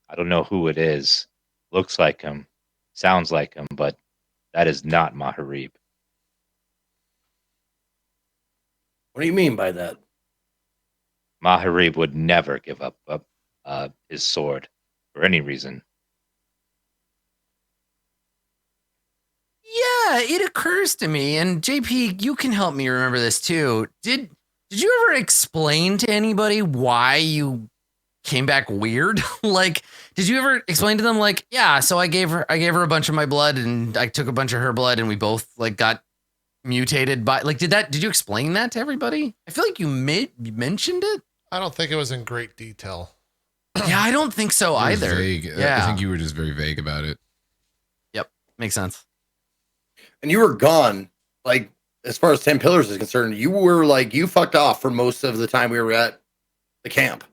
I don't know who it is. Looks like him, sounds like him, but that is not Maharib. What do you mean by that? Maharib would never give up his sword for any reason. Yeah, it occurs to me, and JP, you can help me remember this too. Did you ever explain to anybody why you came back weird? Like, did you ever explain to them, like, yeah, so I gave her a bunch of my blood, and I took a bunch of her blood, and we both like got mutated by, like, did you explain that to everybody? I feel like you mentioned it. I don't think it was in great detail. Yeah, I don't think so It was either. vague. Yeah. I think you were just very vague about it. Yep, makes sense. And you were gone, like, as far as 10 Pillars is concerned, you were like, you fucked off for most of the time we were at the camp.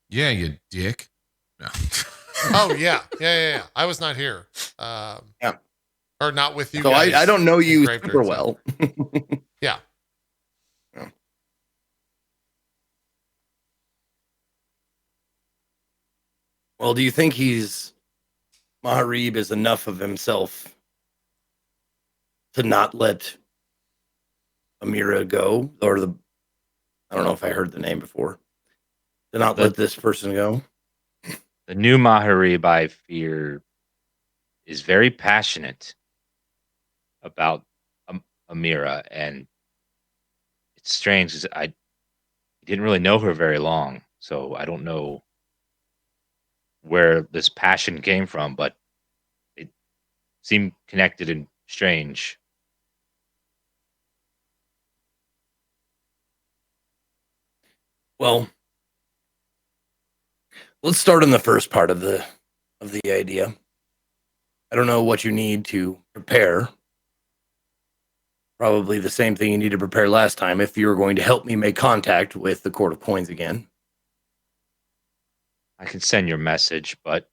Yeah, you dick. No. Oh yeah. I was not here. Yeah. Or not with you So guys. I don't know you Graveyard, super so- well. Yeah. Well, do you think Maharib is enough of himself to not let Amira go? Or I don't know if I heard the name before. To not let this person go? The new Maharib, I fear, is very passionate about Amira, and it's strange. I didn't really know her very long, so I don't know where this passion came from, but it seemed connected and strange. Well, let's start on the first part of the idea. I don't know what you need to prepare. Probably the same thing you need to prepare last time if you're going to help me make contact with the Court of Coins again. I can send your message, but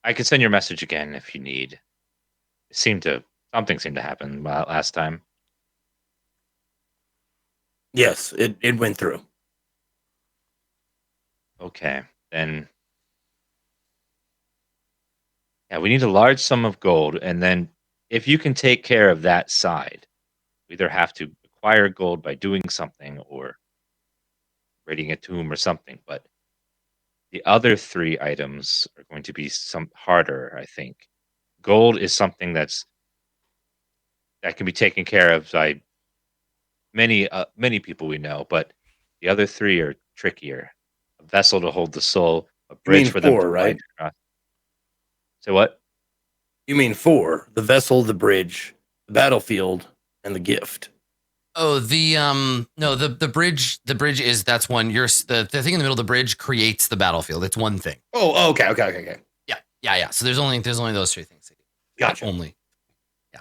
I can send your message again if you need. Something seemed to happen last time. Yes, it went through. Okay, then. Yeah, we need a large sum of gold, and then if you can take care of that side, we either have to acquire gold by doing something or raiding a tomb or something. But the other three items are going to be some harder, I think. Gold is something that can be taken care of by many people we know, but the other three are trickier. A vessel to hold the soul, a bridge for them to right? ride. So what? You mean 4: the vessel, the bridge, the battlefield, and the gift. Oh, no, the bridge that's one. The thing in the middle of the bridge creates the battlefield. It's one thing. Oh, okay. Yeah. So there's only those three things. Gotcha. Only. Yeah.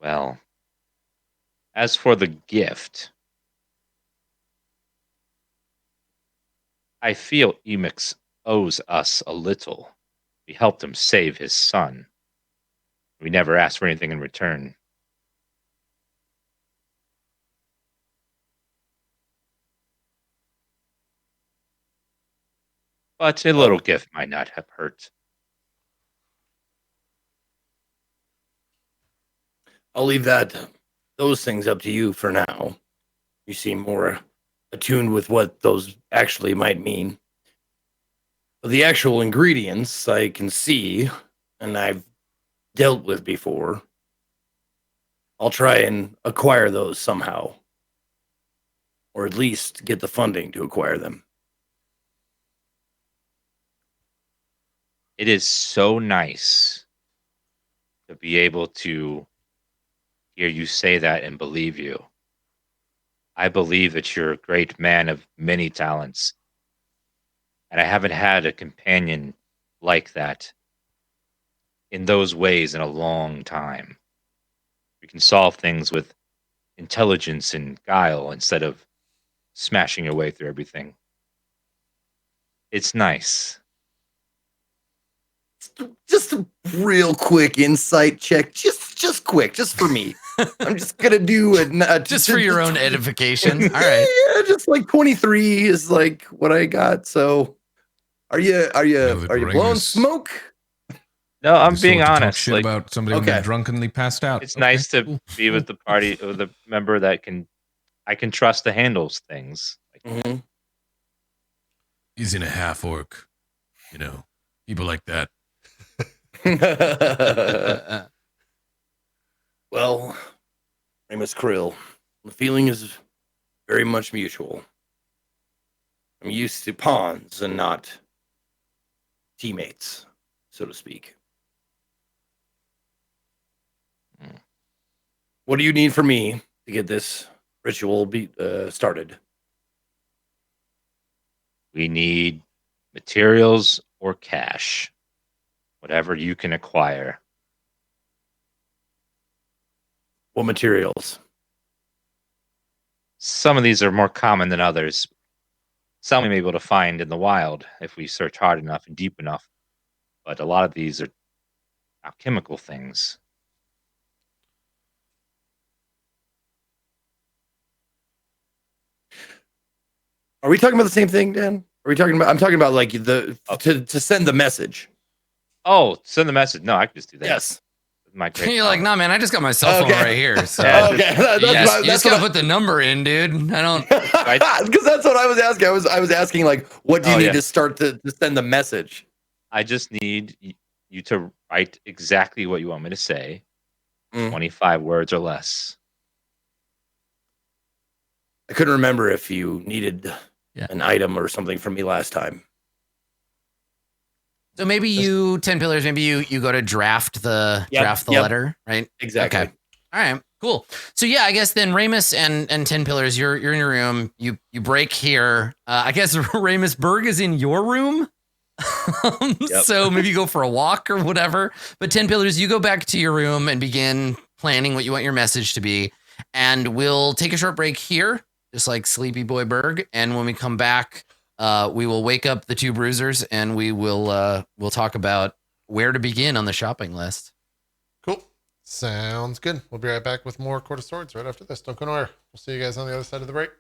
Well, as for the gift, I feel Imix owes us a little. We helped him save his son. We never asked for anything in return. But a little gift might not have hurt. I'll leave those things up to you for now. You seem more attuned with what those actually might mean. But the actual ingredients I can see, and I've dealt with before. I'll try and acquire those somehow. Or at least get the funding to acquire them. It is so nice to be able to hear you say that and believe you. I believe that you're a great man of many talents. And I haven't had a companion like that in those ways in a long time. We can solve things with intelligence and guile instead of smashing your way through everything. It's nice. Just a real quick insight check, just quick, just for me. I'm just gonna do a Just for your own edification. All right. Yeah, just like 23 is like what I got. So, are you blowing smoke? No, I'm Just being to talk honest. shit Like, about somebody who got drunkenly passed out. it's Okay, nice to cool. be with the party with a member that I can trust to handles things. Mhm. He's in a half orc. You know, people like that. Well, Remus Krill, the feeling is very much mutual. I'm used to pawns and not teammates, so to speak. What do you need from me to get this ritual started? We need materials or cash, whatever you can acquire. What materials? Some of these are more common than others. Some we may be able to find in the wild if we search hard enough and deep enough. But a lot of these are alchemical things. Are we talking about the same thing, Dan? Are we talking about? I'm talking about like to send the message. Oh, send the message. No, I can just do that. Yes. My great You're like, nah, man, I just got my cell phone right here. So Yeah, Okay. you just gotta put the number in, dude. I don't. Because that's what I was asking. I was asking like, what do you Oh, need yeah. to start to send the message? I just need you to write exactly what you want me to say. 25 words or less. I couldn't remember if you needed an item or something from me last time. So maybe you 10 pillars. Maybe you go to draft the Yep. letter, right? Exactly. Okay. All right. Cool. So yeah, I guess then Ramus and 10 pillars. You're in your room. You break here. I guess Ramus Berg is in your room. So maybe you go for a walk or whatever. But 10 pillars, you go back to your room and begin planning what you want your message to be. And we'll take a short break here, just like Sleepy Boy Berg. And when we come back, we will wake up the two bruisers and we'll talk about where to begin on the shopping list. Cool. Sounds good. We'll be right back with more Court of Swords right after this. Don't go nowhere. We'll see you guys on the other side of the break.